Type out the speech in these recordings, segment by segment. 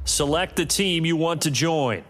Select the team you want to join.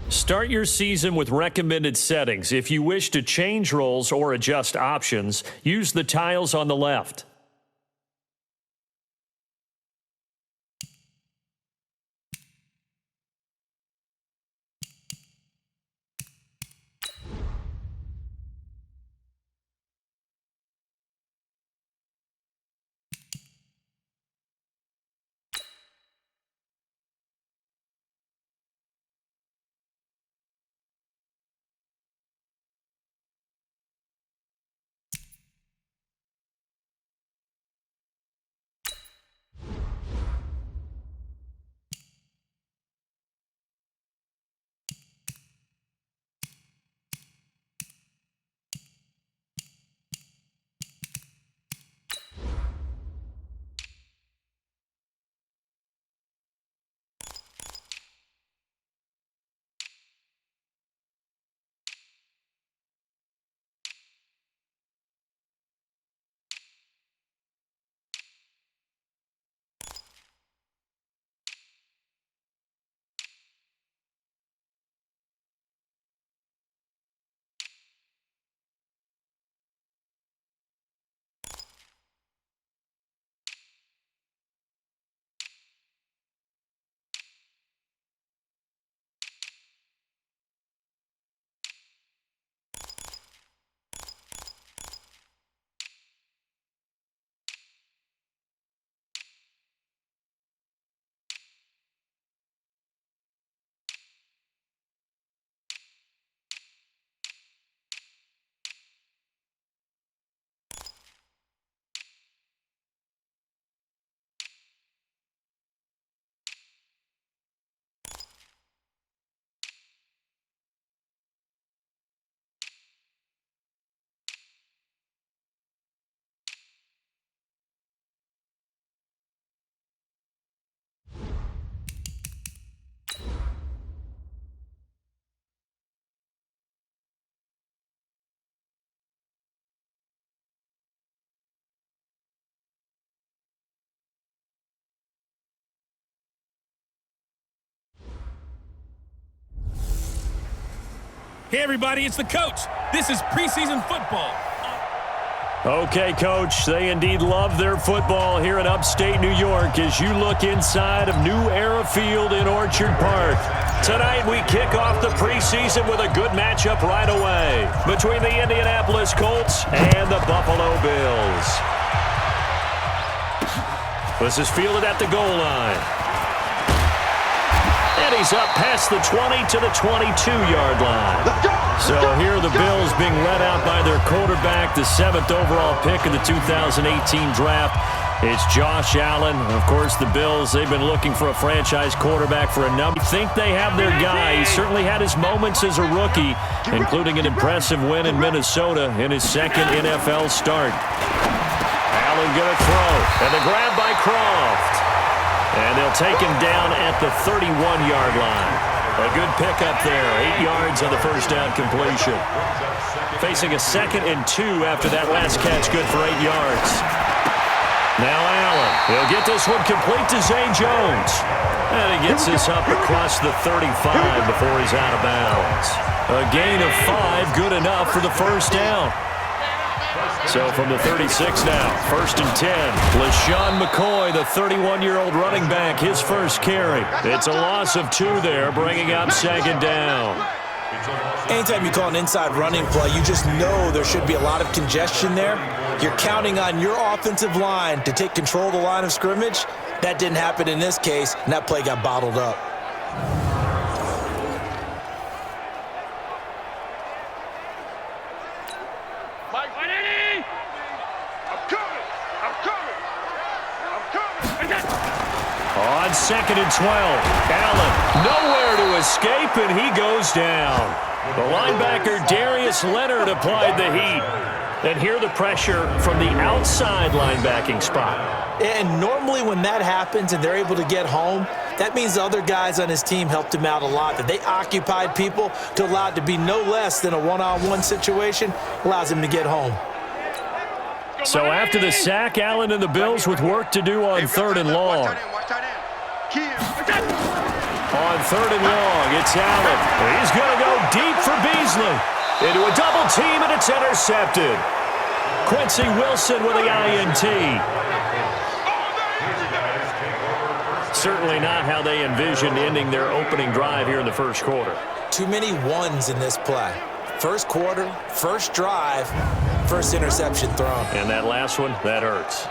Start your season with recommended settings. If you wish to change roles or adjust options, use the tiles on the left. Hey, everybody, it's the coach. This is preseason football. Okay, Coach, they indeed love their football here in upstate New York as you look inside of New Era Field in Orchard Park. Tonight, we kick off the preseason with a good matchup right away between the Indianapolis Colts and the Buffalo Bills. This is fielded at the goal line. And he's up past the 20 to the 22-yard line. So here are the Bills being led out by their quarterback, the 7th overall pick in the 2018 draft. It's Josh Allen. Of course, the Bills, they've been looking for a franchise quarterback for a number. I think they have their guy. He certainly had his moments as a rookie, including an impressive win in Minnesota in his second NFL start. Allen going to throw, and the grab by Croft. And they'll take him down at the 31-yard line. A good pickup there, 8 yards on the first down completion. Facing a 2nd and 2 after that last catch, good for 8 yards. Now Allen, he'll get this one complete to Zay Jones. And he gets this up across the 35 before he's out of bounds. A gain of 5, good enough for the first down. So from the 36 now, 1st and 10. LaShawn McCoy, the 31-year-old running back, his first carry. It's a loss of 2 there, bringing up 2nd down. Anytime you call an inside running play, you just know there should be a lot of congestion there. You're counting on your offensive line to take control of the line of scrimmage. That didn't happen in this case, and that play got bottled up. On 2nd and 12, Allen nowhere to escape, and he goes down. The linebacker Darius Leonard applied the heat. And here the pressure from the outside linebacking spot. And normally when that happens and they're able to get home, that means the other guys on his team helped him out a lot. That they occupied people to allow it to be no less than a one-on-one situation, allows him to get home. So after the sack, Allen and the Bills with work to do on 3rd and long. On 3rd and long, it's Allen. He's going to go deep for Beasley. Into a double team, and it's intercepted. Quincy Wilson with the INT. Certainly not how they envisioned ending their opening drive here in the first quarter. Too many ones in this play. First quarter, first drive, first interception thrown. And that last one, that hurts.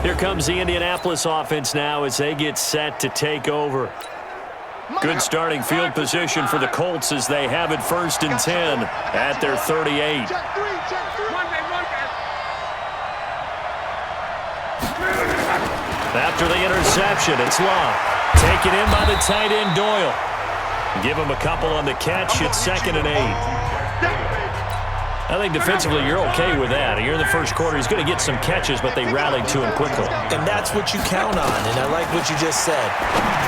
Here comes the Indianapolis offense now as they get set to take over. Good starting field position for the Colts as they have it 1st and 10 at their 38. After the interception, it's Love. Taken in by the tight end Doyle. Give him a couple on the catch. It's 2nd and 8. I think defensively you're okay with that. Here in the first quarter, he's going to get some catches, but they rallied to him quickly. And that's what you count on, and I like what you just said.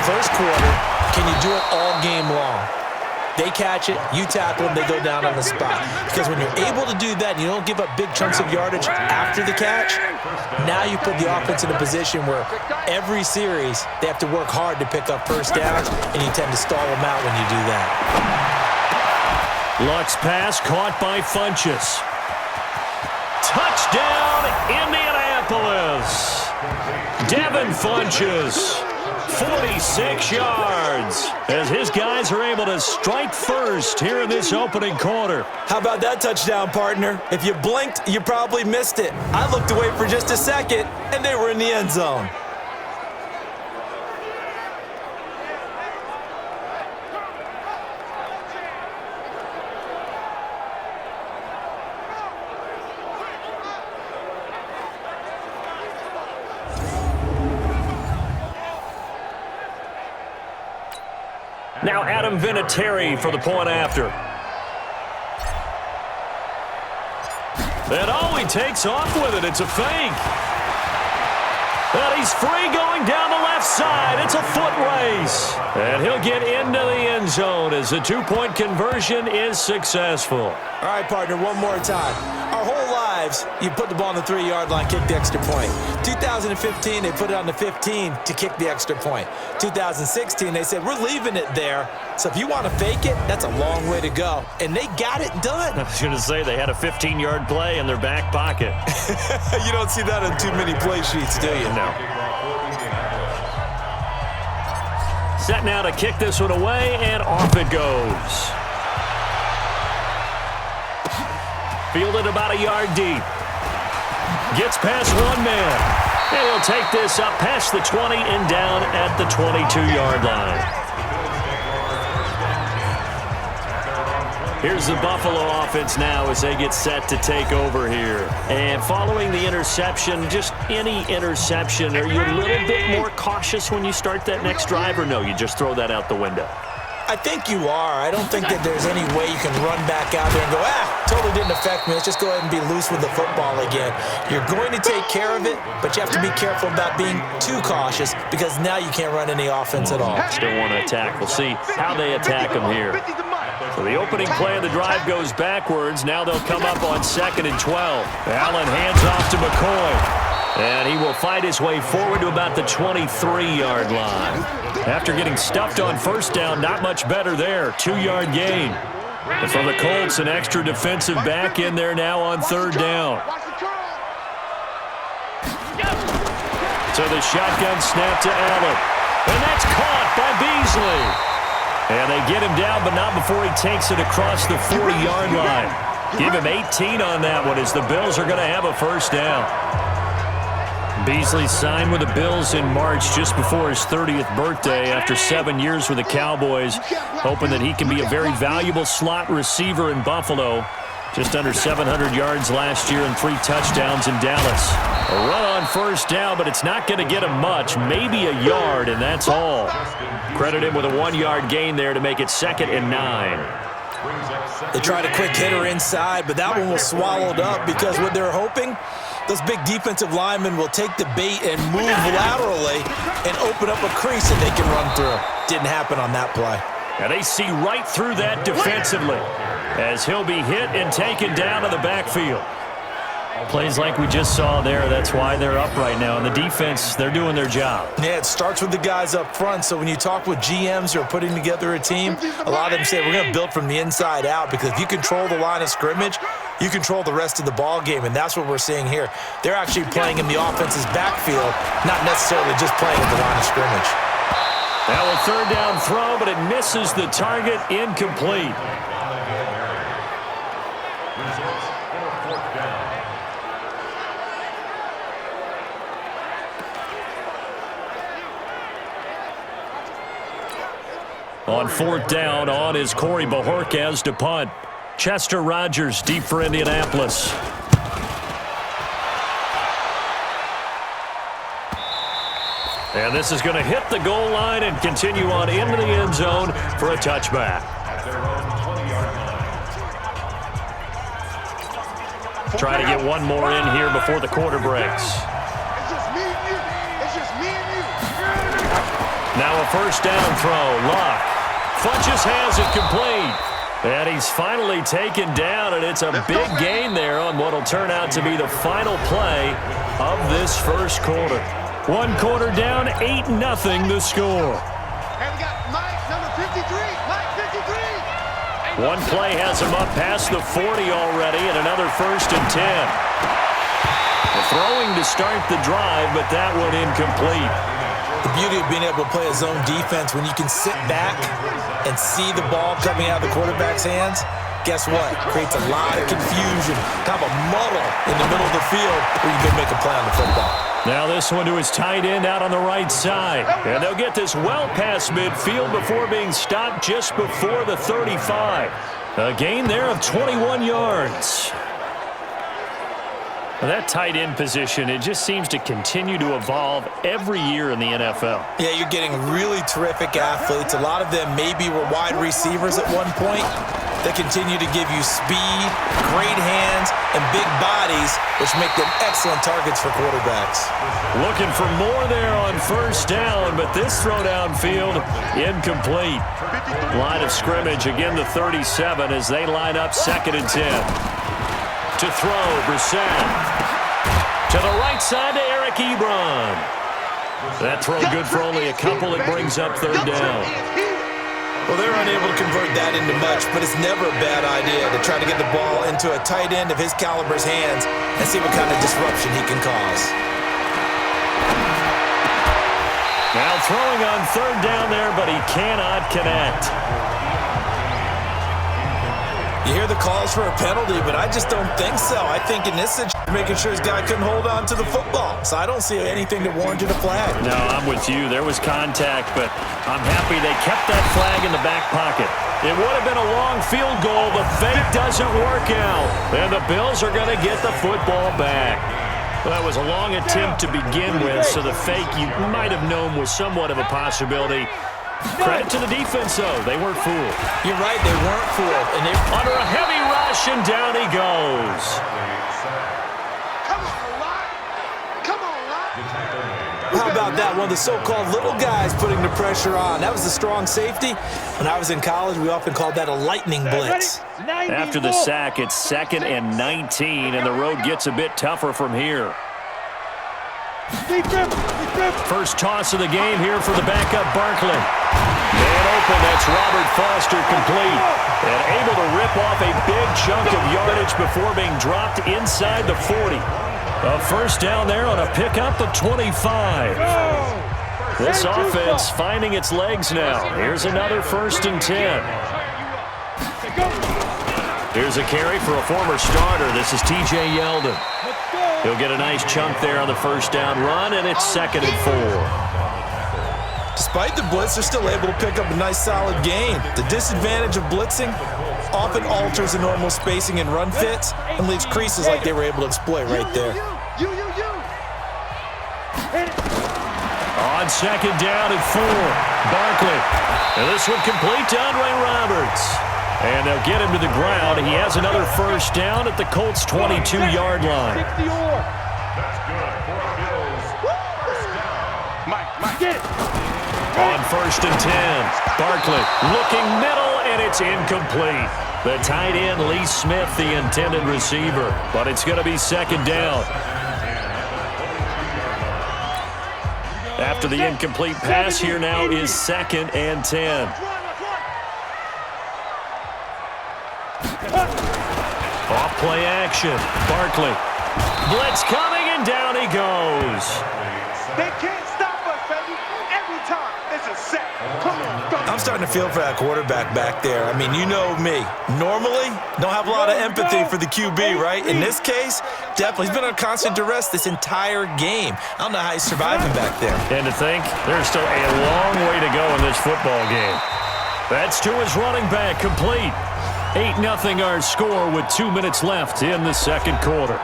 First quarter, can you do it all game long? They catch it, you tackle them, they go down on the spot. Because when you're able to do that and you don't give up big chunks of yardage after the catch, now you put the offense in a position where every series they have to work hard to pick up first downs, and you tend to stall them out when you do that. Luck's pass caught by Funchess. Touchdown, Indianapolis. Devin Funchess, 46 yards, as his guys are able to strike first here in this opening quarter. How about that touchdown, partner? If you blinked, you probably missed it. I looked away for just a second, and they were in the end zone. Now Adam Vinatieri for the point after. And he takes off with it. It's a fake. And he's free going down the left side. It's a foot race. And he'll get into the end zone as the two-point conversion is successful. All right, partner, one more time. Our whole lives, you put the ball on the 3-yard line, kick the extra point. 2015, they put it on the 15 to kick the extra point. 2016, they said, we're leaving it there. So if you want to fake it, that's a long way to go. And they got it done. I was going to say they had a 15-yard play in their back pocket. You don't see that on too many play sheets, do you? No. Set now to kick this one away, and off it goes. Fielded about a yard deep. Gets past one man. And he'll take this up past the 20 and down at the 22-yard line. Here's the Buffalo offense now as they get set to take over here. And following the interception, just any interception, are you a little bit more cautious when you start that next drive, or no, you just throw that out the window? I think you are. I don't think that there's any way you can run back out there and go, totally didn't affect me. Let's just go ahead and be loose with the football again. You're going to take care of it, but you have to be careful about being too cautious because now you can't run any offense at all. Still want to attack. We'll see how they attack them here. So the opening play of the drive goes backwards. Now they'll come up on 2nd and 12. Allen hands off to McCoy. And he will fight his way forward to about the 23-yard line. After getting stuffed on first down, not much better there. 2-yard gain. And for the Colts, an extra defensive back in there now on third down. So the shotgun snap to Allen. And that's caught by Beasley. And they get him down, but not before he takes it across the 40-yard line. Give him 18 on that one as the Bills are going to have a first down. Beasley signed with the Bills in March just before his 30th birthday after 7 years with the Cowboys, hoping that he can be a very valuable slot receiver in Buffalo. Just under 700 yards last year and 3 touchdowns in Dallas. A run on first down, but it's not going to get him much, maybe a yard, and that's all. Credit him with a 1-yard gain there to make it 2nd and 9. They tried a quick hitter inside, but that one was swallowed up because what they're hoping, those big defensive linemen will take the bait and move laterally and open up a crease that they can run through. Didn't happen on that play. And they see right through that defensively as he'll be hit and taken down to the backfield. Plays like we just saw there, that's why they're up right now. And the defense, they're doing their job. Yeah, it starts with the guys up front. So when you talk with GMs who are putting together a team, a lot of them say we're going to build from the inside out, because if you control the line of scrimmage, you control the rest of the ball game, and that's what we're seeing here. They're actually playing in the offense's backfield, not necessarily just playing at the line of scrimmage. Now a third down throw, but it misses the target, incomplete. On fourth down, on is Corey Bojorquez to punt. Chester Rogers deep for Indianapolis. And this is going to hit the goal line and continue on into the end zone for a touchback. Try to get one more in here before the quarter breaks. Now a first down throw. Luck. Funches has it complete. And he's finally taken down, and it's a big gain there on what will turn out to be the final play of this first quarter. 1 quarter down, 8-0 the score. And we got Mike, number 53. Mike, 53. One play has him up past the 40 already, and another 1st and 10. Throwing to start the drive, but that one incomplete. The beauty of being able to play a zone defense, when you can sit back and see the ball coming out of the quarterback's hands, guess what? Creates a lot of confusion, kind of a muddle in the middle of the field where you can make a play on the football. Now this one to his tight end out on the right side. And they'll get this well past midfield before being stopped just before the 35. A gain there of 21 yards. That tight end position, it just seems to continue to evolve every year in the NFL. Yeah, you're getting really terrific athletes. A lot of them maybe were wide receivers at one point. They continue to give you speed, great hands, and big bodies, which make them excellent targets for quarterbacks. Looking for more there on first down, but this throw downfield, incomplete. Line of scrimmage, again the 37 as they line up 2nd and 10. To throw, Brissett. To the right side to Eric Ebron. That throw good for only a couple. It brings up 3rd down. Well, they're unable to convert that into much, but it's never a bad idea to try to get the ball into a tight end of his caliber's hands and see what kind of disruption he can cause. Now throwing on 3rd down there, but he cannot connect. You hear the calls for a penalty, but I just don't think so. I think in this situation, making sure his guy couldn't hold on to the football. So I don't see anything that warranted a flag. No, I'm with you. There was contact, but I'm happy they kept that flag in the back pocket. It would have been a long field goal. The fake doesn't work out, and the Bills are going to get the football back. That was a long attempt to begin with, so the fake you might have known was somewhat of a possibility. Credit to the defense, though. They weren't fooled. You're right, they weren't fooled. And they're under a heavy rush, and down he goes. Come on, Lott. Come on, Lott. How about that? One of the so-called little guys putting the pressure on. That was the strong safety. When I was in college, we often called that a lightning blitz. After the sack, it's 2nd and 19, and the road gets a bit tougher from here. First toss of the game here for the backup Barkley. Man open, that's Robert Foster complete. And able to rip off a big chunk of yardage before being dropped inside the 40. A first down there on a pickup of 25. This offense finding its legs now. Here's another 1st and 10. Here's a carry for a former starter. This is T.J. Yeldon. He'll get a nice chunk there on the first down run, and it's 2nd and 4. Despite the blitz, they're still able to pick up a nice, solid gain. The disadvantage of blitzing often alters the normal spacing and run fits and leaves creases like they were able to exploit right there. On 2nd down and 4, Barkley. And this one complete to Andre Roberts. And they'll get him to the ground. He has another first down at the Colts' 22-yard line. On 1st and 10, Barkley looking middle, and it's incomplete. The tight end, Lee Smith, the intended receiver. But it's going to be 2nd down. After the incomplete pass, here now is 2nd and 10. Off play action. Barkley. Blitz coming, and down he goes. They can't stop us, baby. Every time it's a set. Come on, go. I'm starting to feel for that quarterback back there. I mean, you know me. Normally, don't have a lot of empathy for the QB, right? In this case, definitely. He's been on constant duress this entire game. I don't know how he's surviving back there. And to think, there's still a long way to go in this football game. That's to his running back, complete. 8-0 our score with 2 minutes left in the 2nd quarter.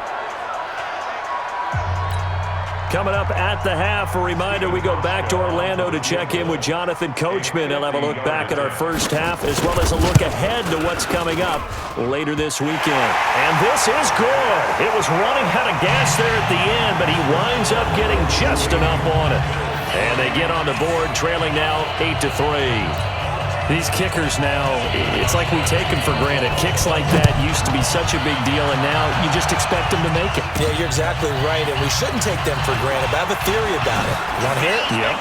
Coming up at the half, a reminder, we go back to Orlando to check in with Jonathan Coachman. He'll have a look back at our first half as well as a look ahead to what's coming up later this weekend. And this is good. It was running out of gas there at the end, but he winds up getting just enough on it. And they get on the board, trailing now 8-3. These kickers now, it's like we take them for granted. Kicks like that used to be such a big deal, and now you just expect them to make it. Yeah, you're exactly right, and we shouldn't take them for granted, but I have a theory about it. You want to hear it? Yep.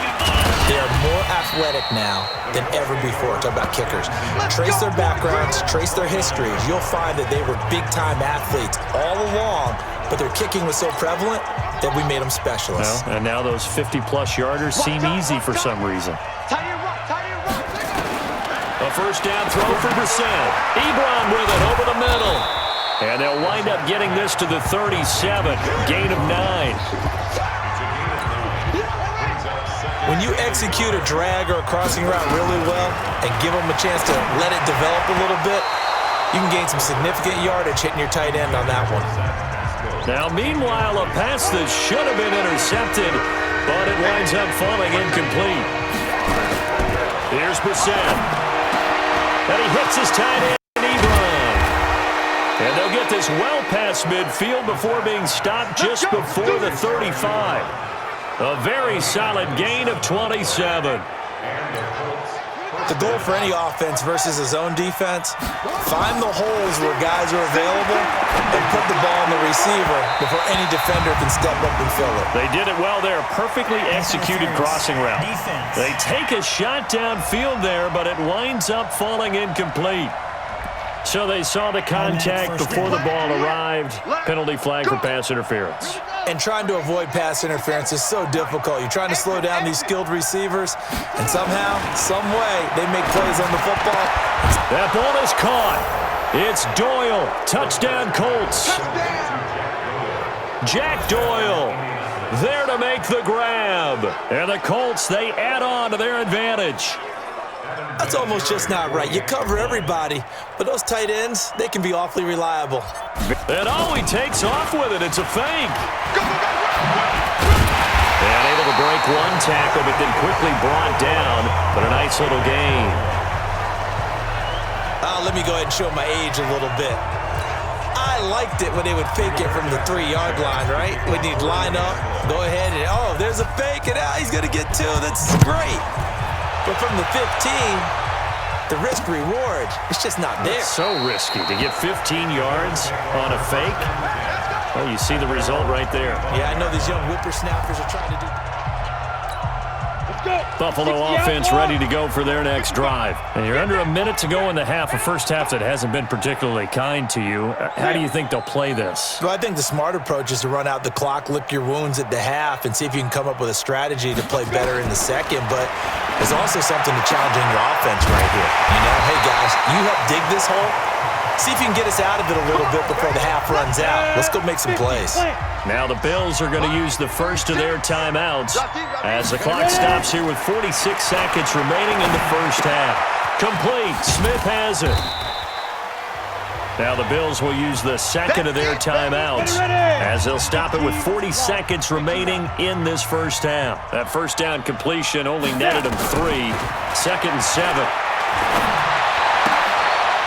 They are more athletic now than ever before. Talk about kickers. Trace their backgrounds, trace their histories. You'll find that they were big-time athletes all along, but their kicking was so prevalent that we made them specialists. Well, and now those 50-plus yarders seem easy for some reason. A first down throw for Brissett. Ebron with it over the middle. And they'll wind up getting this to the 37. Gain of 9. When you execute a drag or a crossing route really well and give them a chance to let it develop a little bit, you can gain some significant yardage hitting your tight end on that one. Now, meanwhile, a pass that should have been intercepted, but it winds up falling incomplete. Here's Brissett. And he hits his tight end, Ebron. And they'll get this well past midfield before being stopped just before the 35. A very solid gain of 27. The goal for any offense versus a zone defense, find the holes where guys are available and put the ball on the receiver before any defender can step up and fill it. They did it well there. Perfectly executed crossing route. They take a shot downfield there, but it winds up falling incomplete. So they saw the contact before the ball arrived. Penalty flag for pass interference. And trying to avoid pass interference is so difficult. You're trying to slow down these skilled receivers, and somehow, some way, they make plays on the football. That ball is caught. It's Doyle. Touchdown, Colts. Jack Doyle there to make the grab. And the Colts, they add on to their advantage. That's almost just not right. You cover everybody, but those tight ends, they can be awfully reliable. And he takes off with it. It's a fake. And able to break one tackle, but then quickly brought down. But a nice little gain. Let me go ahead and show my age a little bit. I liked it when they would fake it from the 3-yard line, right? When you'd line up, go ahead and, there's a fake, and he's going to get 2. That's great. But from the 15, the risk-reward, it's just not there. It's so risky to get 15 yards on a fake. Well, you see the result right there. Yeah, I know these young whippersnappers are trying to do. Buffalo offense ready to go for their next drive. And you're under a minute to go in the half, a first half that hasn't been particularly kind to you. How do you think they'll play this? Well, I think the smart approach is to run out the clock, lick your wounds at the half, and see if you can come up with a strategy to play better in the second. But there's also something to challenging your offense right here. You know, hey, guys, you help dig this hole. See if you can get us out of it a little bit before the half runs out. Let's go make some plays. Now the Bills are going to use the first of their timeouts as the clock stops here with 46 seconds remaining in the first half. Complete. Smith has it. Now the Bills will use the second of their timeouts as they'll stop it with 40 seconds remaining in this first half. That first down completion only netted him 3. 2nd and 7.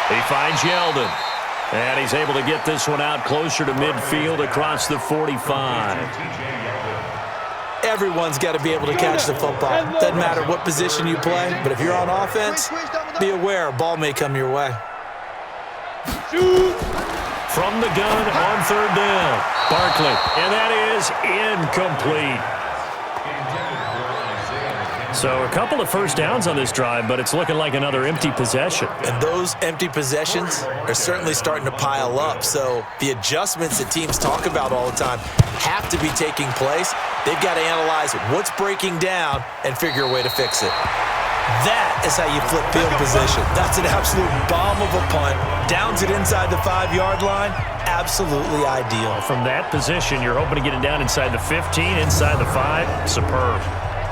He finds Yeldon. And he's able to get this one out closer to midfield across the 45. Everyone's got to be able to catch the football. Doesn't matter what position you play, but if you're on offense, be aware a ball may come your way. From the gun on 3rd down. Barkley, and that is incomplete. So a couple of first downs on this drive, but it's looking like another empty possession. And those empty possessions are certainly starting to pile up. So the adjustments that teams talk about all the time have to be taking place. They've got to analyze what's breaking down and figure a way to fix it. That is how you flip field position. That's an absolute bomb of a punt. Downs it inside the 5-yard line. Absolutely ideal. From that position, you're hoping to get it down inside the 15, inside the 5. Superb.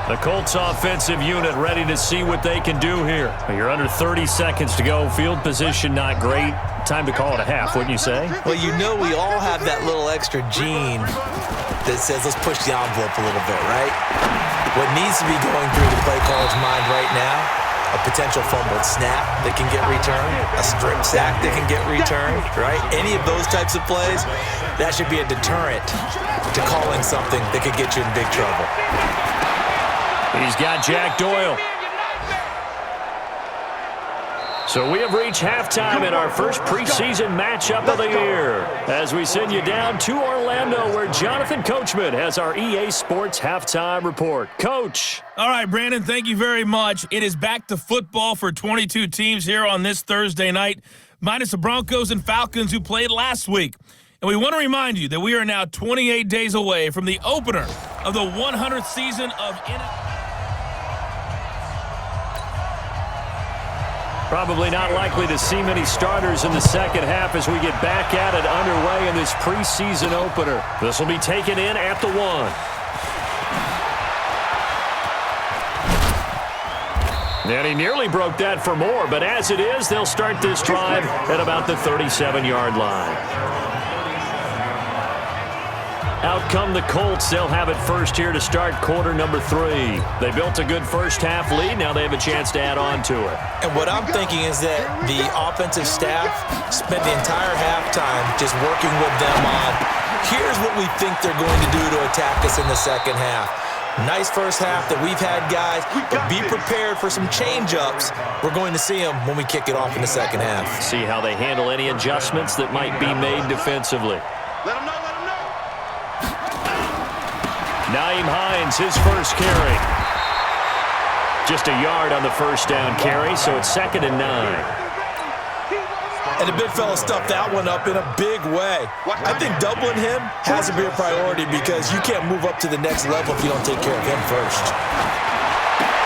The Colts offensive unit ready to see what they can do here. You're under 30 seconds to go. Field position not great. Time to call it a half, wouldn't you say? Well, you know we all have that little extra gene that says let's push the envelope a little bit, right? What needs to be going through the play caller's mind right now, a potential fumbled snap that can get returned, a strip sack that can get returned, right? Any of those types of plays, that should be a deterrent to calling something that could get you in big trouble. He's got Jack Doyle. So we have reached halftime in our first preseason matchup of the year as we send you down to Orlando where Jonathan Coachman has our EA Sports halftime report. Coach. All right, Brandon, thank you very much. It is back to football for 22 teams here on this Thursday night, minus the Broncos and Falcons who played last week. And we want to remind you that we are now 28 days away from the opener of the 100th season of NFL. Probably not likely to see many starters in the second half as we get back at it underway in this preseason opener. This will be taken in at the 1. And he nearly broke that for more, but as it is, they'll start this drive at about the 37-yard line. Out come the Colts. They'll have it first here to start quarter number 3. They built a good first half lead. Now they have a chance to add on to it. And what I'm thinking is that the offensive staff spent the entire halftime just working with them on, here's what we think they're going to do to attack us in the second half. Nice first half that we've had, guys, but be prepared for some change-ups. We're going to see them when we kick it off in the second half. See how they handle any adjustments that might be made defensively. Let them know, let them know. Nyheim Hines, his first carry. Just a yard on the first down carry, so it's 2nd and 9. And the big fella stuffed that one up in a big way. I think doubling him has to be a priority because you can't move up to the next level if you don't take care of him first.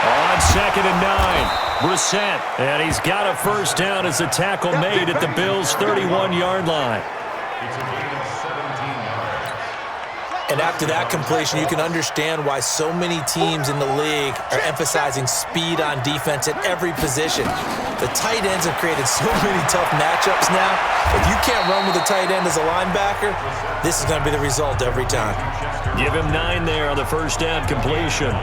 On 2nd and 9, Brissett, and he's got a first down as the tackle made at the Bills' 31-yard line. And after that completion, you can understand why so many teams in the league are emphasizing speed on defense at every position. The tight ends have created so many tough matchups now. If you can't run with a tight end as a linebacker, this is going to be the result every time. Give him 9 there on the first down completion.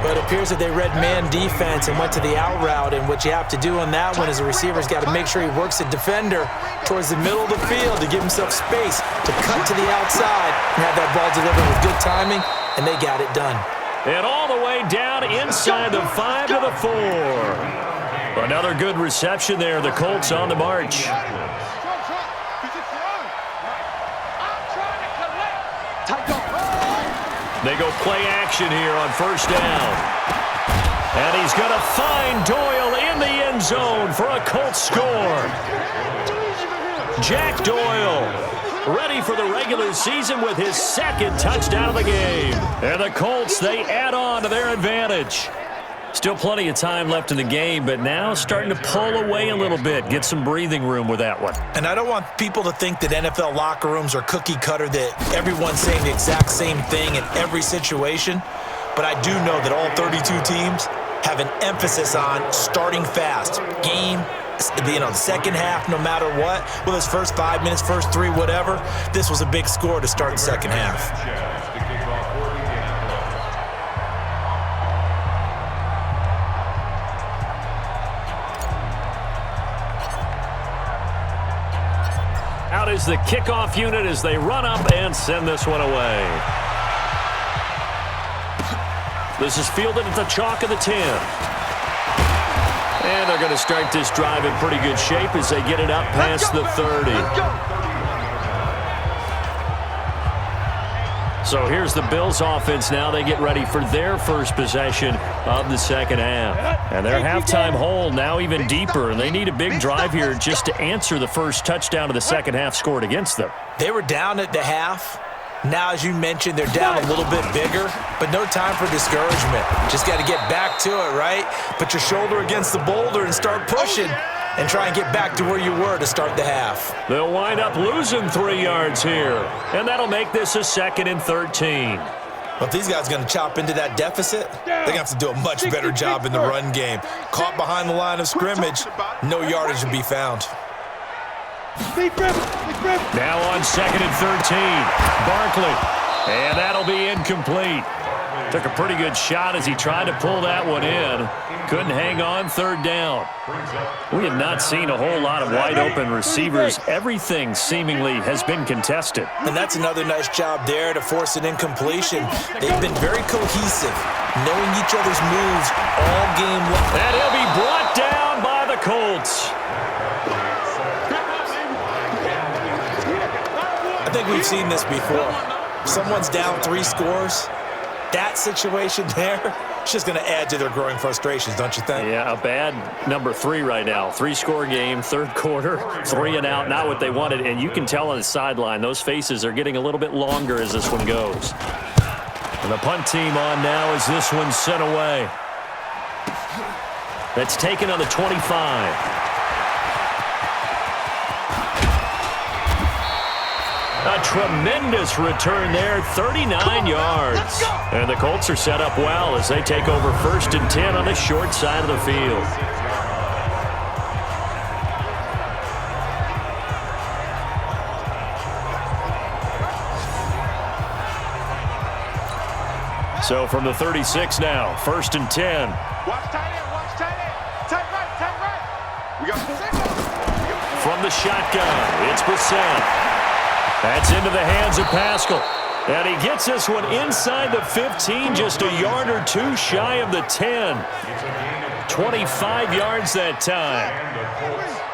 But it appears that they read man defense and went to the out route, and what you have to do on that one is the receiver's got to make sure he works the defender towards the middle of the field to give himself space to cut to the outside and have that ball delivered with good timing, and they got it done. And all the way down inside the 5 to the 4. Another good reception there. The Colts on the march. They go play action here on first down. And he's going to find Doyle in the end zone for a Colts score. Jack Doyle, ready for the regular season with his second touchdown of the game. And the Colts, they add on to their advantage. Still plenty of time left in the game, but now starting to pull away a little bit, get some breathing room with that one. And I don't want people to think that NFL locker rooms are cookie cutter, that everyone's saying the exact same thing in every situation. But I do know that all 32 teams have an emphasis on starting fast. Game, the second half, no matter what. Well, his first 5 minutes, first 3, whatever. This was a big score to start the second half. Out is the kickoff unit as they run up and send this one away. This is fielded at the chalk of the 10. And they're going to start this drive in pretty good shape as they get it up past the 30. So here's the Bills offense now. They get ready for their first possession of the second half. And their halftime hole now even deeper. And they need a big drive here just to answer the first touchdown of the second half scored against them. They were down at the half. Now, as you mentioned, they're down a little bit bigger, but no time for discouragement. Just got to get back to it, right? Put your shoulder against the boulder and start pushing and try and get back to where you were to start the half. They'll wind up losing 3 yards here, and that'll make this a 2nd and 13. Well, if these guys are going to chop into that deficit, they're going to have to do a much better job in the run game. Caught behind the line of scrimmage, no yardage to be found. Now on 2nd and 13, Barkley, and that'll be incomplete. Took a pretty good shot as he tried to pull that one in. Couldn't hang on, 3rd down. We have not seen a whole lot of wide open receivers. Everything seemingly has been contested. And that's another nice job there to force an incompletion. They've been very cohesive, knowing each other's moves all game long. And he'll be brought down by the Colts. I think we've seen this before. Someone's down 3 scores. That situation there, it's just going to add to their growing frustrations, don't you think? Yeah, a bad number 3 right now. 3-score game, 3rd quarter, 3 and out, not what they wanted. And you can tell on the sideline, those faces are getting a little bit longer as this one goes. And the punt team on now as this one's sent away. That's taken on the 25. A tremendous return there, 39 yards. And the Colts are set up well as they take over 1st and 10 on the short side of the field. So from the 36 now, 1st and 10. Watch tight end, watch tight end. Tight right. We got 4. From the shotgun, it's Brissett. That's into the hands of Pascal. And he gets this one inside the 15, just a yard or 2 shy of the 10. 25 yards that time.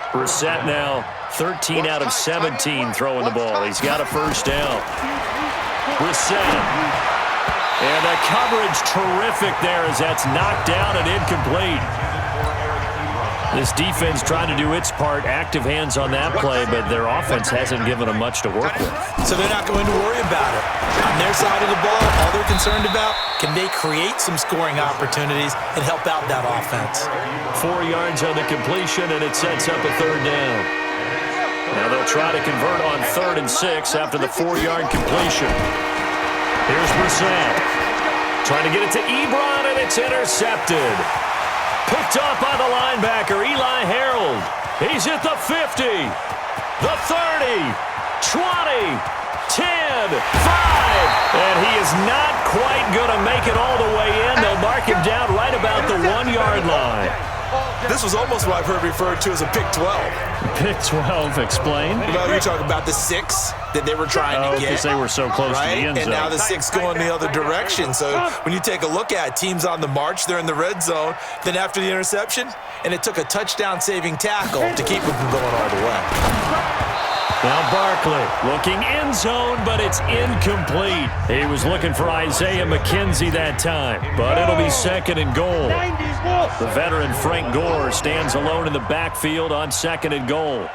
Brissett now 13 out of 17 throwing the ball. He's got a 1st down. Brissett. And the coverage terrific there as that's knocked down and incomplete. This defense trying to do its part, active hands on that play, but their offense hasn't given them much to work with. So they're not going to worry about it. On their side of the ball, all they're concerned about, can they create some scoring opportunities and help out that offense? 4 yards on the completion, and it sets up a 3rd down. Now they'll try to convert on 3rd and 6 after the 4-yard completion. Here's Brissett. Trying to get it to Ebron, and it's intercepted. Picked off by the linebacker, Eli Harold. He's at the 50, the 30, 20, 10, 5. And he is not quite going to make it all the way in. They'll mark him down right about the 1-yard line. This was almost what I've heard referred to as a pick 12. Pick 12, explain. Well, you're talking about the 6 that they were trying to get. Because they were so close to the end zone. And now the 6 going the other direction. So when you take a look at teams on the march, they're in the red zone. Then after the interception, and it took a touchdown-saving tackle to keep them from going all the way. Now Barkley looking end zone, but it's incomplete. He was looking for Isaiah McKenzie that time, but it'll be second and goal. The veteran Frank Gore stands alone in the backfield on second and goal.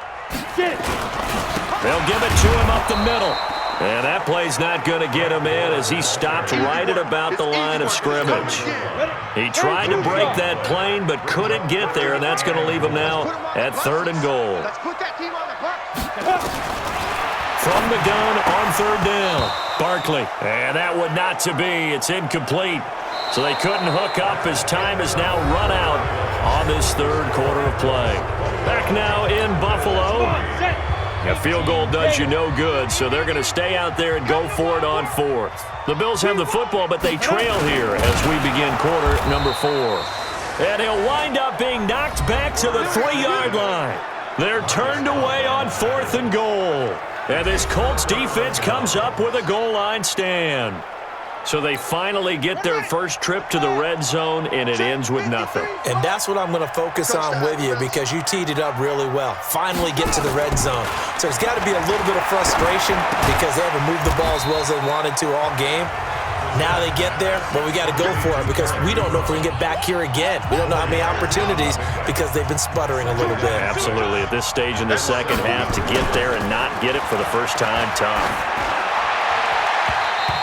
They'll give it to him up the middle. And that play's not going to get him in as he stopped right at about the line of scrimmage. He tried to break that plane but couldn't get there, and that's going to leave him now at third and goal. From the gun on third down, Barkley. And that would not to be. It's incomplete. So they couldn't hook up as time is now run out on this third quarter of play. Back now in Buffalo. A field goal does you no good, so they're going to stay out there and go for it on fourth. The Bills have the football, but they trail here as we begin quarter number 4. And he'll wind up being knocked back to the 3-yard line. They're turned away on fourth and goal. And this Colts defense comes up with a goal line stand. So they finally get their first trip to the red zone, and it ends with nothing. And that's what I'm going to focus on with you because you teed it up really well. Finally get to the red zone. So there's got to be a little bit of frustration because they haven't moved the ball as well as they wanted to all game. Now they get there, but we got to go for it because we don't know if we can get back here again. We don't know how many opportunities because they've been sputtering a little bit. Absolutely. At this stage in the second half, to get there and not get it for the first time, tough.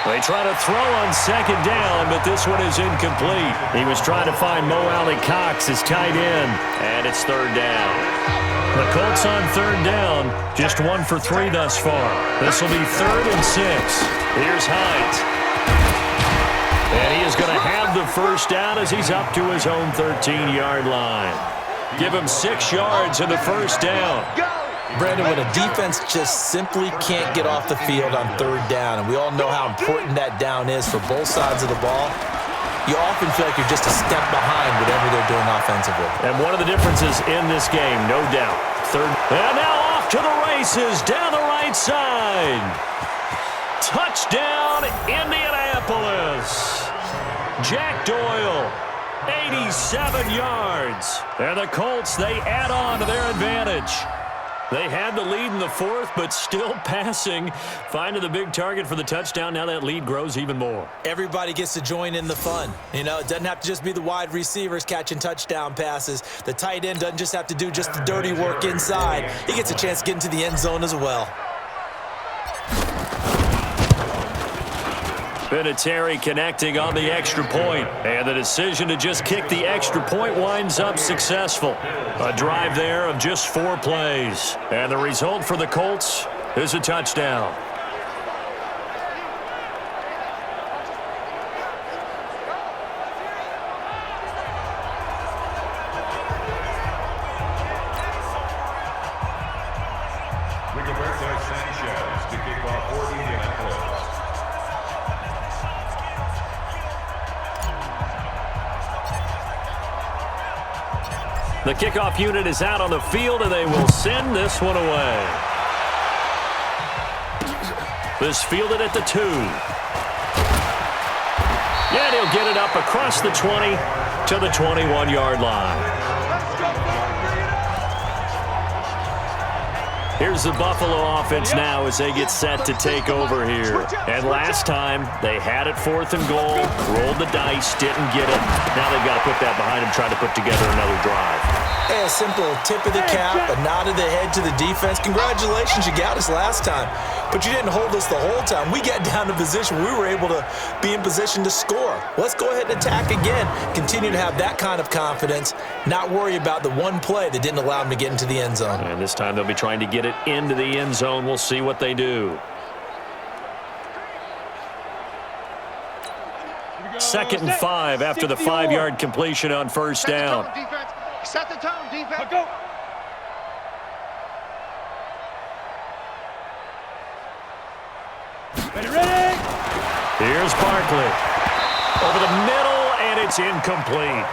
They try to throw on second down, but this one is incomplete. He was trying to find Mo Alley-Cox, his tight end, and it's third down. The Colts on third down, just 1 for 3 thus far. This will be 3rd and 6. Here's Hines. And he is going to have the first down as he's up to his own 13-yard line. Give him 6 yards in the first down. Brandon, when a defense just simply can't get off the field on third down, and we all know how important that down is for both sides of the ball, you often feel like you're just a step behind whatever they're doing offensively. And one of the differences in this game, no doubt. Third. And now off to the races down the right side. Touchdown, Indianapolis. Jack Doyle, 87 yards. And the Colts, they add on to their advantage. They had the lead in the fourth, but still passing. Finding the big target for the touchdown. Now that lead grows even more. Everybody gets to join in the fun. You know, it doesn't have to just be the wide receivers catching touchdown passes. The tight end doesn't just have to do just the dirty work inside. He gets a chance to get into the end zone as well. Vinatieri connecting on the extra point, and the decision to just kick the extra point winds up successful. A drive there of just 4 plays, and the result for the Colts is a touchdown. The kickoff unit is out on the field, and they will send this one away. This fielded at the 2. And he'll get it up across the 20 to the 21-yard line. Here's the Buffalo offense now as they get set to take over here. And last time, they had it 4th and goal, rolled the dice, didn't get it. Now they've got to put that behind them, try to put together another drive. Hey, a simple tip of the cap, a nod of the head to the defense. Congratulations, you got us last time. But you didn't hold us the whole time. We got down to position where we were able to be in position to score. Let's go ahead and attack again. Continue to have that kind of confidence, not worry about the one play that didn't allow them to get into the end zone. And this time they'll be trying to get it into the end zone. We'll see what they do. 2nd and 5 after the 5-yard completion on first down. Set the tone, defense. Go. Ready? Here's Barkley. Over the middle, and it's incomplete.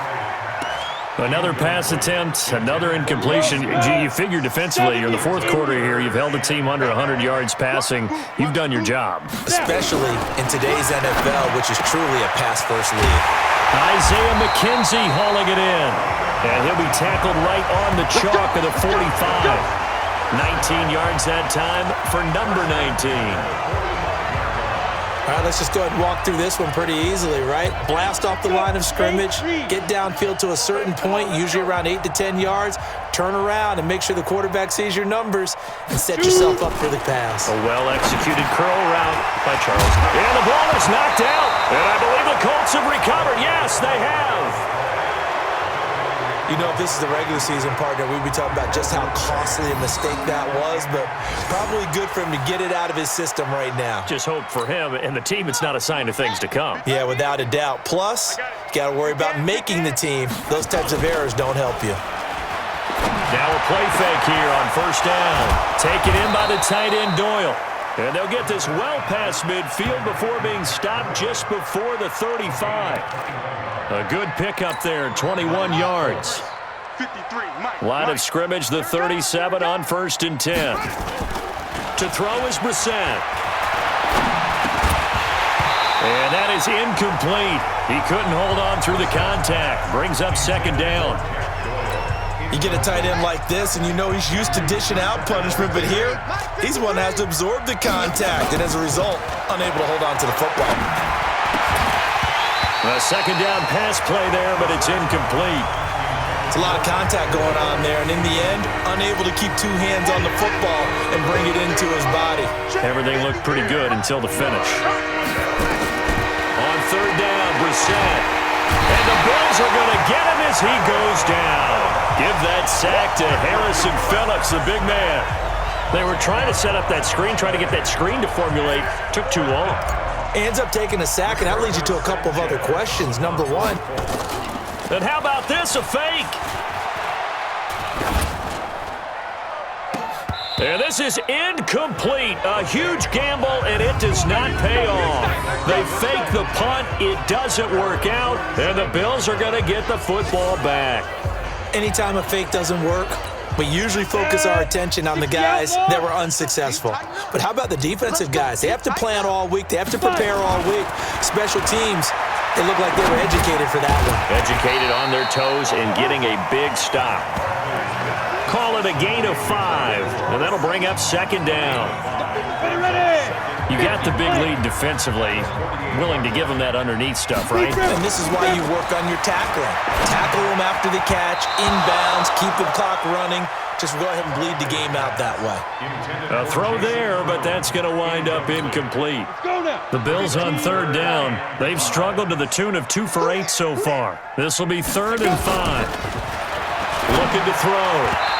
Another pass attempt, another incompletion. You figure defensively, you're in the 4th quarter here. You've held a team under 100 yards passing. You've done your job. Especially in today's NFL, which is truly a pass-first league. Isaiah McKenzie hauling it in. And he'll be tackled right on the chalk of the 45. 19 yards that time for number 19. All right, let's just go ahead and walk through this one pretty easily, right? Blast off the line of scrimmage, get downfield to a certain point, usually around 8 to 10 yards, turn around and make sure the quarterback sees your numbers and set yourself up for the pass. A well-executed curl route by Charles. And the ball is knocked out. And I believe the Colts have recovered. Yes, they have. You know, if this is the regular season, partner, we'd be talking about just how costly a mistake that was, but probably good for him to get it out of his system right now. Just hope for him and the team it's not a sign of things to come. Yeah, without a doubt. Plus, you got to worry about making the team. Those types of errors don't help you. Now a play fake here on first down. Taken in by the tight end, Doyle. And they'll get this well past midfield before being stopped just before the 35. A good pickup there, 21 yards. 53, Mike. Line of scrimmage, the 37 on 1st and 10. To throw is Brissett. And that is incomplete. He couldn't hold on through the contact. Brings up 2nd down. You get a tight end like this, and you know he's used to dishing out punishment, but here, he's the one that has to absorb the contact, and as a result, unable to hold on to the football. A 2nd down pass play there, but it's incomplete. It's a lot of contact going on there, and in the end, unable to keep 2 hands on the football and bring it into his body. Everything looked pretty good until the finish. On 3rd down, Brissett. And the Bills are going to get him as he goes down. Give that sack to Harrison Phillips, the big man. They were trying to set up that screen, trying to get that screen to formulate. Took too long. Ends up taking a sack, and that leads you to a couple of other questions. Number one. And how about this, a fake? And this is incomplete. A huge gamble, and it does not pay off. They fake the punt. It doesn't work out, and the Bills are going to get the football back. Anytime a fake doesn't work, we usually focus our attention on the guys that were unsuccessful. But how about the defensive guys? They have to plan all week. They have to prepare all week. Special teams, they look like they were educated for that one. Educated on their toes and getting a big stop. Call it a gain of 5, and that'll bring up 2nd down. You got the big lead defensively, willing to give them that underneath stuff, right? And this is why you work on your tackling. Tackle them after the catch, inbounds, keep the clock running. Just go ahead and bleed the game out that way. A throw there, but that's going to wind up incomplete. The Bills on 3rd down. They've struggled to the tune of 2 for 8 so far. This will be 3rd and 5. Looking to throw.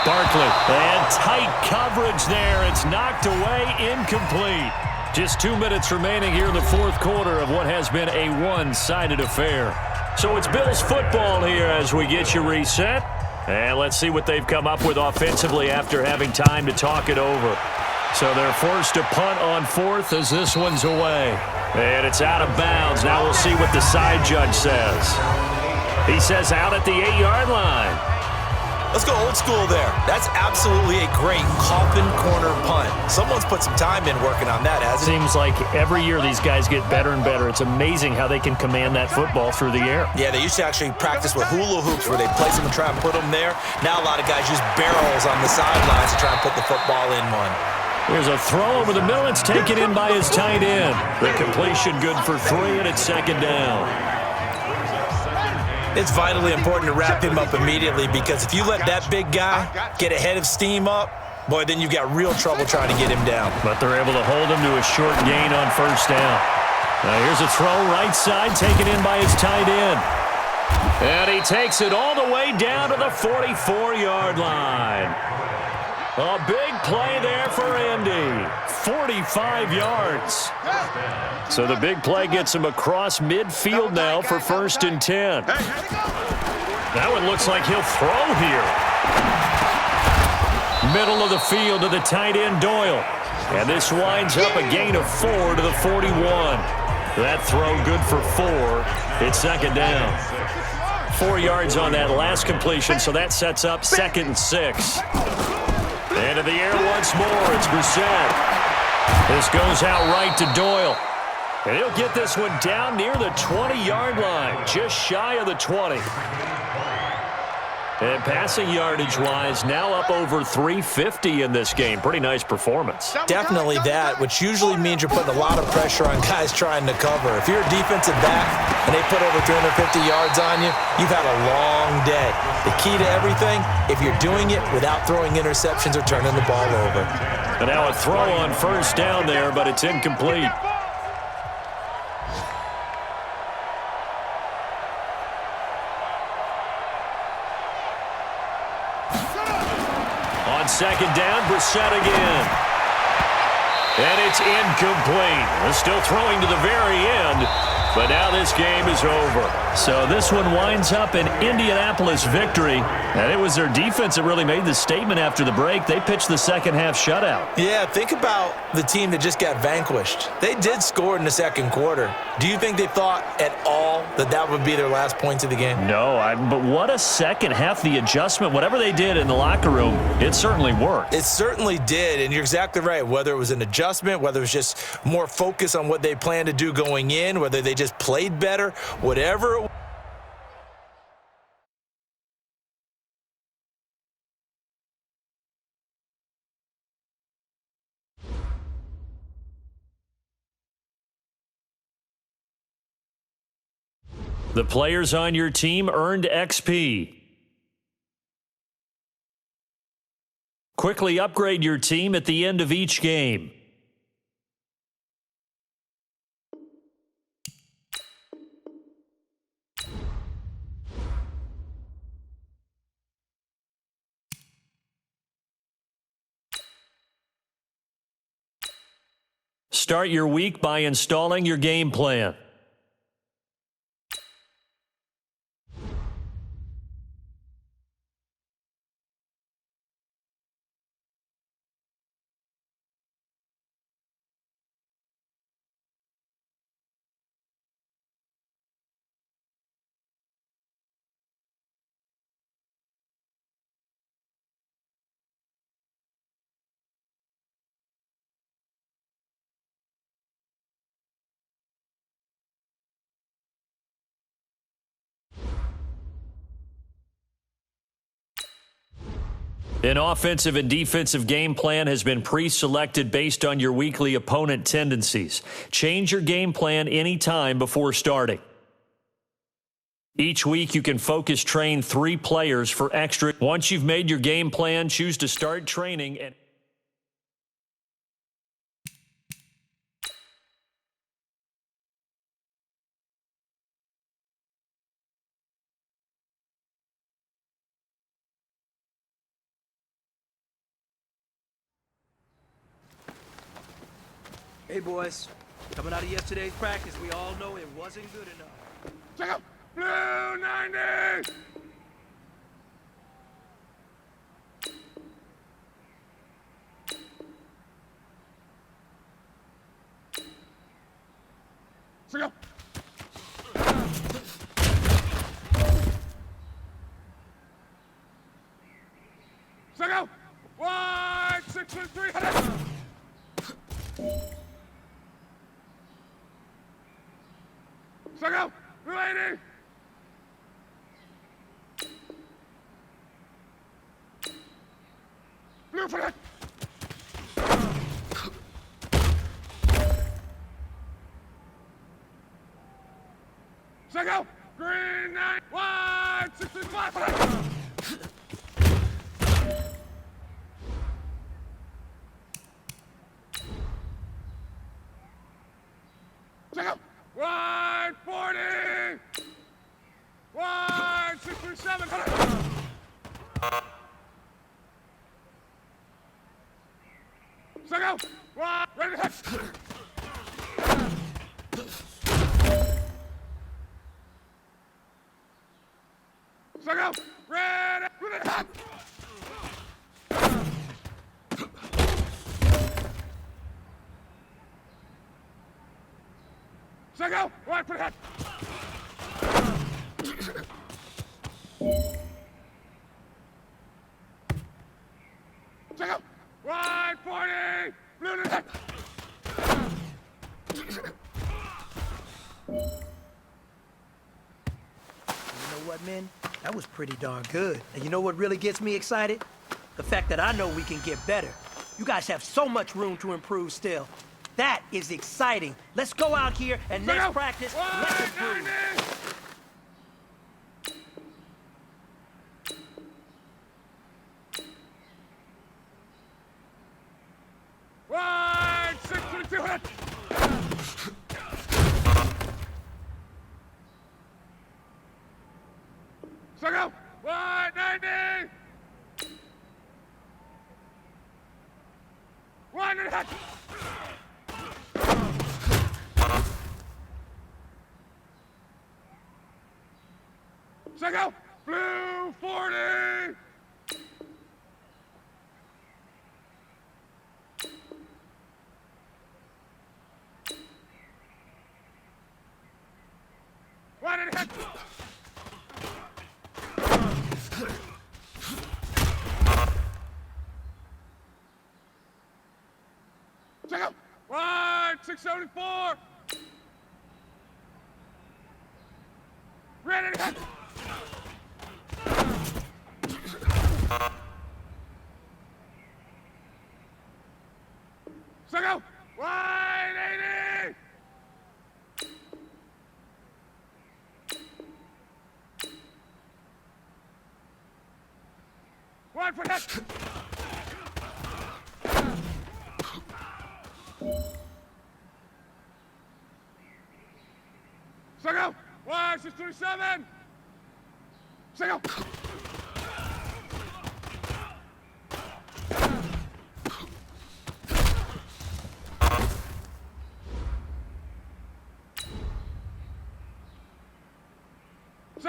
Barkley. And tight coverage there. It's knocked away, incomplete. Just 2 minutes remaining here in the 4th quarter of what has been a one-sided affair. So it's Bills football here as we get you reset. And let's see what they've come up with offensively after having time to talk it over. So they're forced to punt on 4th as this one's away. And it's out of bounds. Now we'll see what the side judge says. He says out at the 8-yard line. Let's go old school there. That's absolutely a great coffin corner punt. Someone's put some time in working on that, hasn't it? Seems like every year these guys get better and better. It's amazing how they can command that football through the air. Yeah, they used to actually practice with hula hoops where they place them and try and put them there. Now a lot of guys use barrels on the sidelines to try and put the football in one. There's a throw over the middle. It's taken in by his tight end. The completion good for 3, and it's 2nd down. It's vitally important to wrap him up immediately because if you let that big guy get ahead of steam up, boy, then you've got real trouble trying to get him down. But they're able to hold him to a short gain on 1st down. Now here's a throw right side taken in by his tight end. And he takes it all the way down to the 44-yard line. A big play there for Indy. 45 yards. So the big play gets him across midfield now for 1st and 10. That one looks like he'll throw here. Middle of the field to the tight end, Doyle. And this winds up a gain of 4 to the 41. That throw good for 4. It's 2nd down. 4 yards on that last completion, so that sets up 2nd and 6. Into the air once more. It's Brissett. This goes out right to Doyle. And he'll get this one down near the 20-yard line, just shy of the 20. And passing yardage-wise, now up over 350 in this game. Pretty nice performance. Definitely that, which usually means you're putting a lot of pressure on guys trying to cover. If you're a defensive back and they put over 350 yards on you, you've had a long day. The key to everything, if you're doing it without throwing interceptions or turning the ball over. And now a throw on first down there, but it's incomplete. On second down, Brissett again. And it's incomplete. Still throwing to the very end, but now this game is over. So this one winds up an Indianapolis victory, and it was their defense that really made the statement after the break. They pitched the second half shutout. Yeah, think about the team that just got vanquished. They did score in the second quarter. Do you think they thought at all that that would be their last points of the game? No, but what a second half. The adjustment, whatever they did in the locker room, it certainly worked. It certainly did, and you're exactly right. Whether it was an adjustment, whether it was just more focus on what they planned to do going in, whether they just played better, whatever it was. The players on your team earned XP. Quickly upgrade your team at the end of each game. Start your week by installing your game plan. An offensive and defensive game plan has been pre-selected based on your weekly opponent tendencies. Change your game plan anytime before starting. Each week you can focus train 3 players for extra. Once you've made your game plan, choose to start training and Hey, boys. Coming out of yesterday's practice, we all know it wasn't good enough. Check out Blue 90! Check out. Check out. 1, 6, 3, 100. Check out! Lady! Blue for that! Check out! Green 9! 1, 65 for that! Check out! 140! 167! Check out! 1, ready to hit! Check out! Ready to hit! Check out! 1, put it head! Check out! 140! Blue to head! You know what, men? That was pretty darn good. And you know what really gets me excited? The fact that I know we can get better. You guys have so much room to improve still. That is exciting. Let's go out here and next practice, let's improve. Wide, 622, hit! So go! Wide, 90! One and a half! So go! Blue, 40! One and a half! Check out! Wide, 674! Ready to hit! Check out! Wide, 80! Wide for hit! Go! Wide, 627! Go!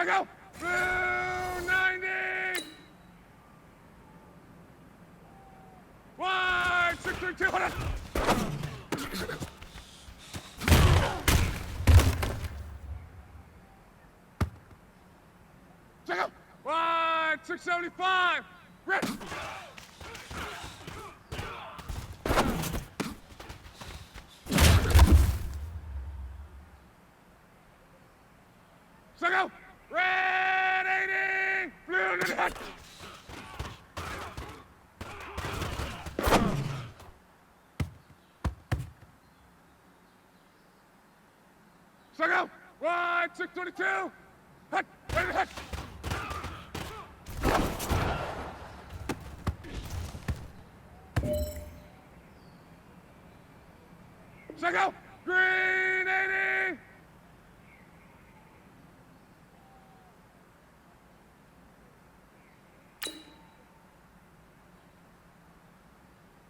Go! Blue, 90! Wide, 632, hit it! Wide, 675! Ready! Go! Red, 80! Blue to the head! Go! Wide, 622! Hit! Ready to hit! Go! Green, 80!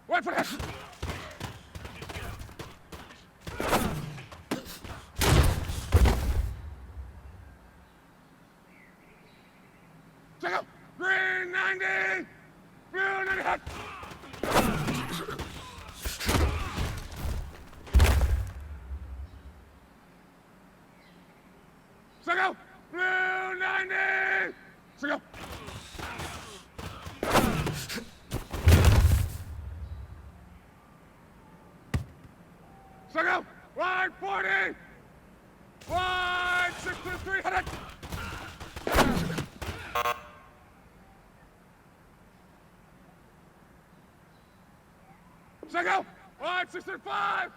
One for hit! Go! Green, 90! Blue, 90 hit! Go! Blue, 90! Go! Go! Wide, 40! Wide, 623, hit it! Go! Wide, 635!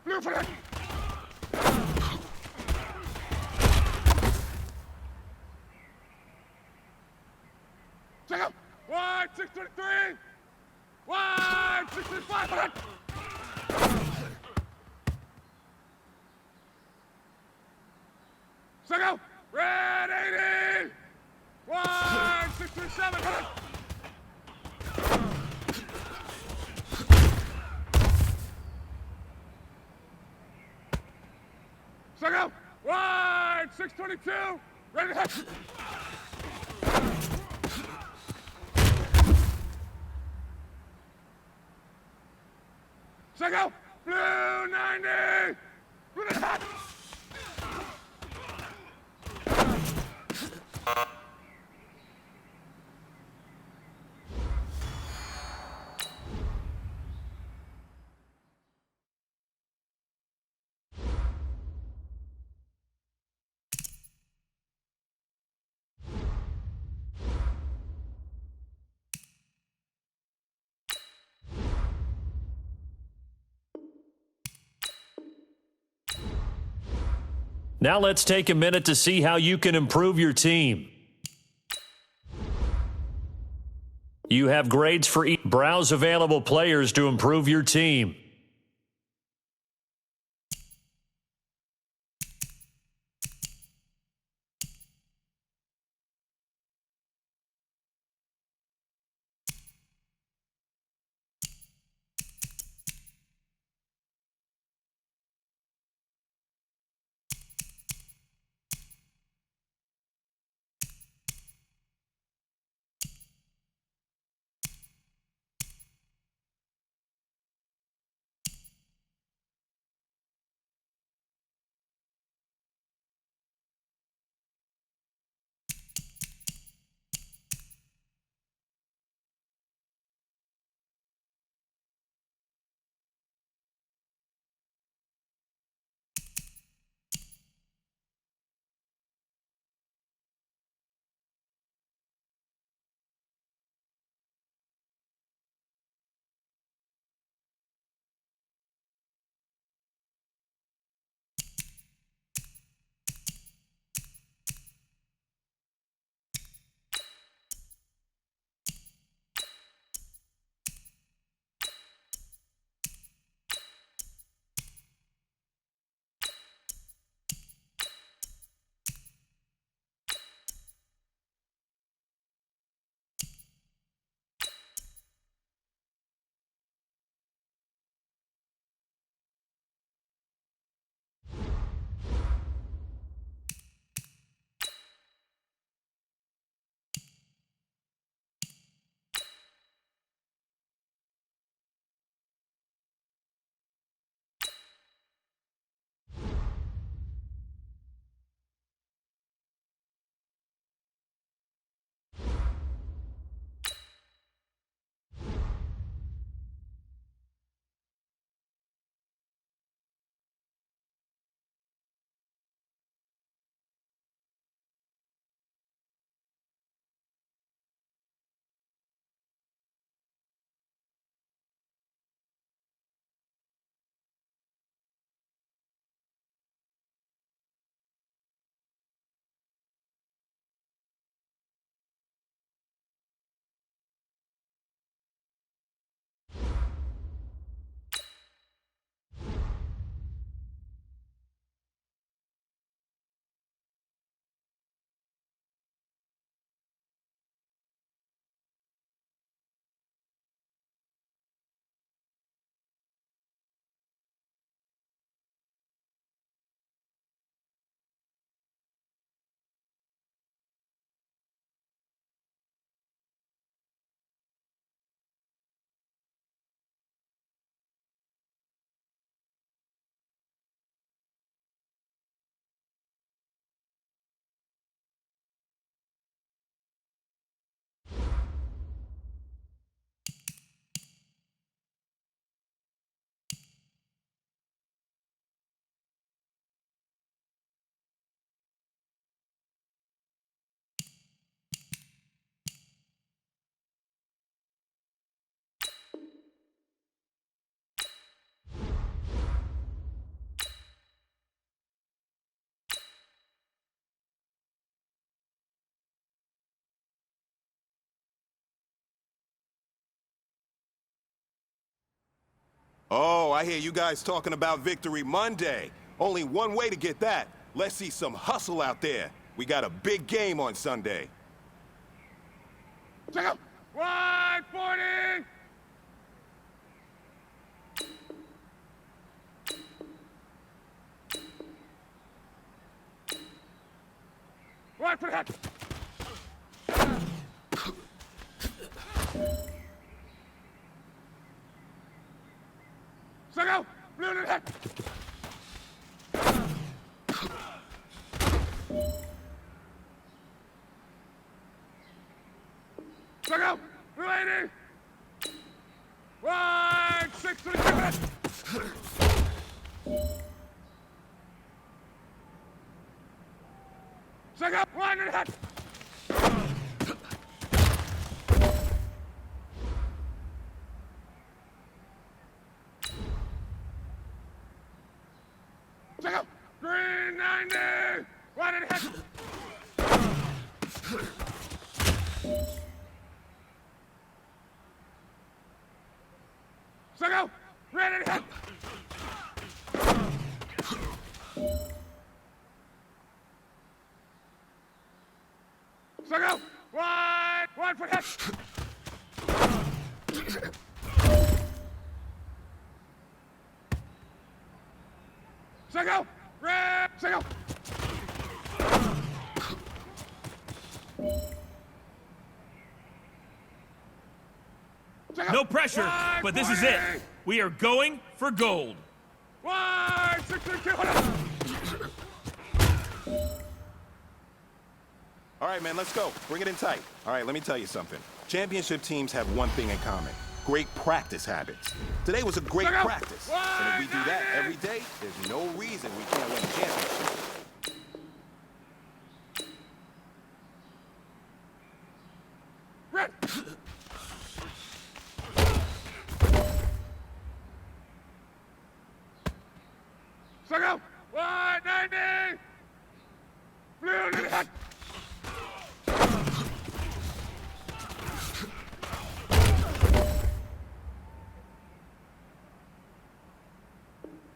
Blue for it! Go! Wide, 623! Wide, 635, hit it! Go! Red, 80! Wide, 637, hit it! Go! Wide, 622! Ready to hit! Go! Blue, 90! Blue to hit! Now let's take a minute to see how you can improve your team. You have grades for each. Browse available players to improve your team. Oh, I hear you guys talking about Victory Monday. Only one way to get that. Let's see some hustle out there. We got a big game on Sunday. Check out. Wide 40! Wide for the head. Check out. Blue to the head. Check out. Lady. Wide 6 to the head. Check out. Wide to the head. Check out. Green 90! Right and hit! Second, red and hit! Second, wide for hit! Second, red, second! No pressure, but this is it. We are going for gold. Wide, 6-2. All right, man, let's go. Bring it in tight. All right, let me tell you something. Championship teams have one thing in common. Great practice habits. Today was a great practice. And if we do that every day, there's no reason we can't win a championship. Red! Second, wide 90! Blue to the head!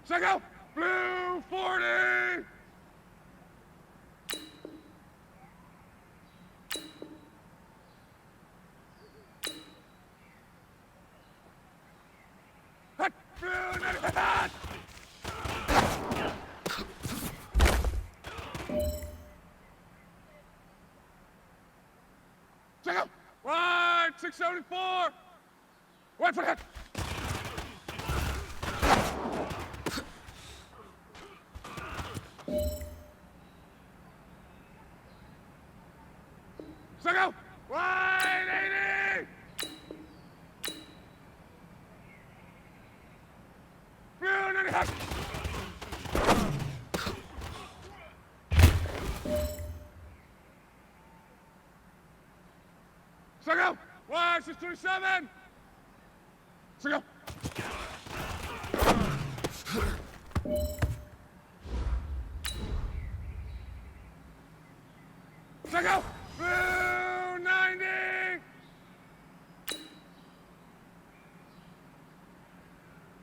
Second, blue 40! Hut, blue 90! Second, wide 674! Wide for the head! Second, wide 80! Blue 90 head! Second, wide 627! Second. Second, blue 90!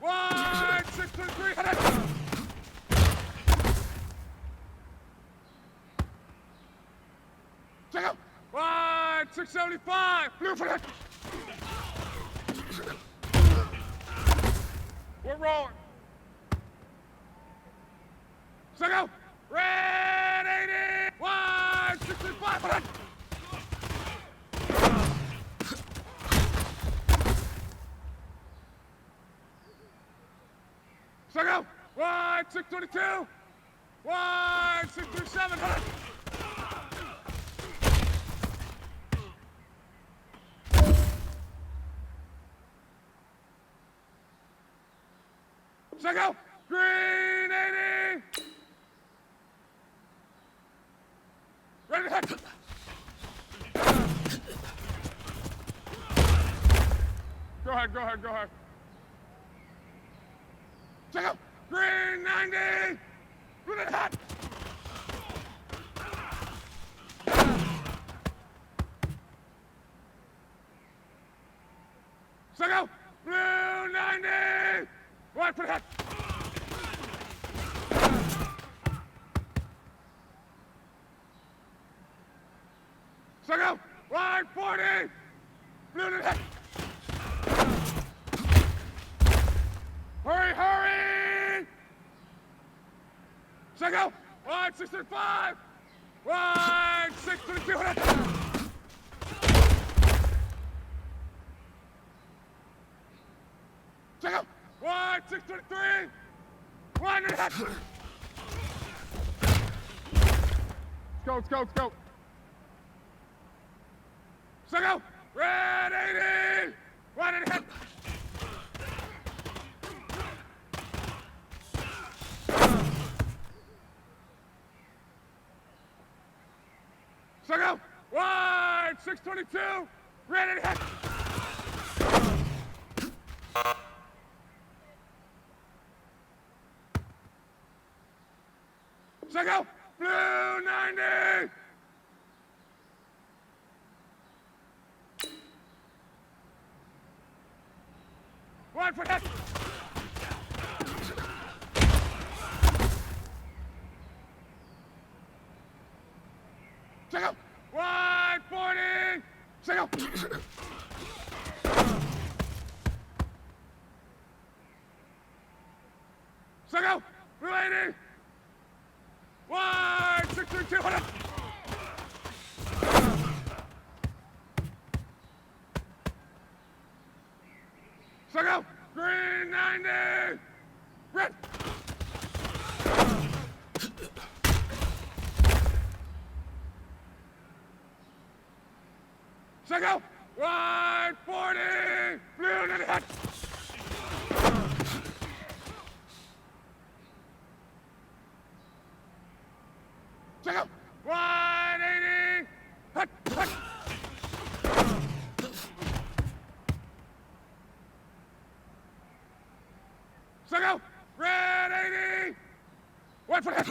Wide 623 headed! Second, wide 675! Blue for it! We're rolling. Second, red 80! Wide 65 for it! Second, wide 622! Wide 637 for it! Second, green 80! Ready to hit! Go ahead. Second, green 90! Ready to hit! Second, blue 90! Right for the hit! Second, wide 40! Blue to the hit! Hurry! Second, wide 65! Wide 622 hit! Second, wide 623! Wide to the hit! Let's go. Second, red 80! Wide to the hit! Second, wide 622! Red to the hit! Second. Blue 90. One for that. Second. 140. Second. Second. Blue 80. 162. Hold up. Second. Green 90. Red. Second. 140. Blue 90. Hot. Second. 180. Hot. Hot. Second. Red 80. One for that.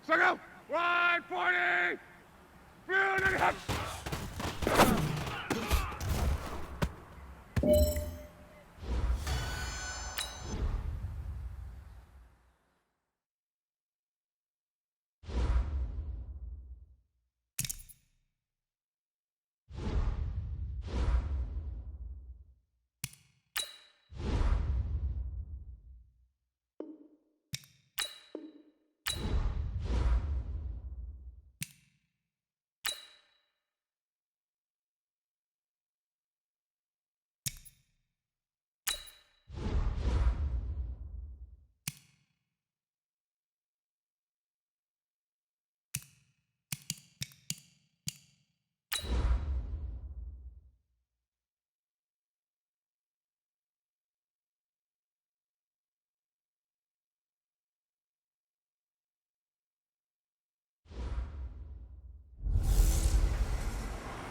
Second. 140. Blue 90. Hot.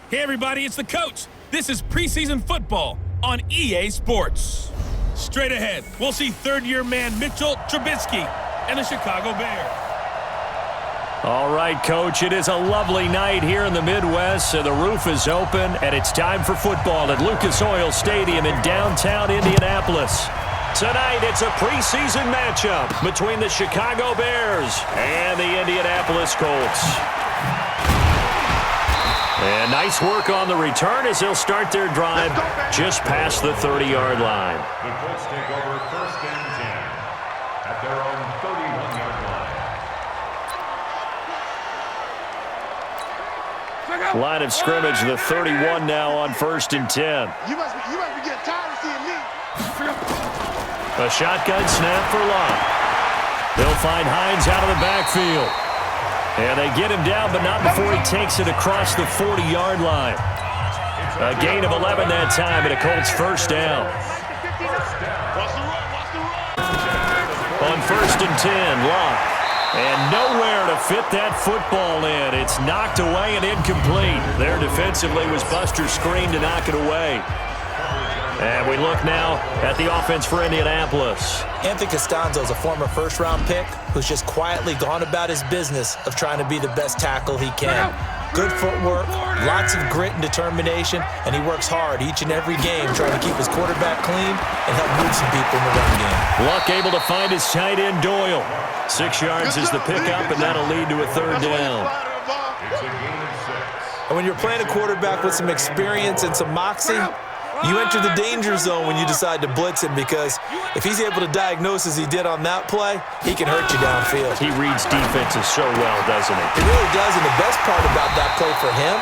Hey, everybody, it's the coach. This is preseason football on EA Sports. Straight ahead, we'll see third-year man Mitchell Trubisky and the Chicago Bears. All right, Coach, it is a lovely night here in the Midwest, so the roof is open, and it's time for football at Lucas Oil Stadium in downtown Indianapolis. Tonight, it's a preseason matchup between the Chicago Bears and the Indianapolis Colts. And nice work on the return as they'll start their drive just past the 30-yard line. The Colts take over first and 10 at their own 31-yard line. Line of scrimmage, the 31 now on first and 10. You must be getting tired of seeing me. A shotgun snap for Locke. They'll find Hines out of the backfield. And they get him down, but not before he takes it across the 40-yard line. A gain of 11 that time, and a Colts first down. On first and 10, Locke. And nowhere to fit that football in. It's knocked away and incomplete. There defensively was Buster's screen to knock it away. And we look now at the offense for Indianapolis. Anthony Costanzo is a former first-round pick who's just quietly gone about his business of trying to be the best tackle he can. Good footwork, lots of grit and determination, and he works hard each and every game trying to keep his quarterback clean and help move some people in the run game. Luck able to find his tight end, Doyle. 6 yards is the pickup, and that'll lead to a third down. It's a gain of 6. And when you're playing a quarterback with some experience and some moxie, you enter the danger zone when you decide to blitz him, because if he's able to diagnose as he did on that play, he can hurt you downfield. He reads defenses so well, doesn't he? He really does, and the best part about that play for him,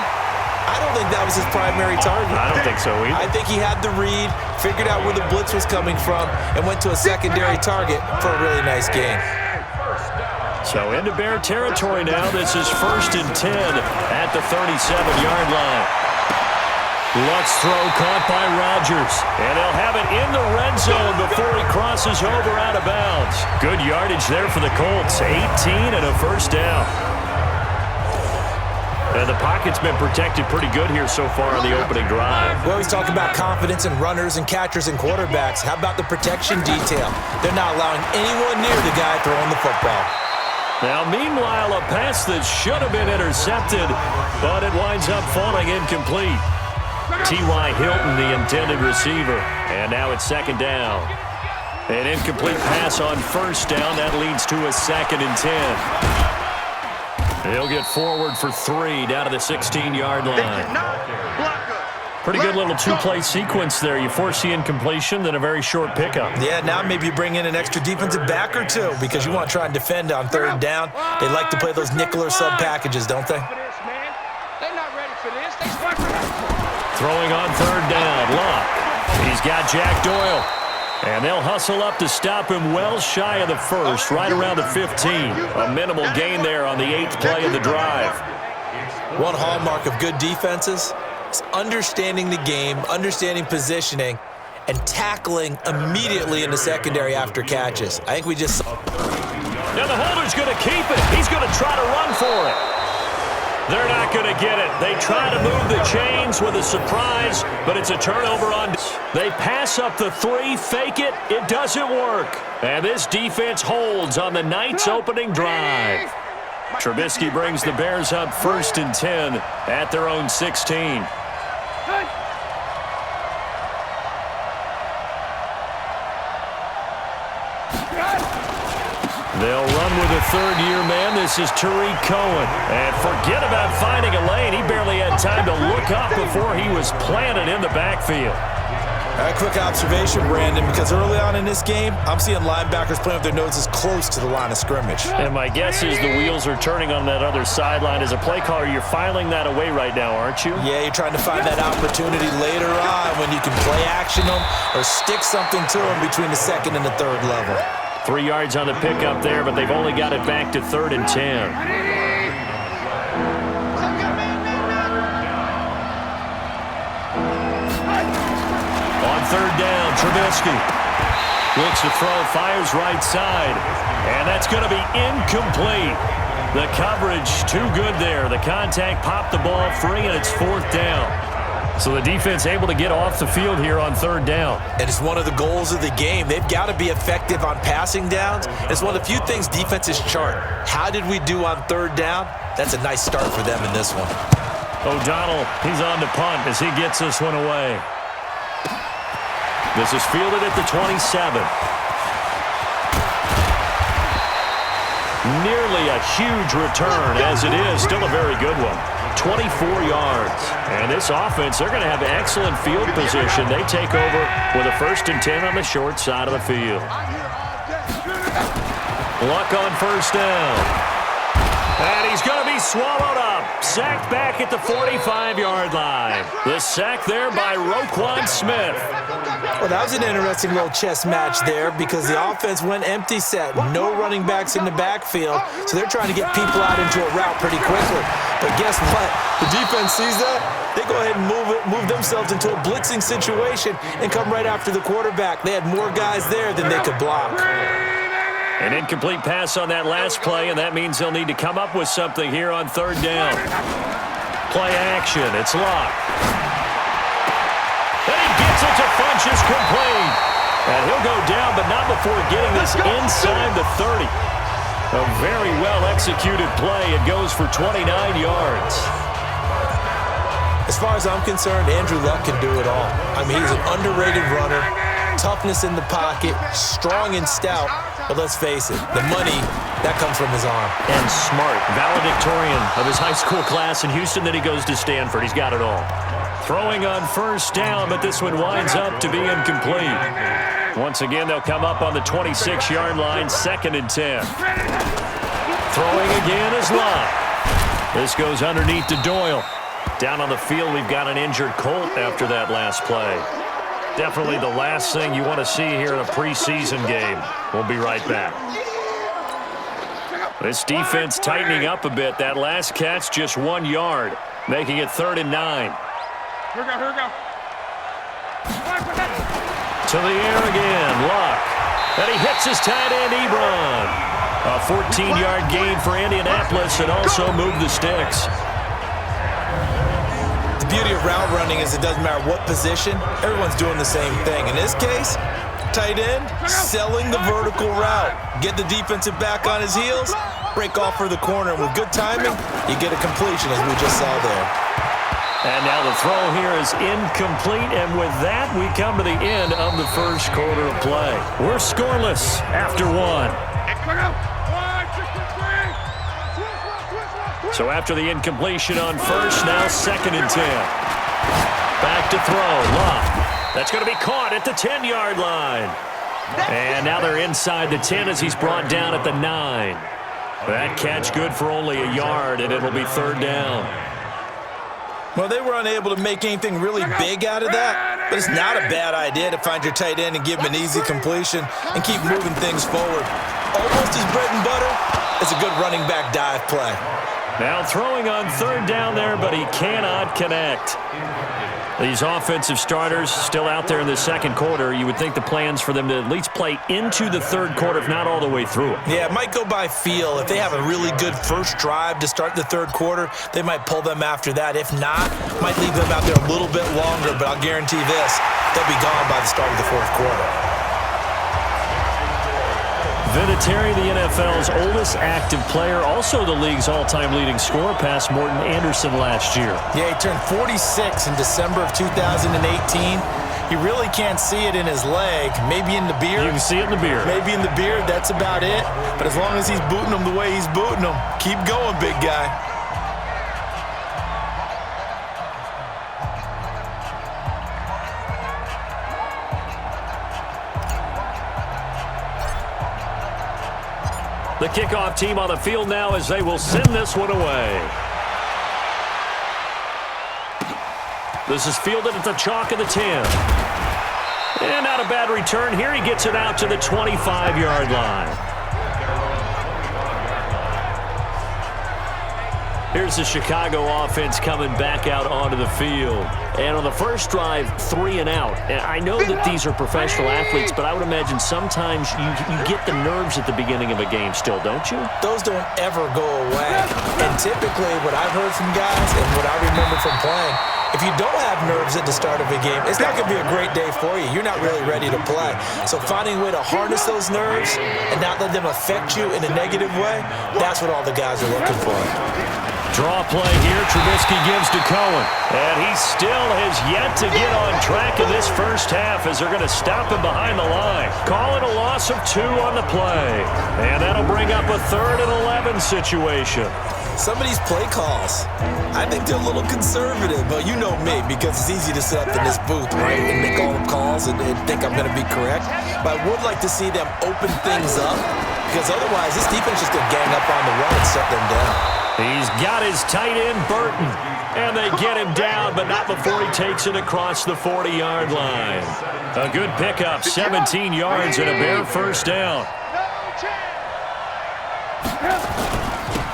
I don't think that was his primary target. I don't think so either. I think he had the read, figured out where the blitz was coming from, and went to a secondary target for a really nice gain. So into Bear territory now. This is first and 10 at the 37-yard line. Luck's throw caught by Rodgers, and they'll have it in the red zone before he crosses over out of bounds. Good yardage there for the Colts, 18 and a first down. And the pocket's been protected pretty good here so far on the opening drive. We always talk about confidence in runners and catchers and quarterbacks. How about the protection detail? They're not allowing anyone near the guy throwing the football. Now, meanwhile, a pass that should have been intercepted, but it winds up falling incomplete. T.Y. Hilton, the intended receiver. And now it's second down. An incomplete pass on first down. That leads to a 2nd and 10. He'll get forward for 3 down to the 16-yard line. Pretty good little two-play sequence there. You force the incompletion, then a very short pickup. Yeah, now maybe you bring in an extra defensive back or two because you want to try and defend on 3rd down. They like to play those nickel or sub packages, don't they? Throwing on 3rd down, Luck. He's got Jack Doyle. And they'll hustle up to stop him well shy of the first, right around the 15. A minimal gain there on the 8th play of the drive. One hallmark of good defenses is understanding the game, understanding positioning, and tackling immediately in the secondary after catches. I think we just saw. Now the holder's going to keep it. He's going to try to run for it. They're not going to get it. They try to move the chains with a surprise, but it's a turnover on. They pass up the 3, fake it. It doesn't work. And this defense holds on the Knights' opening drive. Trubisky brings the Bears up 1st and 10 at their own 16. They'll run with a 3rd-year man. This is Tariq Cohen. And forget about finding a lane. He barely had time to look up before he was planted in the backfield. A quick observation, Brandon, because early on in this game, I'm seeing linebackers playing with their noses close to the line of scrimmage. And my guess is the wheels are turning on that other sideline. As a play caller, you're filing that away right now, aren't you? Yeah, you're trying to find that opportunity later on when you can play action them or stick something to them between the 2nd and the 3rd level. 3 yards on the pickup there, but they've only got it back to 3rd and 10. On 3rd down, Trubisky looks to throw, fires right side, and that's going to be incomplete. The coverage too good there. The contact popped the ball free, and it's 4th down. So the defense able to get off the field here on 3rd down. And it's one of the goals of the game. They've got to be effective on passing downs. It's one of the few things defenses chart. How did we do on 3rd down? That's a nice start for them in this one. O'Donnell, he's on to punt as he gets this one away. This is fielded at the 27. Nearly a huge return, as it is. Still a very good one. 24 yards. And this offense, they're going to have excellent field position. They take over with a 1st and 10 on the short side of the field. Luck on 1st down. And he's going to be swallowed up. Sacked back at the 45-yard line. The sack there by Roquan Smith. Well, that was an interesting little chess match there because the offense went empty set. No running backs in the backfield, so they're trying to get people out into a route pretty quickly. But guess what? The defense sees that. They go ahead and move themselves into a blitzing situation and come right after the quarterback. They had more guys there than they could block. An incomplete pass on that last play, and that means they'll need to come up with something here on 3rd down. Play action. It's Luck. And he gets it to Funchess complete. And he'll go down, but not before getting this inside the 30. A very well-executed play. It goes for 29 yards. As far as I'm concerned, Andrew Luck can do it all. I mean, he's an underrated runner. Toughness in the pocket, strong and stout. But let's face it, the money, that comes from his arm. And smart, valedictorian of his high school class in Houston, then he goes to Stanford. He's got it all. Throwing on 1st down, but this one winds up to be incomplete. Once again, they'll come up on the 26-yard line, 2nd and 10. Throwing again is Luck. This goes underneath to Doyle. Down on the field, we've got an injured Colt after that last play. Definitely the last thing you want to see here in a preseason game. We'll be right back. This defense tightening up a bit. That last catch just 1 yard, making it 3rd and 9. Here we go. To the air again, Luck. And he hits his tight end, Ebron. A 14-yard gain for Indianapolis and also moved the sticks. beauty of route running is it doesn't matter what position, everyone's doing the same thing. In this case, tight end, selling the vertical route. Get the defensive back on his heels, break off for the corner. And with good timing, you get a completion, as we just saw there. And now the throw here is incomplete, and with that, we come to the end of the first quarter of play. We're scoreless after one. So after the incompletion on first, now 2nd and 10. Back to throw, Love. That's going to be caught at the 10-yard line. And now they're inside the 10 as he's brought down at the 9. That catch good for only a yard, and it'll be 3rd down. Well, they were unable to make anything really big out of that, but it's not a bad idea to find your tight end and give him an easy completion and keep moving things forward. Almost his bread and butter. It's a good running back dive play. Now throwing on 3rd down there, but he cannot connect. These offensive starters still out there in the second quarter. You would think the plans for them to at least play into the third quarter, if not all the way through it. Yeah, it might go by feel. If they have a really good first drive to start the third quarter, they might pull them after that. If not, might leave them out there a little bit longer, but I'll guarantee this, they'll be gone by the start of the fourth quarter. Vinatieri, the NFL's oldest active player, also the league's all-time leading scorer, past Morton Anderson last year. Yeah, he turned 46 in December of 2018. He really can't see it in his leg, maybe in the beard. You can see it in the beard. Maybe in the beard, that's about it. But as long as he's booting them the way he's booting them, keep going, big guy. The kickoff team on the field now as they will send this one away. This is fielded at the chalk of the 10. And not a bad return here. He gets it out to the 25-yard line. Here's the Chicago offense coming back out onto the field. And on the first drive, 3 and out. And I know that these are professional athletes, but I would imagine sometimes you get the nerves at the beginning of a game still, don't you? Those don't ever go away. And typically what I've heard from guys and what I remember from playing, if you don't have nerves at the start of a game, it's not going to be a great day for you. You're not really ready to play. So finding a way to harness those nerves and not let them affect you in a negative way, that's what all the guys are looking for. Draw play here. Trubisky gives to Cohen. And he still has yet to get on track in this first half as they're going to stop him behind the line. Calling a loss of 2 on the play. And that'll bring up a 3rd and 11 situation. Some of these play calls, I think they're a little conservative, but you know me, because it's easy to sit up in this booth, right, and make all the calls and think I'm going to be correct. But I would like to see them open things up, because otherwise this defense is just going to gang up on the run and shut them down. He's got his tight end, Burton, and they get him down, but not before he takes it across the 40-yard line. A good pickup, 17 yards and a bare first down.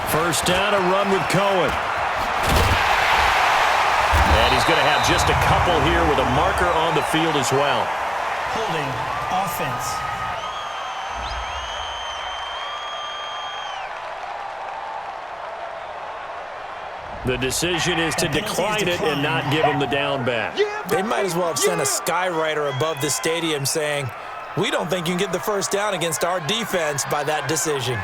First down, a run with Cohen. And he's going to have just a couple here with a marker on the field as well. Holding offense. The decision is to decline it and not give him the down back. They might as well have sent a skywriter above the stadium saying, we don't think you can get the first down against our defense by that decision.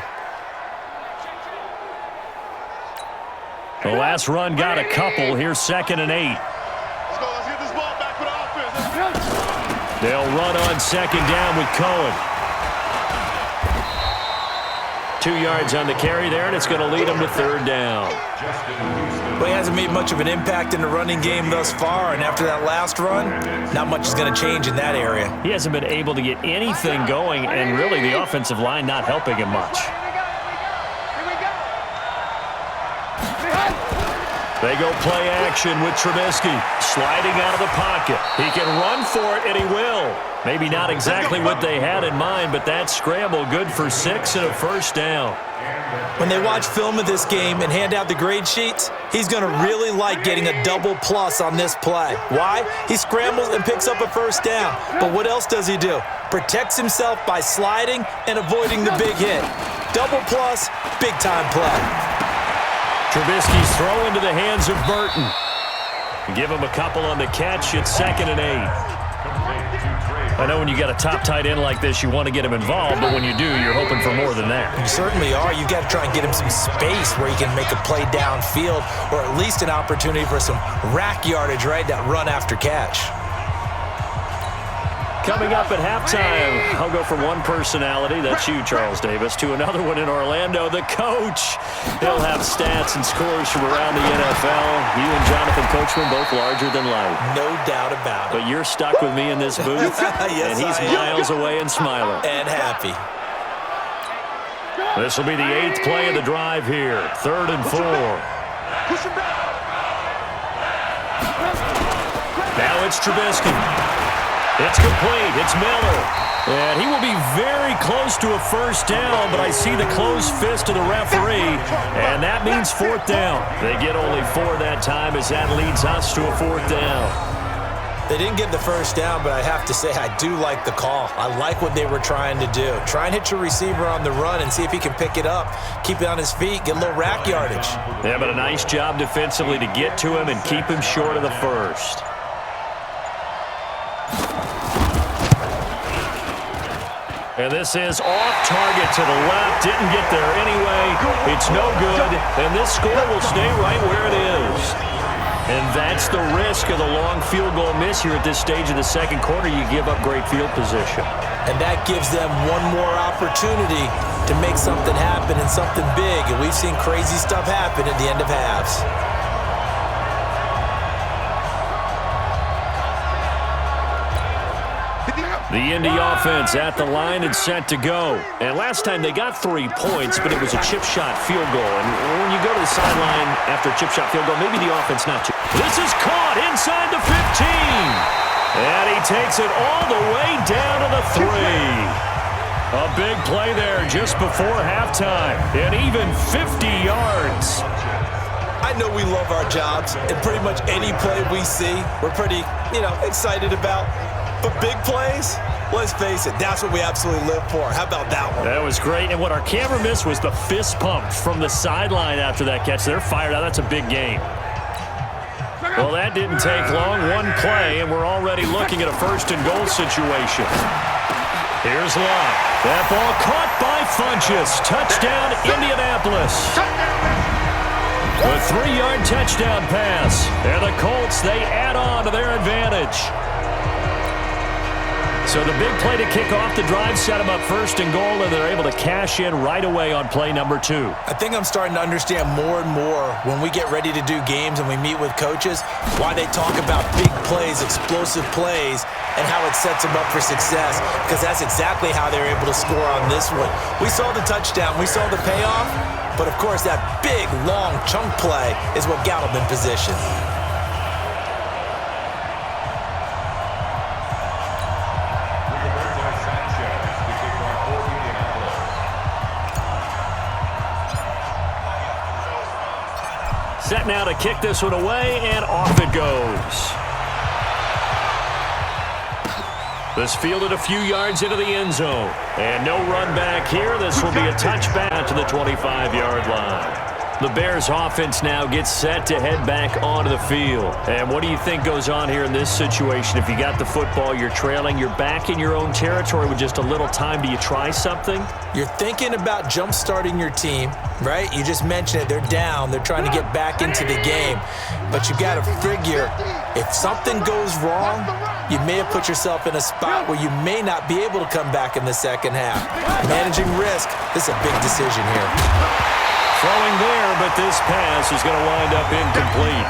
The last run got a couple. Here's 2nd and 8. Let's go. Let's get this ball back for the offense. They'll run on 2nd down with Cohen. 2 yards on the carry there, and it's going to lead them to 3rd down. Well, he hasn't made much of an impact in the running game thus far, and after that last run, not much is going to change in that area. He hasn't been able to get anything going, and really the offensive line not helping him much. They go play action with Trubisky, sliding out of the pocket. He can run for it, and he will. Maybe not exactly what they had in mind, but that scramble good for 6 and a first down. When they watch film of this game and hand out the grade sheets, he's going to really like getting a double plus on this play. Why? He scrambles and picks up a first down. But what else does he do? Protects himself by sliding and avoiding the big hit. Double plus, big time play. Trubisky's throw into the hands of Burton. Give him a couple on the catch. It's 2nd and 8. I know when you got a top tight end like this, you want to get him involved, but when you do, you're hoping for more than that. You certainly are. You've got to try and get him some space where he can make a play downfield, or at least an opportunity for some rack yardage, right? That run after catch. Coming up at halftime, I'll go from one personality, that's you, Charles Davis, to another one in Orlando, the coach. He'll have stats and scores from around the NFL. You and Jonathan Coachman, both larger than life. No doubt about it. But you're stuck with me in this booth, yes, and he's miles away and smiling. And happy. This will be the 8th play of the drive here, 3rd and 4. Now it's Trubisky. It's complete. It's Miller. And he will be very close to a first down, but I see the closed fist of the referee, and that means 4th down. They get only 4 that time as that leads us to a 4th down. They didn't get the first down, but I have to say I do like the call. I like what they were trying to do. Try and hit your receiver on the run and see if he can pick it up, keep it on his feet, get a little rack yardage. Yeah, but a nice job defensively to get to him and keep him short of the first. And this is off target to the left. Didn't get there anyway. It's no good. And this score will stay right where it is. And that's the risk of the long field goal miss here at this stage of the second quarter. You give up great field position. And that gives them one more opportunity to make something happen and something big. And we've seen crazy stuff happen at the end of halves. The Indy offense at the line and set to go. And last time they got 3 points, but it was a chip shot field goal. And when you go to the sideline after a chip shot field goal, maybe the offense not too. This is caught inside the 15. And he takes it all the way down to the 3. A big play there just before halftime. And even 50 yards. I know we love our jobs, and pretty much any play we see, we're pretty, excited about. But big plays, let's face it, that's what we absolutely live for. How about that one? That was great. And what our camera missed was the fist pump from the sideline after that catch. They're fired out. That's a big game. Well, that didn't take long. One play, and we're already looking at a 1st and goal situation. Here's Locke. That ball caught by Funchess. Touchdown, Indianapolis. A 3-yard touchdown pass. And the Colts, they add on to their advantage. So the big play to kick off the drive set them up 1st and goal, and they're able to cash in right away on play number 2. I think I'm starting to understand more and more when we get ready to do games and we meet with coaches why they talk about big plays, explosive plays, and how it sets them up for success, because that's exactly how they're able to score on this one. We saw the touchdown. We saw the payoff, but, of course, that big, long chunk play is what got them in position. Set now to kick this one away, and off it goes. This fielded a few yards into the end zone. And no run back here. This will be a touchback to the 25-yard line. The Bears offense now gets set to head back onto the field. And what do you think goes on here in this situation? If you got the football, you're trailing, you're back in your own territory with just a little time. Do you try something? You're thinking about jump-starting your team, right? You just mentioned it. They're down. They're trying to get back into the game. But you got to figure, if something goes wrong, you may have put yourself in a spot where you may not be able to come back in the second half. Managing risk, this is a big decision here. Throwing there, but this pass is going to wind up incomplete.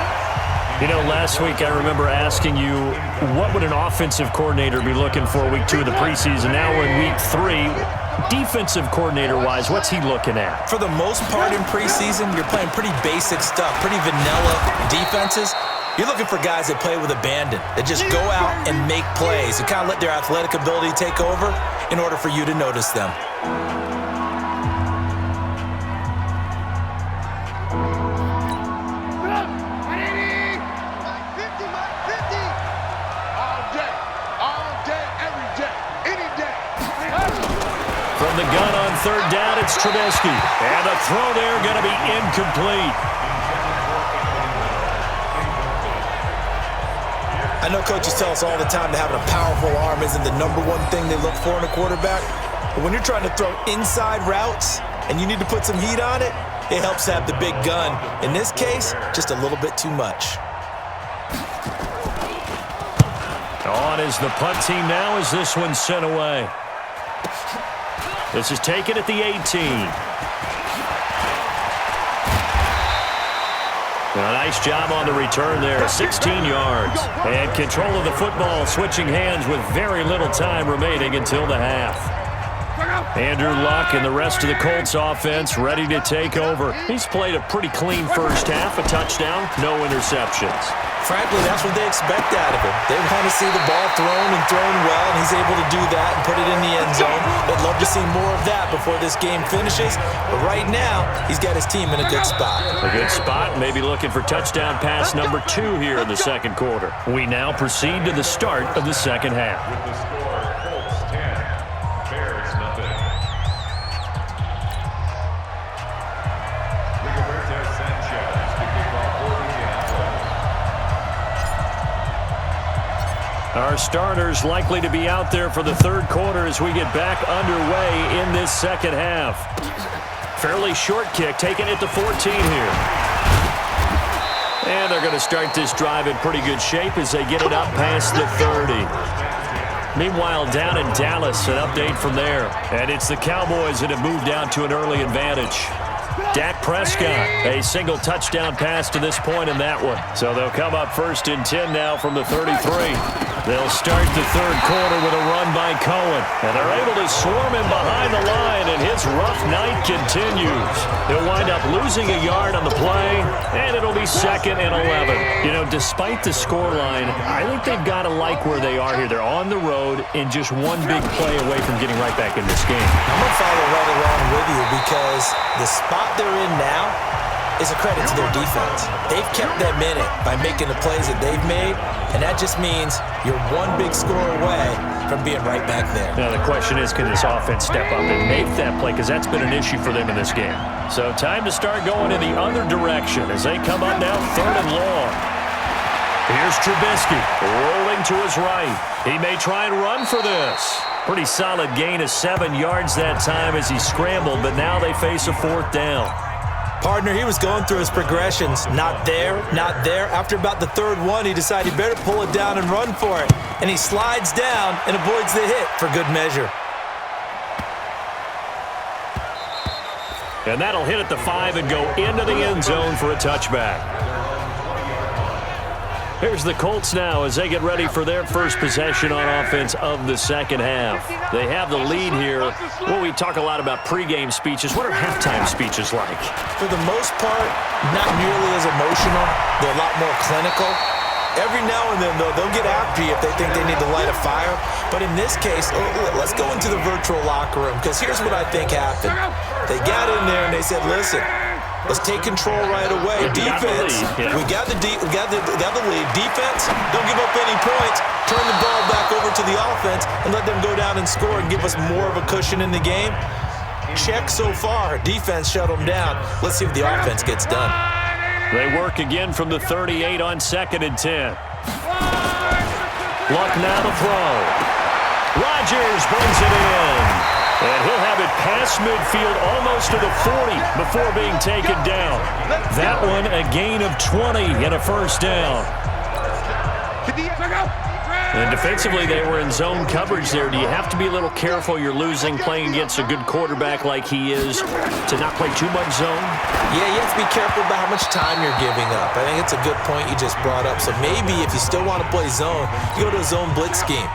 Last week I remember asking you, what would an offensive coordinator be looking for week 2 of the preseason? Now we're in week 3. Defensive coordinator-wise, what's he looking at? For the most part in preseason, you're playing pretty basic stuff, pretty vanilla defenses. You're looking for guys that play with abandon, that just go out and make plays and kind of let their athletic ability take over in order for you to notice them. From the gun on 3rd down, it's Trubisky. And the throw there going to be incomplete. I know coaches tell us all the time that having a powerful arm isn't the #1 thing they look for in a quarterback. But when you're trying to throw inside routes and you need to put some heat on it, it helps to have the big gun. In this case, just a little bit too much. On is the punt team now as this one's sent away. This is taken at the 18. A nice job on the return there, 16 yards. And control of the football, switching hands with very little time remaining until the half. Andrew Luck and the rest of the Colts offense ready to take over. He's played a pretty clean first half, a touchdown, no interceptions. Frankly, that's what they expect out of him. They want to see the ball thrown and thrown well, and he's able to do that and put it in the end zone. They'd love to see more of that before this game finishes. But right now, he's got his team in a good spot. A good spot, maybe looking for touchdown pass number 2 here in the second quarter. We now proceed to the start of the second half. With the score, Colts 10, Bears nothing. Rigoberto Sanchez to kick off for Indianapolis. Our starters likely to be out there for the third quarter as we get back underway in this second half. Fairly short kick, taken at the 14 here. And they're going to start this drive in pretty good shape as they get it up past the 30. Meanwhile, down in Dallas, an update from there. And it's the Cowboys that have moved down to an early advantage. Dak Prescott, a single touchdown pass to this point in that one. So they'll come up 1st and 10 now from the 33. They'll start the third quarter with a run by Cohen. And they're able to swarm him behind the line, and his rough night continues. He'll wind up losing a yard on the play, and it'll be 2nd and 11. You know, despite the scoreline, I think they've got to like where they are here. They're on the road and just one big play away from getting right back in this game. I'm going to follow right along with you because the spot they're in now is a credit to their defense. They've kept them in it by making the plays that they've made, and that just means you're one big score away from being right back there. Now the question is, can this offense step up and make that play? Because that's been an issue for them in this game. So time to start going in the other direction as they come up now 3rd and long. Here's Trubisky rolling to his right. He may try and run for this. Pretty solid gain of 7 yards that time as he scrambled, but now they face a 4th down. Partner, he was going through his progressions. Not there, not there. After about the 3rd one, he decided he better pull it down and run for it. And he slides down and avoids the hit for good measure. And that'll hit at the 5 and go into the end zone for a touchback. Here's the Colts now as they get ready for their first possession on offense of the second half. They have the lead here. Well, we talk a lot about pregame speeches. What are halftime speeches like? For the most part, not nearly as emotional. They're a lot more clinical. Every now and then, though, they'll get after you if they think they need to light a fire. But in this case, let's go into the virtual locker room because here's what I think happened. They got in there and they said, listen, let's take control right away. Defense, we got the lead. Defense, don't give up any points. Turn the ball back over to the offense and let them go down and score and give us more of a cushion in the game. Check so far. Defense shut them down. Let's see if the offense gets done. They work again from the 38 on 2nd and 10. Luck now to throw. Rodgers brings it in. And he'll have it past midfield almost to the 40 before being taken down. That one a gain of 20 and a 1st down. And defensively, they were in zone coverage there. Do you have to be a little careful? You're losing playing against a good quarterback like he is to not play too much zone? Yeah, you have to be careful about how much time you're giving up. I think it's a good point you just brought up. So maybe if you still want to play zone, you go to a zone blitz scheme.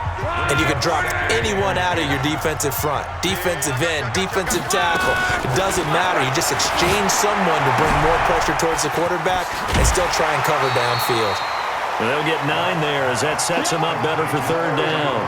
And you can drop anyone out of your defensive front. Defensive end, defensive tackle. It doesn't matter. You just exchange someone to bring more pressure towards the quarterback and still try and cover downfield. And they'll get 9 there as that sets them up better for 3rd down.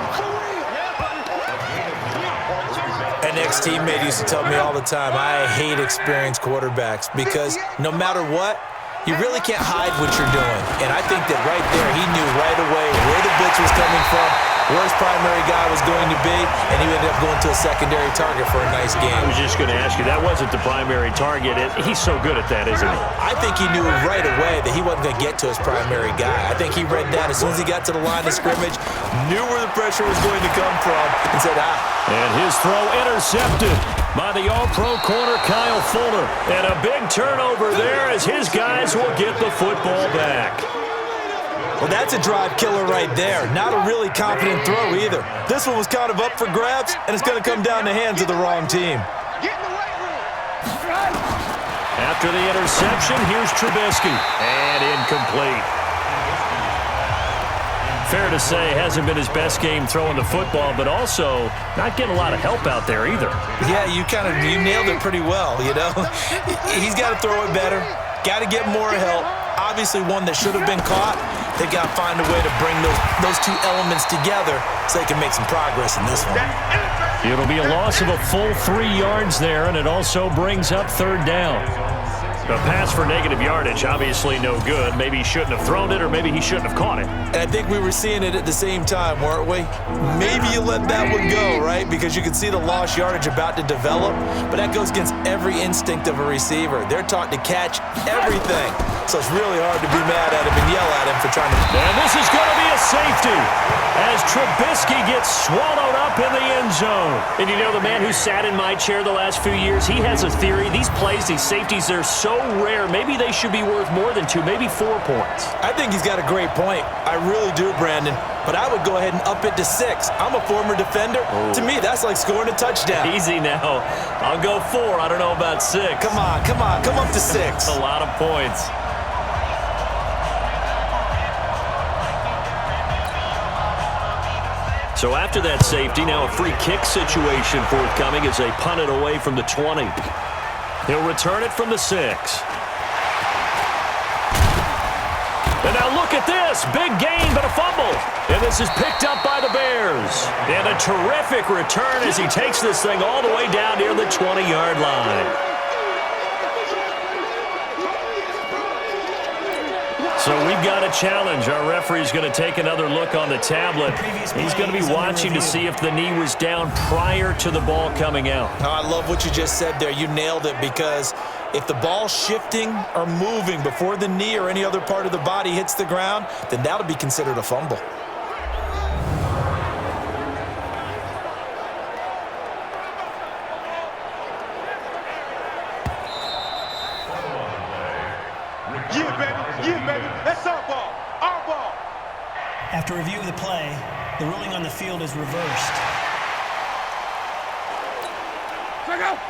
An ex-teammate used to tell me all the time, I hate experienced quarterbacks because no matter what, you really can't hide what you're doing. And I think that right there, he knew right away where the blitz was coming from, where his primary guy was going to be, and he ended up going to a secondary target for a nice game. I was just going to ask you, that wasn't the primary target. He's so good at that, isn't he? I think he knew right away that he wasn't going to get to his primary guy. I think he read that as soon as he got to the line of scrimmage, knew where the pressure was going to come from, and said, And his throw intercepted by the All-Pro corner, Kyle Fuller. And a big turnover there as his guys will get the football back. Well, that's a drive killer right there. Not a really confident throw either. This one was kind of up for grabs, and it's going to come down the hands of the wrong team. After the interception, here's Trubisky. And incomplete. Fair to say, hasn't been his best game throwing the football, but also not getting a lot of help out there either. Yeah, you nailed it pretty well, you know. He's got to throw it better. Got to get more help. Obviously one that should have been caught. They've got to find a way to bring those two elements together so they can make some progress in this one. It'll be a loss of a full 3 yards there, and it also brings up third down. The pass for negative yardage, obviously no good. Maybe he shouldn't have thrown it, or maybe he shouldn't have caught it. And I think we were seeing it at the same time, weren't we? Maybe you let that one go, right? Because you can see the lost yardage about to develop, but that goes against every instinct of a receiver. They're taught to catch everything. So it's really hard to be mad at him and yell at him for trying to... And this is going to be a safety as Trubisky gets swallowed up in the end zone. And you know, the man who sat in my chair the last few years, he has a theory. These plays, these safeties, they're so rare. Maybe they should be worth more than 2, maybe 4 points. I think he's got a great point. I really do, Brandon. But I would go ahead and up it to 6. I'm a former defender. To me, that's like scoring a touchdown. Easy now. I'll go 4. I don't know about 6. Come on. Come up to 6. A lot of points. So after that safety, now a free kick situation forthcoming as they punt it away from the 20. He'll return it from the 6. And now look at this. Big gain, but a fumble. And this is picked up by the Bears. And a terrific return as he takes this thing all the way down near the 20-yard line. So we've got a challenge. Our referee's going to take another look on the tablet. He's going to be watching to see if the knee was down prior to the ball coming out. Oh, I love what you just said there. You nailed it, because if the ball's shifting or moving before the knee or any other part of the body hits the ground, then that'll be considered a fumble. Yeah, baby. That's our ball. Our ball. After review of the play, the ruling on the field is reversed.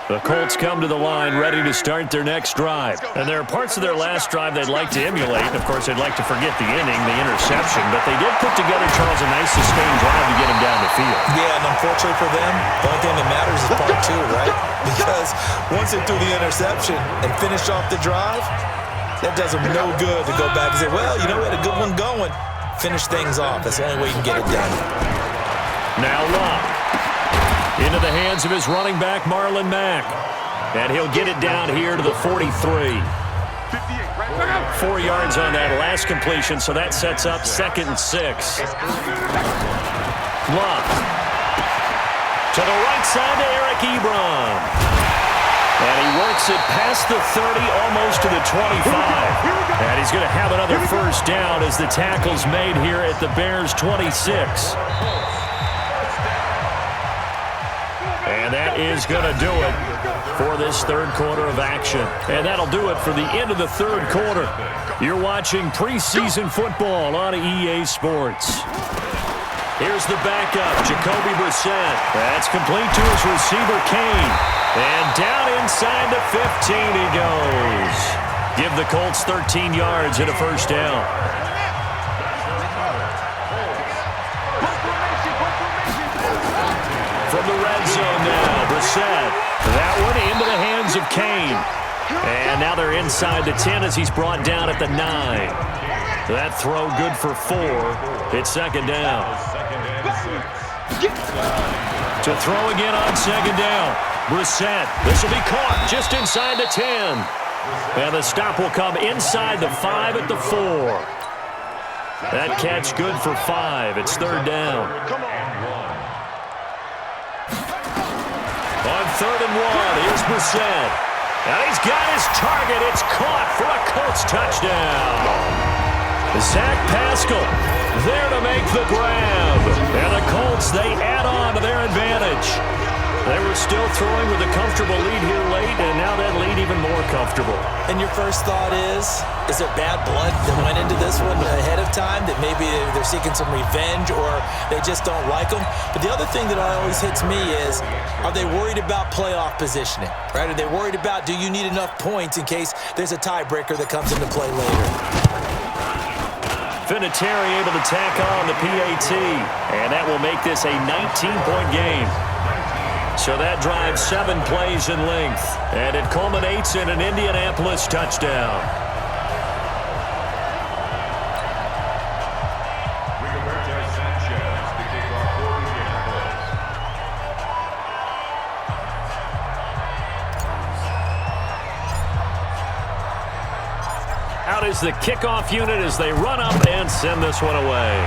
The Colts come to the line ready to start their next drive. And there are parts of their last drive they'd like to emulate. Of course, they'd like to forget the inning, the interception. But they did put together, Charles, a nice sustained drive to get him down the field. Yeah, and unfortunately for them, the only thing that matters is part 2, right? Because once they threw the interception and finished off the drive, that does them no good to go back and say, well, you know, we had a good one going. Finish things off. That's the only way you can get it done. Now Locke. Into the hands of his running back, Marlon Mack. And he'll get it down here to the 43. 4 yards on that last completion, so that sets up 2nd and 6. Locke. To the right side to Eric Ebron. And he works it past the 30, almost to the 25. And he's going to have another first down as the tackle's made here at the Bears' 26. And that is going to do it for this third quarter of action. And that'll do it for the end of the third quarter. You're watching preseason football on EA Sports. Here's the backup, Jacoby Brissett. That's complete to his receiver, Kane. And down inside the 15 he goes. Give the Colts 13 yards and a first down. From the red zone now, Brissett. That one into the hands of Kane. And now they're inside the 10 as he's brought down at the 9. That throw good for 4. It's 2nd down. To throw again on 2nd down. Brissett. This will be caught just inside the 10. And the stop will come inside the 5 at the 4. That catch good for 5. It's 3rd down. Brissett. And he's got his target. It's caught for a Colts touchdown. Zach Pascal there to make the grab. And the Colts, they add on to their advantage. They were still throwing with a comfortable lead here late, and now that lead even more comfortable. And your first thought is there bad blood that went into this one ahead of time, that maybe they're seeking some revenge or they just don't like them? But the other thing that always hits me is, are they worried about playoff positioning, right? Are they worried about, do you need enough points in case there's a tiebreaker that comes into play later? Vinatieri able to tack on the PAT, and that will make this a 19-point game. So that drives 7 plays in length, and it culminates in an Indianapolis touchdown. Out is the kickoff unit as they run up and send this one away.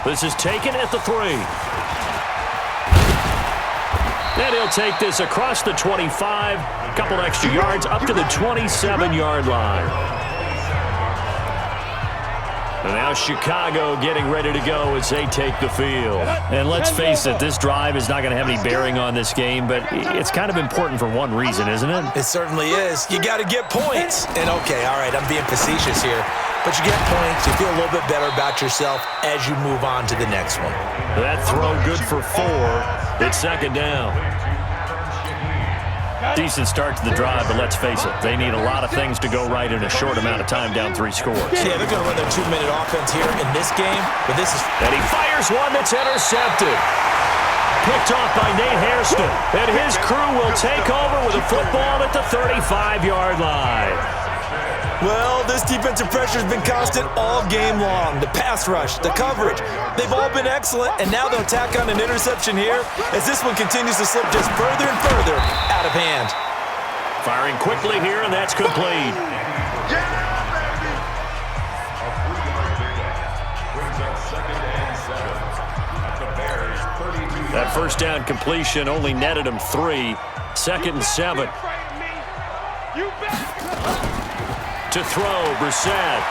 This is taken at the 3. And he'll take this across the 25, a couple extra yards up to the 27-yard line. And now Chicago getting ready to go as they take the field. And let's face it, this drive is not going to have any bearing on this game, but it's kind of important for one reason, isn't it? It certainly is. You got to get points. And okay, all right, I'm being facetious here, but you get points, you feel a little bit better about yourself as you move on to the next one. That throw good for 4. It's second down. Decent start to the drive, but let's face it, they need a lot of things to go right in a short amount of time, down 3 scores. Yeah, they're going to run their 2-minute offense here in this game, but this is... And he fires one that's intercepted. Picked off by Nate Hairston. And his crew will take over with a football at the 35-yard line. Well, this defensive pressure has been constant all game long. The pass rush, the coverage, they've all been excellent, and now they'll tack on an interception here as this one continues to slip just further and further out of hand. Firing quickly here, and that's complete. That first down completion only netted him 3. Second and 7. To throw, Brissett.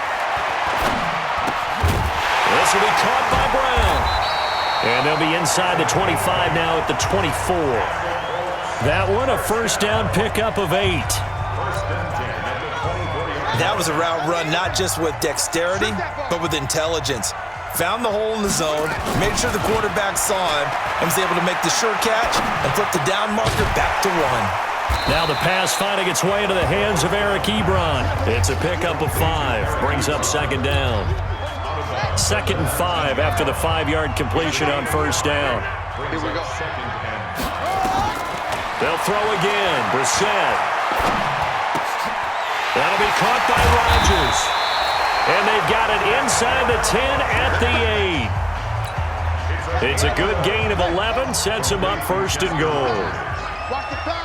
This will be caught by Brown. And they'll be inside the 25 now at the 24. That one, a first down pickup of 8. That was a route run not just with dexterity, but with intelligence. Found the hole in the zone, made sure the quarterback saw him, and was able to make the sure catch and flip the down marker back to 1. Now the pass finding its way into the hands of Eric Ebron. It's a pickup of 5. Brings up second down. Second and 5 after the 5-yard completion on first down. Here we go. They'll throw again. Brissett. That'll be caught by Rodgers. And they've got it inside the 10 at the 8. It's a good gain of 11. Sets them up first and goal. Watch the pass.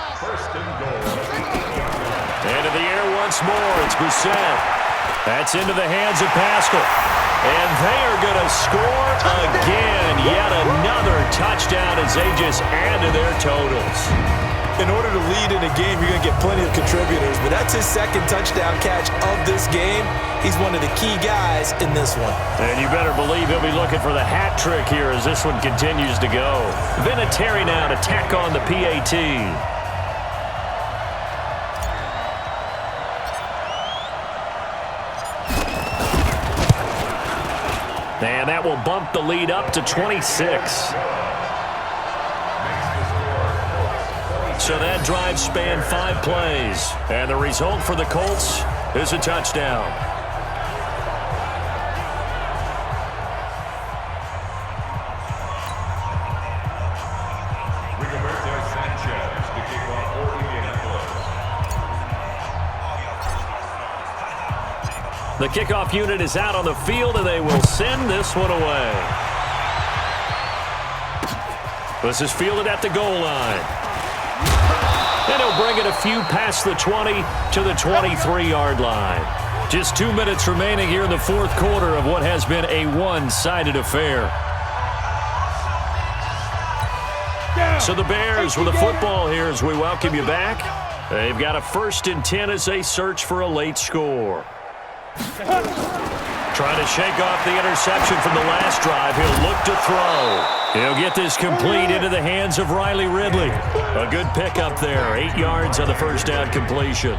Into the air once more. It's Brissett. That's into the hands of Pascal. And they are going to score again. Yet another touchdown as they just add to their totals. In order to lead in a game, you're going to get plenty of contributors, but that's his second touchdown catch of this game. He's one of the key guys in this one. And you better believe he'll be looking for the hat trick here as this one continues to go. Vinatieri now to tack on the PAT. And that will bump the lead up to 26. So that drive spanned 5 plays. And the result for the Colts is a touchdown. The kickoff unit is out on the field, and they will send this one away. This is fielded at the goal line. And he'll bring it a few past the 20 to the 23-yard line. Just 2 minutes remaining here in the fourth quarter of what has been a one-sided affair. So the Bears with the football here as we welcome you back. They've got a 1st and 10 as they search for a late score. Trying to shake off the interception from the last drive. He'll look to throw. He'll get this complete into the hands of Riley Ridley. A good pickup there. 8 yards on the first down completion.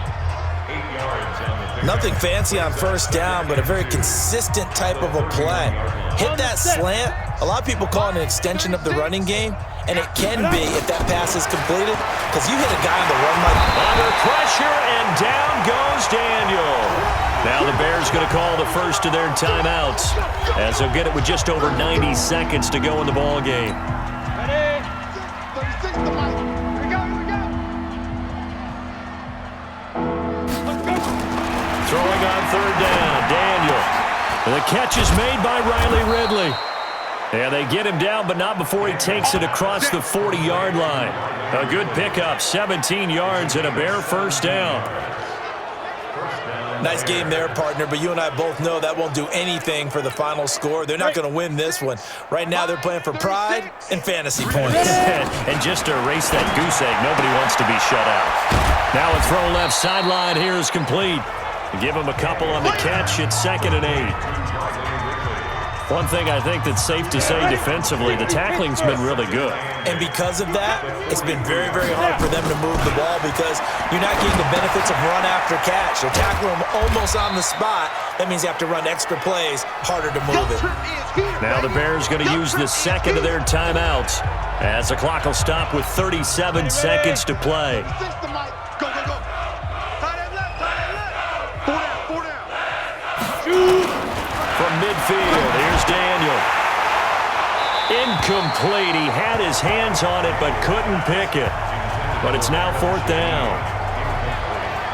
Nothing fancy on first down, but a very consistent type of a play. Hit that slant. A lot of people call it an extension of the running game, and it can be if that pass is completed, because you hit a guy on the run like under pressure, and down goes Daniel. Now the Bears going to call the first of their timeouts, as they'll get it with just over 90 seconds to go in the ball game. Ready? 36 to Mike. Here we go, here we go. Let's go. Throwing on 3rd down, Daniel. The catch is made by Riley Ridley. And they get him down, but not before he takes it across the 40-yard line. A good pickup, 17 yards and a Bear first down. Nice game there, partner, but you and I both know that won't do anything for the final score. They're not going to win this one. Right now, they're playing for pride and fantasy points. And just to erase that goose egg, nobody wants to be shut out. Now a throw left sideline here is complete. Give him a couple on the catch. It's 2nd and 8. One thing I think that's safe to say defensively, the tackling's been really good. And because of that, it's been very, very hard for them to move the ball because you're not getting the benefits of run after catch. They're tackling them almost on the spot. That means you have to run extra plays, harder to move it. Now the Bears going to use the 2nd of their timeouts as the clock will stop with 37 seconds to play. Go, go, go. Tie that left, tie that left. 4 down, 4 down. From midfield, here's Daniel. Incomplete. He had his hands on it but couldn't pick it. But it's now 4th down.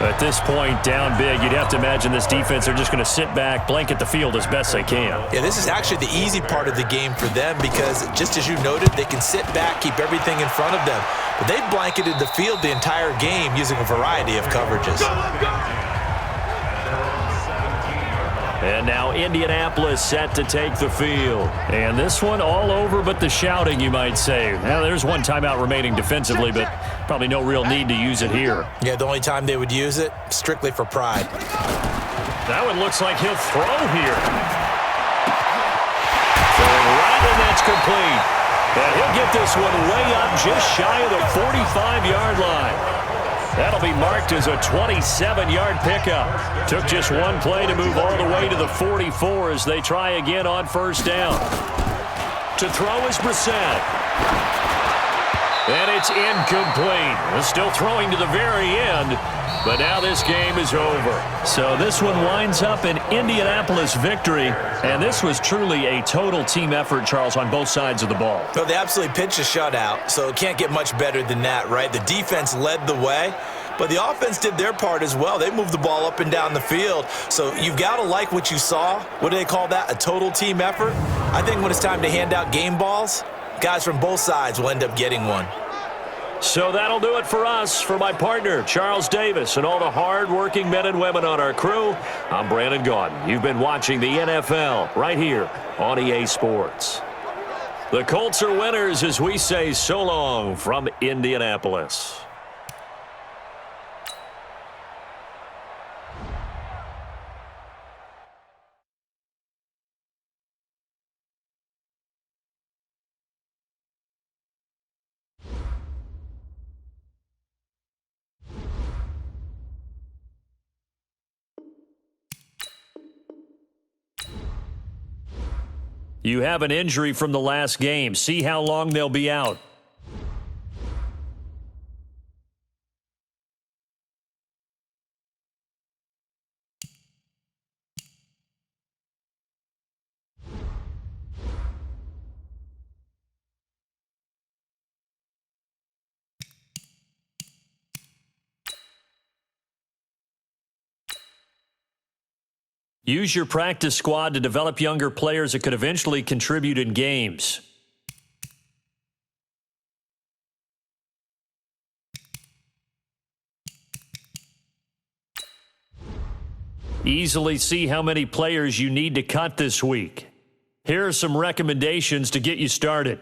At this point, down big, you'd have to imagine this defense are just going to sit back, blanket the field as best they can. Yeah, this is actually the easy part of the game for them because, just as you noted, they can sit back, keep everything in front of them. But they've blanketed the field the entire game using a variety of coverages. And now Indianapolis set to take the field. And this one all over but the shouting, you might say. Now, there's one timeout remaining defensively, but probably no real need to use it here. Yeah, the only time they would use it, strictly for pride. That one looks like he'll throw here. Throwing right, and that's complete. And he'll get this one way up just shy of the 45-yard line. That'll be marked as a 27-yard pickup. Took just one play to move all the way to the 44 as they try again on first down. To throw is Brissett. And it's incomplete. Still throwing to the very end, but now this game is over. So this one winds up an Indianapolis victory, and this was truly a total team effort, Charles, on both sides of the ball. Well, they absolutely pitched a shutout, so it can't get much better than that, right? The defense led the way, but the offense did their part as well. They moved the ball up and down the field, so you've got to like what you saw. What do they call that, a total team effort? I think when it's time to hand out game balls, guys from both sides will end up getting one. So that'll do it for us. For my partner, Charles Davis, and all the hard-working men and women on our crew, I'm Brandon Gaudin. You've been watching the NFL right here on EA Sports. The Colts are winners as we say so long from Indianapolis. You have an injury from the last game. See how long they'll be out. Use your practice squad to develop younger players that could eventually contribute in games. Easily see how many players you need to cut this week. Here are some recommendations to get you started.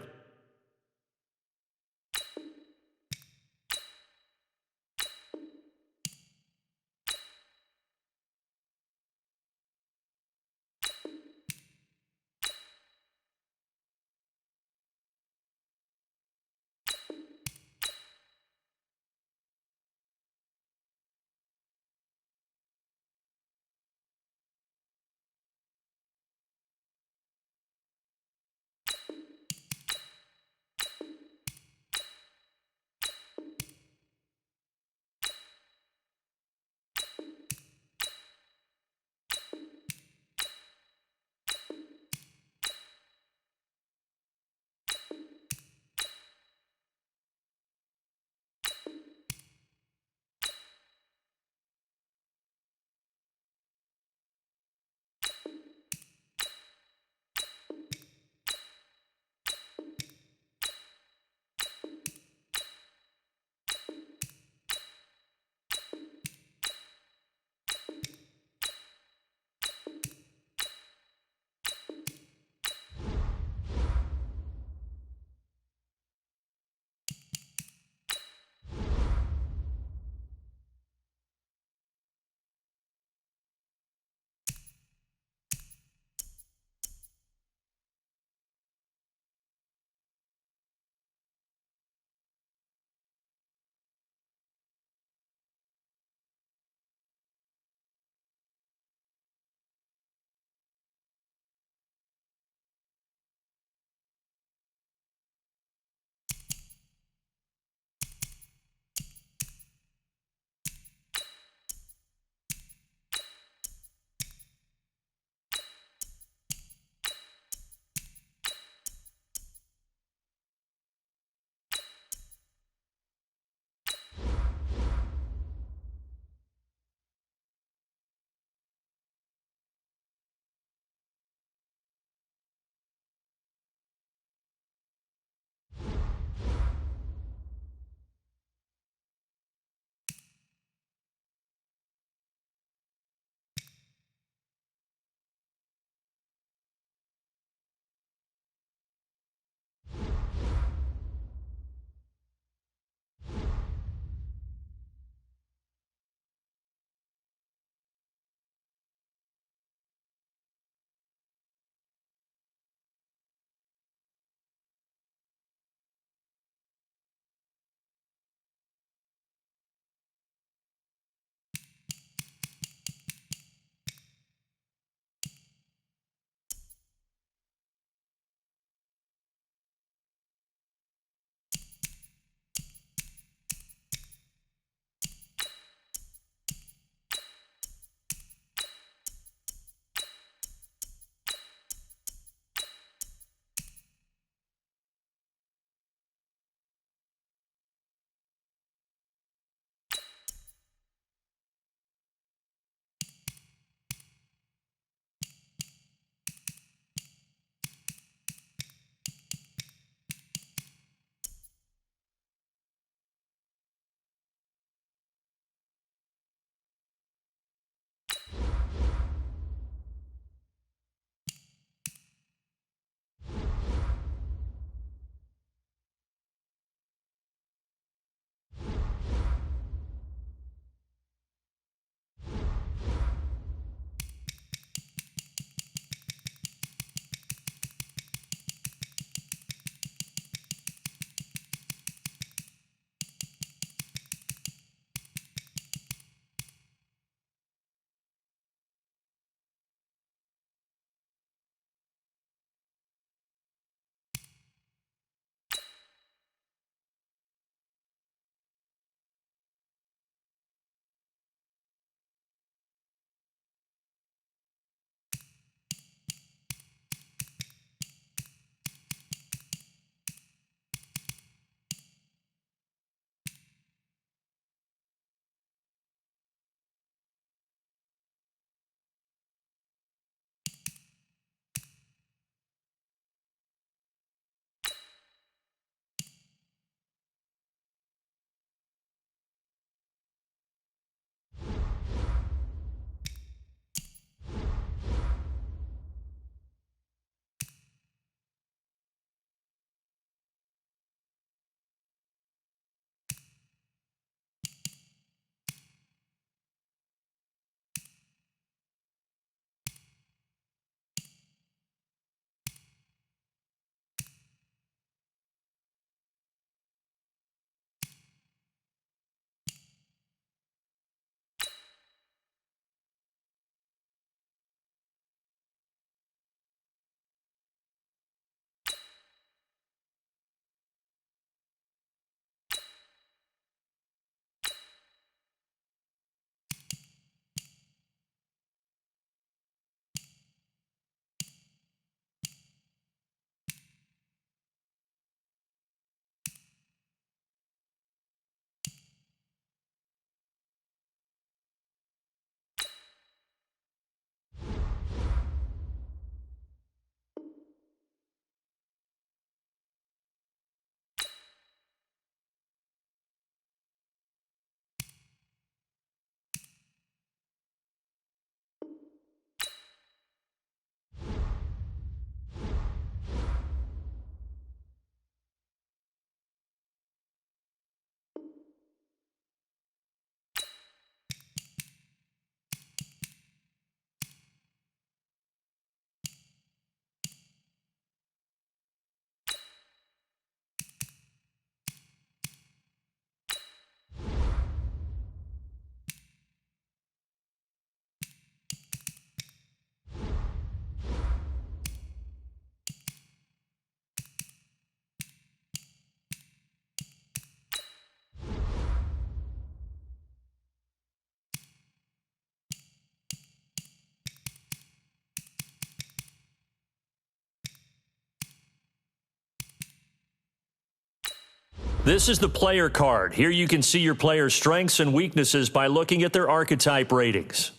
This is the player card. Here you can see your player's strengths and weaknesses by looking at their archetype ratings.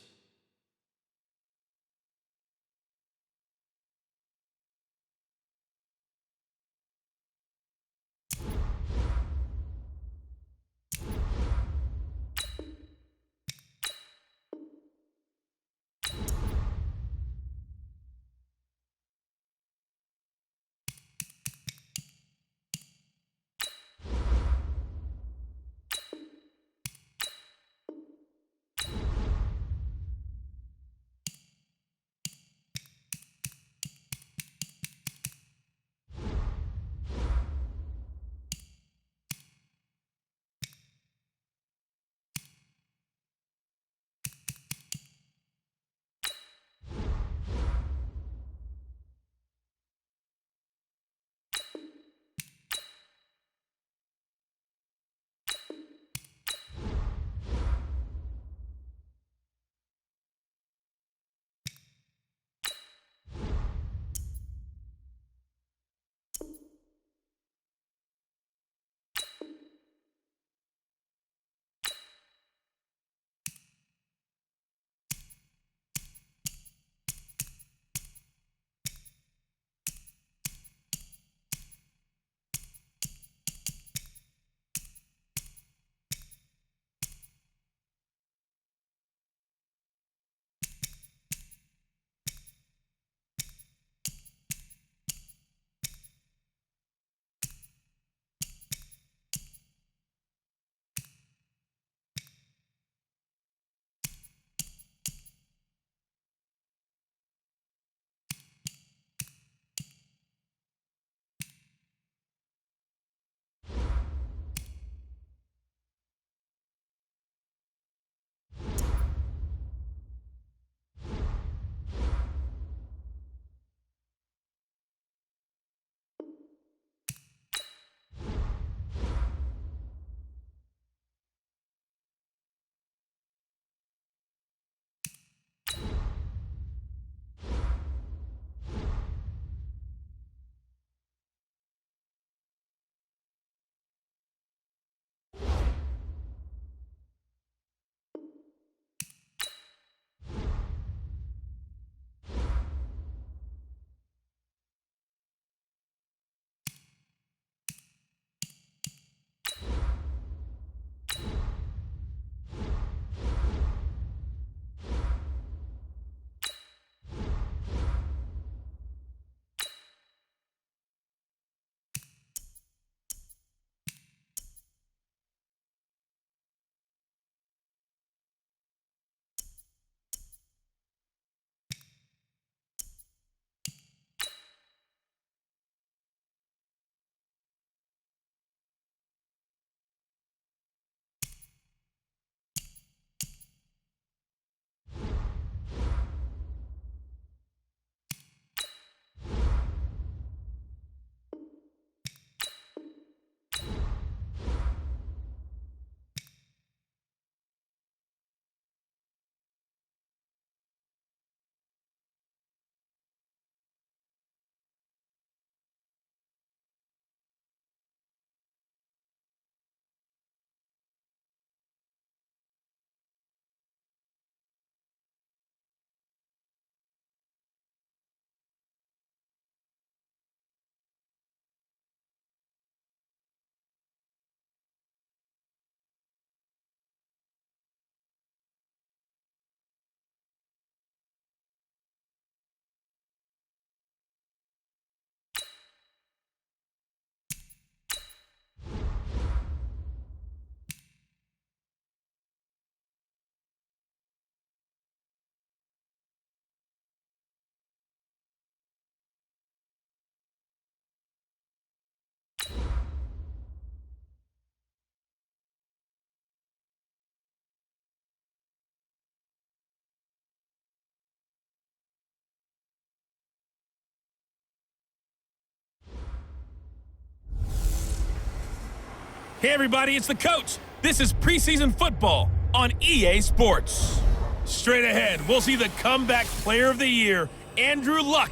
Hey, everybody, it's the coach. This is preseason football on EA Sports. Straight ahead, we'll see the comeback player of the year, Andrew Luck,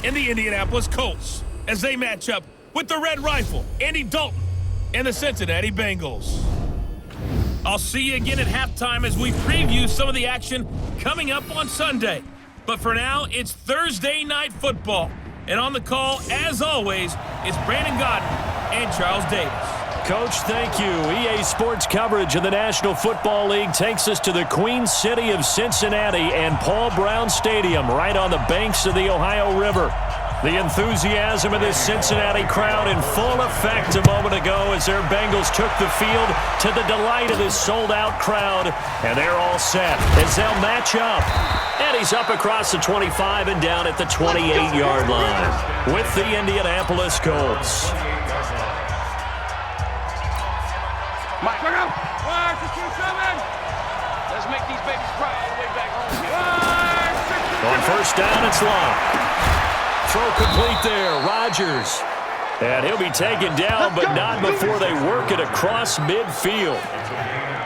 and the Indianapolis Colts as they match up with the Red Rifle, Andy Dalton, and the Cincinnati Bengals. I'll see you again at halftime as we preview some of the action coming up on Sunday. But for now, it's Thursday Night Football. And on the call, as always, is Brandon Godden and Charles Davis. Coach, thank you. EA Sports coverage of the National Football League takes us to the Queen City of Cincinnati and Paul Brown Stadium right on the banks of the Ohio River. The enthusiasm of this Cincinnati crowd in full effect a moment ago as their Bengals took the field to the delight of this sold-out crowd. And they're all set as they'll match up. And he's up across the 25 and down at the 28-yard line with the Indianapolis Colts. Mike, go! 1-2-7. Let's make these babies cry all the way back home. On first down, it's Locke. Throw complete there, Rodgers. And he'll be taken down, but not before they work it across midfield.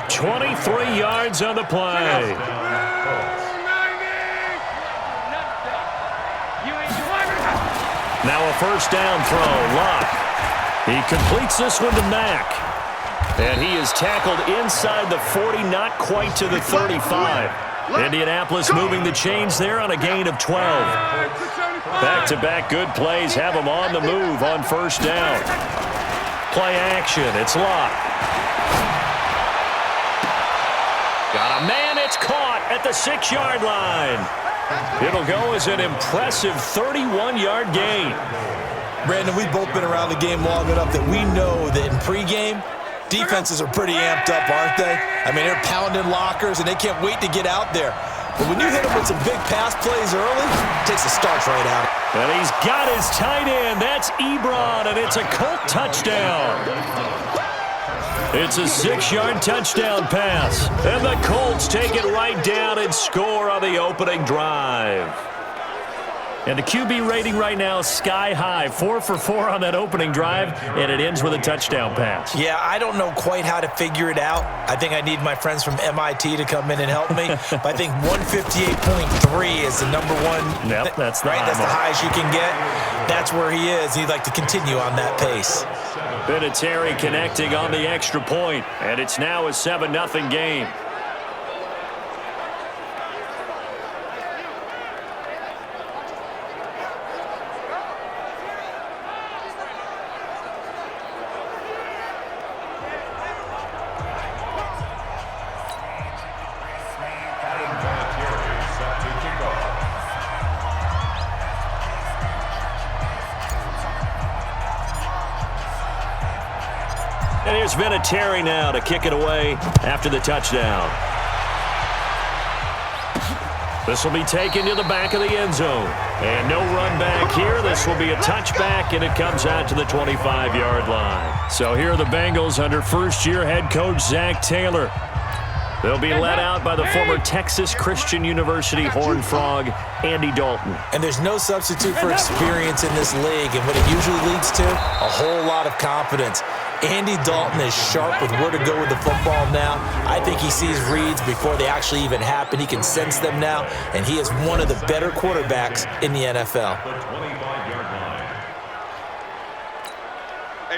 23 yards on the play. Now a first down throw, Locke. He completes this one to Mack. And he is tackled inside the 40, not quite to the 35. Indianapolis moving the chains there on a gain of 12. Back-to-back good plays have them on the move on first down. Play action, it's Locke. Got a man, it's caught at the 6-yard line. It'll go as an impressive 31-yard gain. Brandon, we've both been around the game long enough that we know that in pregame, defenses are pretty amped up, aren't they? I mean, they're pounding lockers, and they can't wait to get out there. But when you hit them with some big pass plays early, it takes the starch right out. And he's got his tight end. That's Ebron, and it's a Colt touchdown. It's a 6-yard touchdown pass. And the Colts take it right down and score on the opening drive. And the QB rating right now is sky high. 4 for 4 on that opening drive, and it ends with a touchdown pass. Yeah, I don't know quite how to figure it out. I think I need my friends from MIT to come in and help me. But I think 158.3 is the number one. Yep, that's the right. That's the mark. highest you can get. That's where he is. He'd like to continue on that pace. Vinatieri connecting on the extra point, and it's now a 7-0 game. And here's Vinatieri now to kick it away after the touchdown. This will be taken to the back of the end zone. And no run back here. This will be a touchback, and it comes out to the 25-yard line. So here are the Bengals under first-year head coach Zach Taylor. They'll be led out by the former Texas Christian University Horned Frog, Andy Dalton. And there's no substitute for experience in this league. And what it usually leads to, a whole lot of confidence. Andy Dalton is sharp with where to go with the football now. I think he sees reads before they actually even happen. He can sense them now, and he is one of the better quarterbacks in the NFL.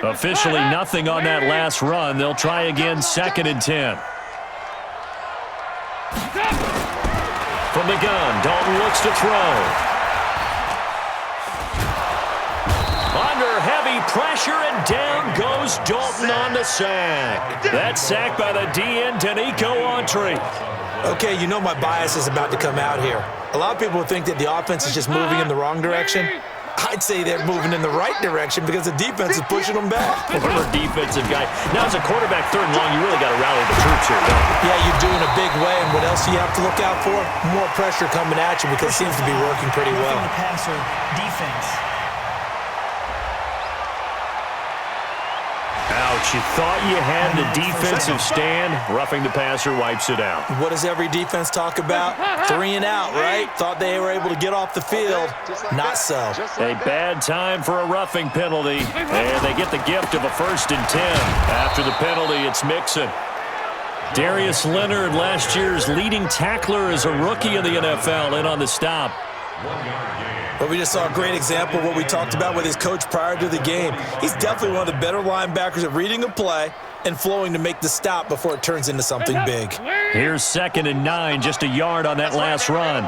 Officially nothing on that last run. They'll try again 2nd and 10. From the gun, Dalton looks to throw. Under heavy pressure, and down goes Dalton on the sack. That sack by the DN, Danico Autry. Okay, you know my bias is about to come out here. A lot of people think that the offense is just moving in the wrong direction. I'd say they're moving in the right direction because the defense is pushing them back. Former defensive guy. Now, as a quarterback, 3rd and long, you really got to rally the troops here, don't you? Yeah, you're doing a big way, and what else do you have to look out for? More pressure coming at you because it seems to be working pretty well. The passer defense. Ouch, you thought you had the defensive stand. Roughing the passer wipes it out. What does every defense talk about? 3 and out, right? Thought they were able to get off the field. Not so. A bad time for a roughing penalty, and they get the gift of a 1st and 10. After the penalty, it's Mixon. Darius Leonard, last year's leading tackler as a rookie in the NFL, in on the stop. 1 yard gain. But we just saw a great example of what we talked about with his coach prior to the game. He's definitely one of the better linebackers at reading a play and flowing to make the stop before it turns into something big. Here's 2nd and 9, just a yard on that last run.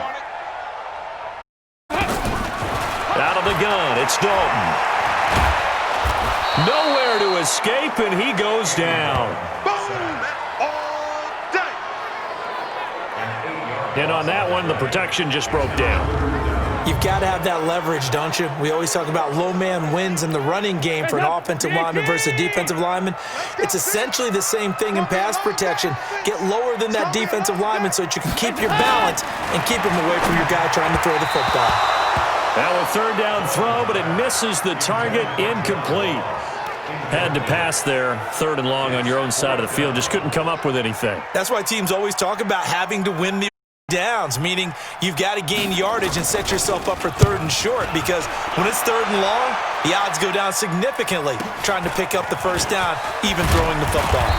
Out of the gun, it's Dalton. Nowhere to escape, and he goes down. And on that one, the protection just broke down. You've got to have that leverage, don't you? We always talk about low man wins in the running game for an offensive lineman versus a defensive lineman. It's essentially the same thing in pass protection. Get lower than that defensive lineman so that you can keep your balance and keep him away from your guy trying to throw the football. Now a 3rd down throw, but it misses the target, incomplete. Had to pass there, 3rd and long on your own side of the field. Just couldn't come up with anything. That's why teams always talk about having to win the downs, meaning you've got to gain yardage and set yourself up for 3rd and short, because when it's 3rd and long, the odds go down significantly trying to pick up the 1st down, even throwing the football.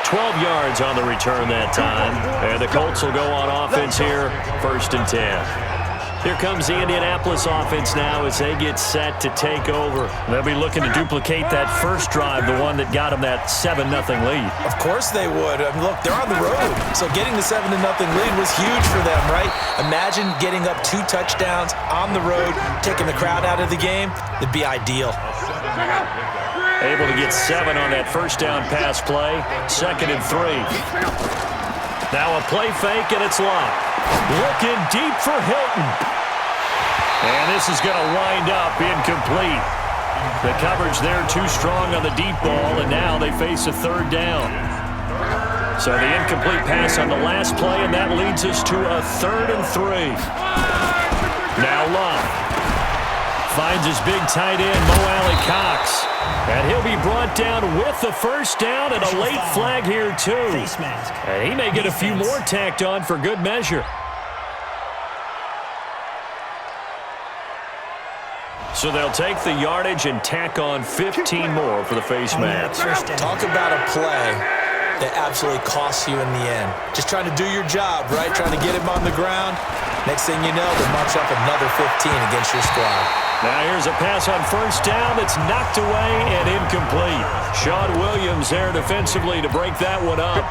12 yards on the return that time. And the Colts will go on offense here, 1st and 10. Here comes the Indianapolis offense now as they get set to take over. They'll be looking to duplicate that first drive, the one that got them that 7-0 lead. Of course they would. I mean, look, they're on the road, so getting the 7-0 lead was huge for them, right? Imagine getting up 2 touchdowns on the road, taking the crowd out of the game. It'd be ideal. Able to get 7 on that first down pass play. 2nd and 3. Now a play fake, and it's locked. Looking deep for Hilton. And this is going to wind up incomplete. The coverage there too strong on the deep ball, and now they face a 3rd down. So the incomplete pass on the last play, and that leads us to a 3rd and 3. Now Love finds his big tight end, Mo Alley-Cox. And he'll be brought down with the 1st down, and a late flag here too. And he may get a few more tacked on for good measure. So they'll take the yardage and tack on 15 more for the face mask. Talk about a play that absolutely costs you in the end. Just trying to do your job, right? Trying to get him on the ground. Next thing you know, they march up another 15 against your squad. Now here's a pass on 1st down that's knocked away and incomplete. Sean Williams there defensively to break that one up.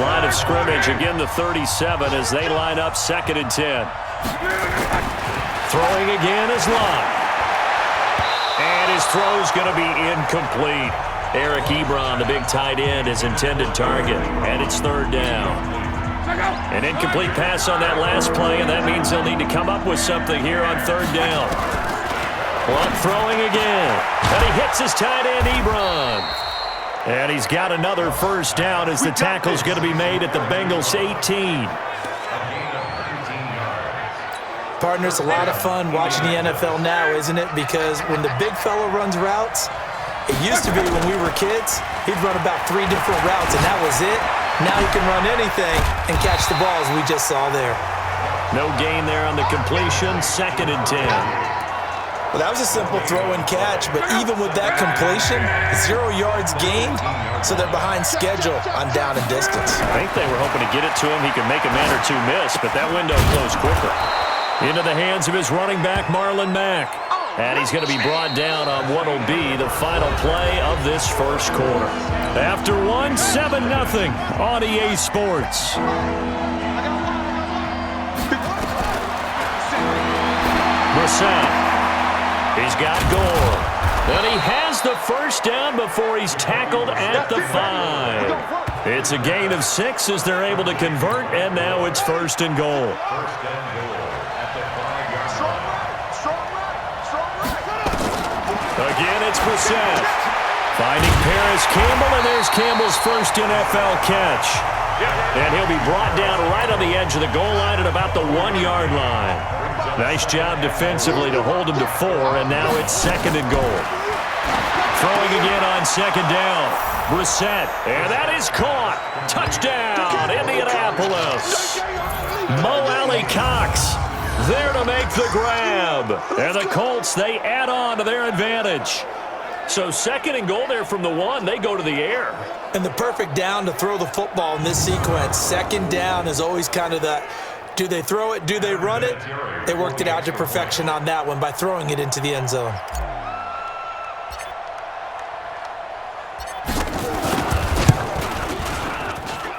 Line of scrimmage, again the 37 as they line up 2nd and 10. Throwing again is Love. And his throw's going to be incomplete. Eric Ebron, the big tight end, his intended target. And it's 3rd down. An incomplete pass on that last play, and that means they'll need to come up with something here on 3rd down. Blunt throwing again. And he hits his tight end, Ebron. And he's got another 1st down as the tackle's going to be made at the Bengals 18. Partner, it's a lot of fun watching the NFL now, isn't it? Because when the big fella runs routes, it used to be when we were kids, he'd run about 3 different routes, and that was it. Now he can run anything and catch the ball, as we just saw there. No gain there on the completion, 2nd and 10. Well, that was a simple throw and catch, but even with that completion, 0 yards gained, so they're behind schedule on down and distance. I think they were hoping to get it to him. He could make a man or two miss, but that window closed quicker. Into the hands of his running back, Marlon Mack. And he's going to be brought down on what will be the final play of this 1st quarter. After 7-0 on EA Sports. Brissett. He's got Gore. And he has the 1st down before he's tackled at the 5. It's a gain of 6 as they're able to convert, and now it's 1st and goal. Again, it's Brissett. Finding Paris Campbell, and there's Campbell's 1st NFL catch. And he'll be brought down right on the edge of the goal line at about the 1-yard line. Nice job defensively to hold him to 4, and now it's 2nd and goal. Throwing again on 2nd down. Brissett, and that is caught. Touchdown, Indianapolis. Mo Alley-Cox there to make the grab. And the Colts, they add on to their advantage. So 2nd and goal there from the 1. They go to the air. And the perfect down to throw the football in this sequence. 2nd down is always kind of that Do they throw it? Do they run it? They worked it out to perfection on that one by throwing it into the end zone.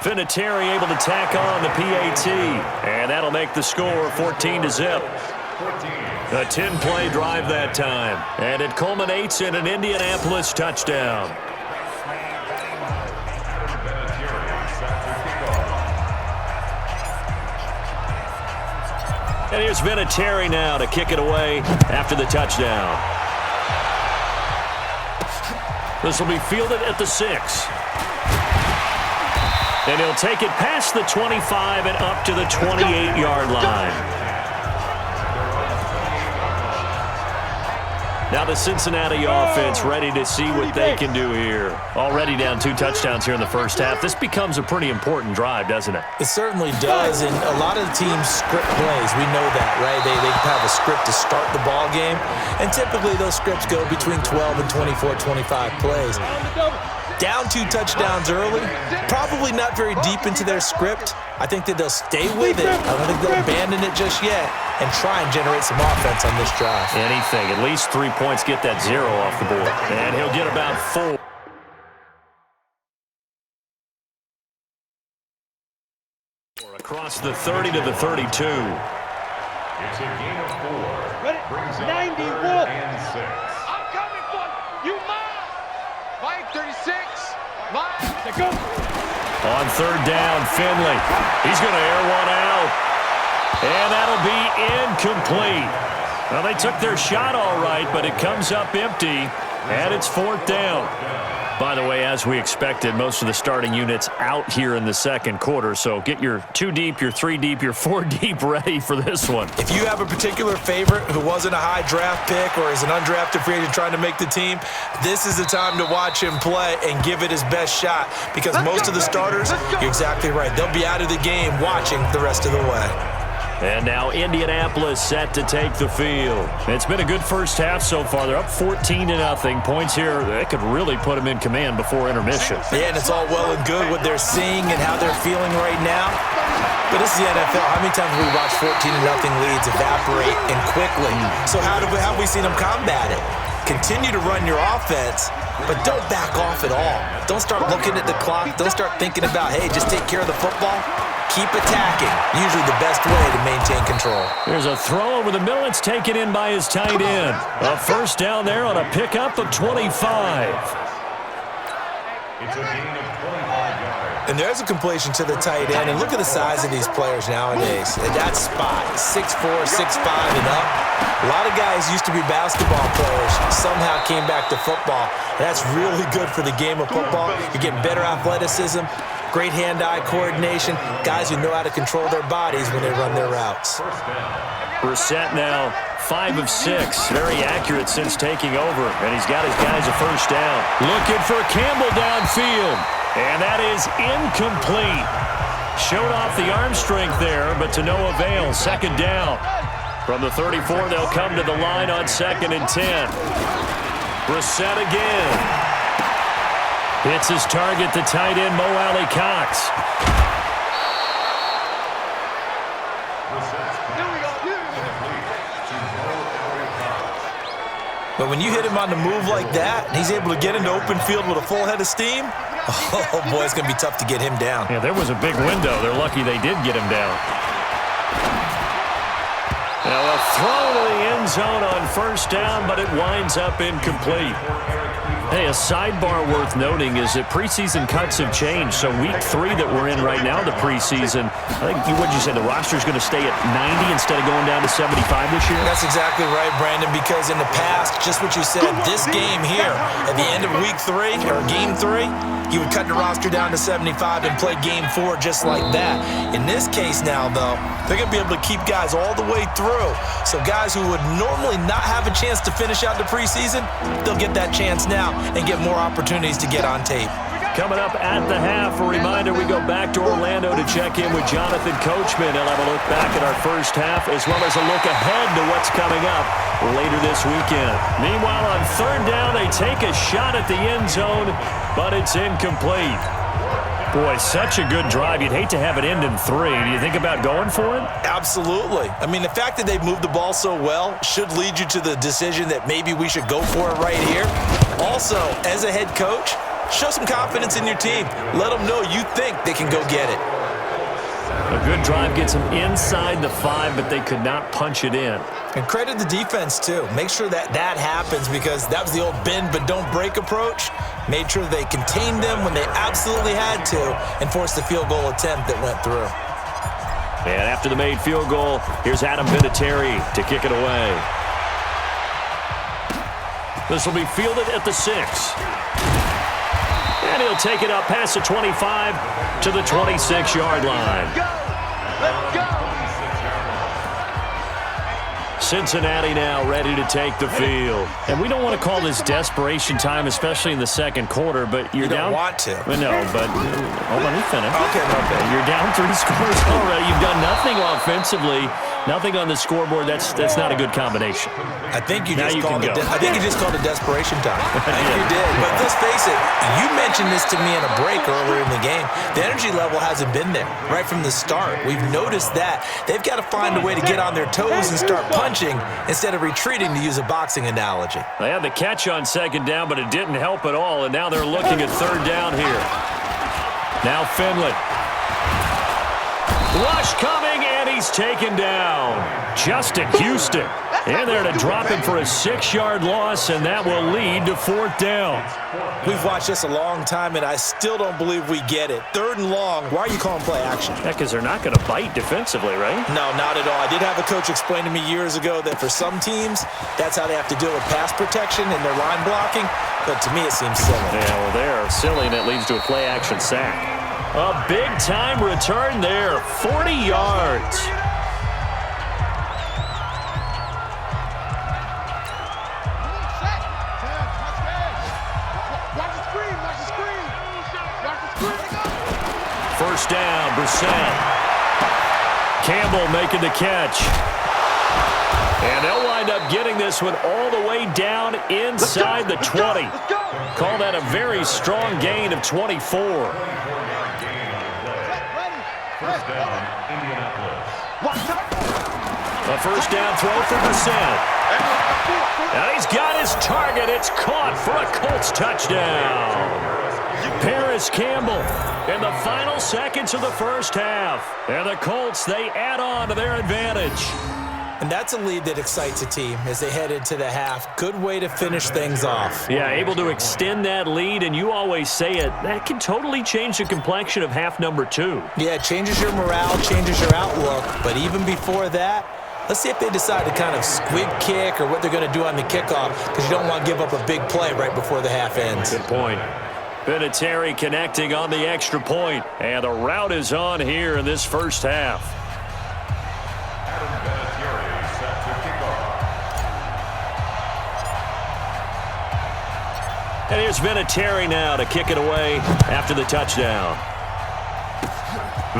Vinatieri able to tack on the PAT, and that'll make the score 14-0. A 10-play drive that time, and it culminates in an Indianapolis touchdown. And here's Vinatieri now to kick it away after the touchdown. This will be fielded at the 6. And he'll take it past the 25 and up to the 28-yard line. Now the Cincinnati offense ready to see what they can do here. Already down 2 touchdowns here in the first half. This becomes a pretty important drive, doesn't it? It certainly does, and a lot of the teams script plays. We know that, right? They have a script to start the ball game, and typically those scripts go between 12 and 24, 25 plays. Down 2 touchdowns early, probably not very deep into their script. I think that they'll stay with it. I don't think they'll abandon it just yet and try and generate some offense on this drive. Anything. At least 3 points, get that 0 off the board. And he'll get about 4. Across the 30 to the 32. It's a gain of 4. Brings up 90 3rd and 6. I'm coming for you, mine. Mike 36. Mine. They go. On 3rd down, Finley. He's going to air one out. And that'll be incomplete. Well, they took their shot all right, but it comes up empty, and it's 4th down. By the way, as we expected, most of the starting units out here in the second quarter, so get your 2 deep, your 3 deep, your 4 deep ready for this one. If you have a particular favorite who wasn't a high draft pick or is an undrafted free agent trying to make the team, this is the time to watch him play and give it his best shot, because most of the starters, you're exactly right, they'll be out of the game watching the rest of the way. And now Indianapolis set to take the field. It's been a good first half so far. They're up 14-0. Points here, they could really put them in command before intermission. Yeah, and it's all well and good what they're seeing and how they're feeling right now. But this is the NFL. How many times have we watched 14-0 leads evaporate and quickly? So how have we seen them combat it? Continue to run your offense, but don't back off at all. Don't start looking at the clock. Don't start thinking about, hey, just take care of the football. Keep attacking. Usually the best way to maintain control. There's a throw over the middle. It's taken in by his tight end. A first down there on a pickup of 25. It's a gain of 25 yards. And there's a completion to the tight end. And look at the size of these players nowadays. At that spot, 6'4", 6'5", and up. A lot of guys used to be basketball players, somehow came back to football. That's really good for the game of football. You're getting better athleticism, great hand-eye coordination, guys who know how to control their bodies when they run their routes. Brissett now 5 of 6, very accurate since taking over, and he's got his guys a first down. Looking for Campbell downfield, and that is incomplete. Showed off the arm strength there, but to no avail. 2nd down. From the 34, they'll come to the line on 2nd and 10. Brissett again. Hits his target, the tight end, Mo Alley Cox. But when you hit him on the move like that, and he's able to get into open field with a full head of steam, oh boy, it's going to be tough to get him down. Yeah, there was a big window. They're lucky they did get him down. Now a throw to the end zone on first down, but it winds up incomplete. Hey, a sidebar worth noting is that preseason cuts have changed. So week 3 that we're in right now, the preseason, I think, what'd you say, the roster's going to stay at 90 instead of going down to 75 this year? That's exactly right, Brandon, because in the past, just what you said, this game here, at the end of week 3, or game 3, you would cut the roster down to 75 and play game 4 just like that. In this case now, though, they're going to be able to keep guys all the way through. So guys who would normally not have a chance to finish out the preseason, they'll get that chance now and get more opportunities to get on tape. Coming up at the half, a reminder, we go back to Orlando to check in with Jonathan Coachman. He'll have a look back at our first half as well as a look ahead to what's coming up later this weekend. Meanwhile, on 3rd down, they take a shot at the end zone, but it's incomplete. Boy, such a good drive. You'd hate to have it end in 3. Do you think about going for it? Absolutely. I mean, the fact that they've moved the ball so well should lead you to the decision that maybe we should go for it right here. Also, as a head coach, show some confidence in your team. Let them know you think they can go get it. A good drive gets them inside the 5, but they could not punch it in. And credit the defense, too. Make sure that happens, because that was the old bend but don't break approach. Made sure they contained them when they absolutely had to and forced the field goal attempt that went through. And after the made field goal, here's Adam Vinatieri to kick it away. This will be fielded at the 6. And he'll take it up past the 25 to the 26-yard line. Let's go! Cincinnati now ready to take the field. And we don't want to call this desperation time, especially in the second quarter, but you're down. You don't want to. No, but hold on, let me finish. Okay. You're down 3 scores already. You've done nothing offensively, nothing on the scoreboard. That's not a good combination. I think you Now just you called can it. go. I think you just called it desperation time. I think you did. But let's face it. You mentioned this to me in a break earlier in the game. The energy level hasn't been there right from the start. We've noticed that they've got to find a way to get on their toes and start punching instead of retreating, to use a boxing analogy. They had the catch on second down, but it didn't help at all. And now they're looking at third down here. Now Finley. Rush coming, and he's taken down. Justin Houston in there to drop him for a 6-yard loss, and that will lead to fourth down. We've watched this a long time, and I still don't believe we get it. Third and long, why are you calling play action? Yeah, because they're not going to bite defensively, right? No, not at all. I did have a coach explain to me years ago that for some teams, that's how they have to deal with pass protection and their line blocking, but to me it seems silly. Yeah, well, they're silly, and it leads to a play-action sack. A big-time return there, 40 yards. First down, Brissett. Campbell making the catch. And they'll wind up getting this one all the way down inside the 20. Call that a very strong gain of 24. First down, Indianapolis. A first down throw for Brissett. And he's got his target. It's caught for a Colts touchdown. Paris Campbell in the final seconds of the first half. And the Colts, they add on to their advantage. And that's a lead that excites a team as they head into the half. Good way to finish things off. Yeah, able to extend that lead, and you always say it, that can totally change the complexion of half number 2. Yeah, it changes your morale, changes your outlook. But even before that, let's see if they decide to kind of squib kick or what they're going to do on the kickoff, because you don't want to give up a big play right before the half ends. Good point. Vinatieri connecting on the extra point, and the route is on here in this first half. Adam Vinatieri set to kick off. And here's Vinatieri now to kick it away after the touchdown.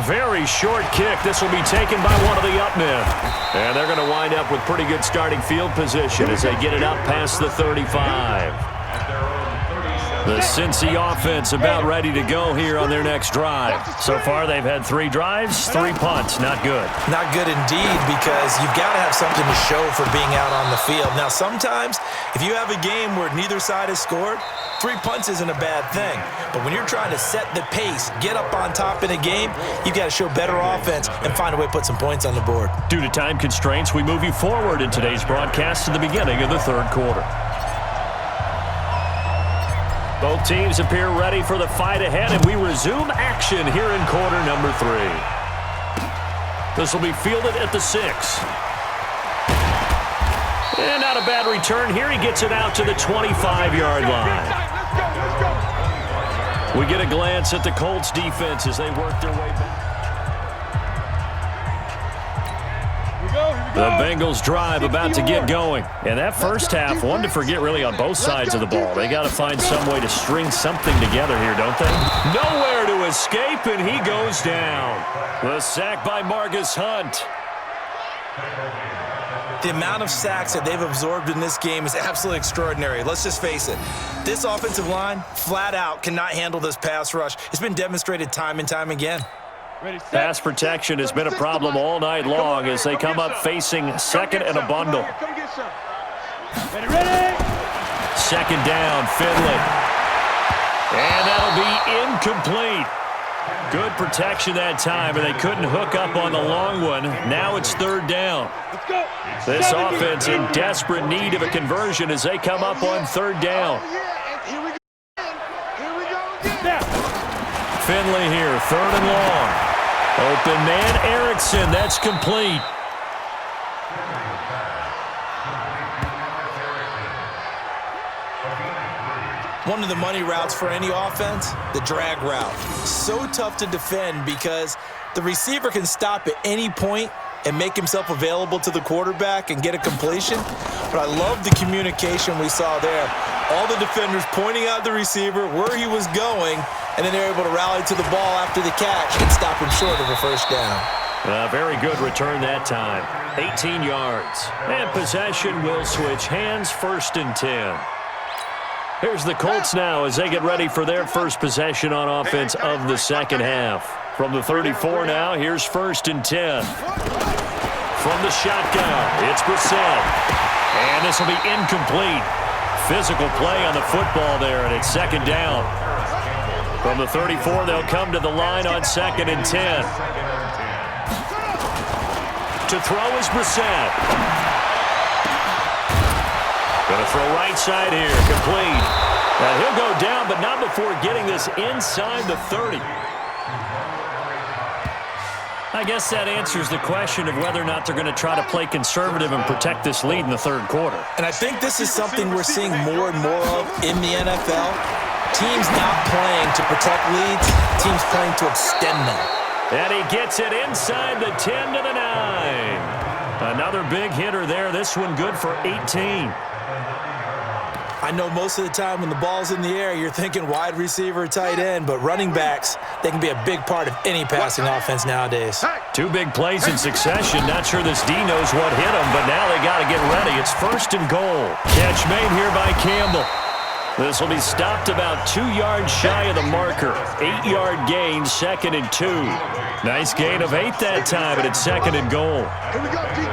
Very short kick. This will be taken by one of the up men. And they're going to wind up with pretty good starting field position as they get it up past the 35. The Cincy offense about ready to go here on their next drive. So far, they've had 3 drives, 3 punts. Not good. Not good indeed, because you've got to have something to show for being out on the field. Now, sometimes, if you have a game where neither side has scored, 3 punts isn't a bad thing. But when you're trying to set the pace, get up on top in a game, you've got to show better offense and find a way to put some points on the board. Due to time constraints, we move you forward in today's broadcast to the beginning of the third quarter. Both teams appear ready for the fight ahead, and we resume action here in quarter number 3. This will be fielded at the 6. And not a bad return here. He gets it out to the 25-yard line. We get a glance at the Colts defense as they work their way back. The Bengals drive about to get going. And that first half, one to forget really on both sides of the ball. They got to find some way to string something together here, don't they? Nowhere to escape, and he goes down. The sack by Marcus Hunt. The amount of sacks that they've absorbed in this game is absolutely extraordinary. Let's just face it. This offensive line, flat out, cannot handle this pass rush. It's been demonstrated time and time again. Pass protection has been a problem all night long as they come up facing second and a bundle. Second down, Finley. And that'll be incomplete. Good protection that time, and they couldn't hook up on the long one. Now it's third down. This offense in desperate need of a conversion as they come up on third down. Finley here, third and long. Open man, Erickson, that's complete. One of the money routes for any offense, the drag route. So tough to defend because the receiver can stop at any point and make himself available to the quarterback and get a completion. But I love the communication we saw there. All the defenders pointing out the receiver, where he was going, and then they're able to rally to the ball after the catch and stop him short of a first down. Very good return that time. 18 yards. And possession will switch hands, first and 10. Here's the Colts now as they get ready for their first possession on offense of the second half. From the 34 now, here's first and 10. From the shotgun, it's Brissett. And this will be incomplete. Physical play on the football there, and it's second down. From the 34, they'll come to the line on second and 10. To throw is Brissett. Going to throw right side here, complete. Now he'll go down, but not before getting this inside the 30. I guess that answers the question of whether or not they're going to try to play conservative and protect this lead in the third quarter. And I think this is something we're seeing more and more of in the NFL. Teams not playing to protect leads, teams playing to extend them. And he gets it inside the 10 to the 9. Another big hitter there. This one good for 18. I know most of the time when the ball's in the air, you're thinking wide receiver, tight end, but running backs, they can be a big part of any passing offense nowadays. Two big plays in succession. Not sure this D knows what hit him, but now they got to get ready. It's first and goal. Catch made here by Campbell. This will be stopped about 2 yards shy of the marker. 8-yard gain, second and 2. Nice gain of 8 that time, but it's second and goal.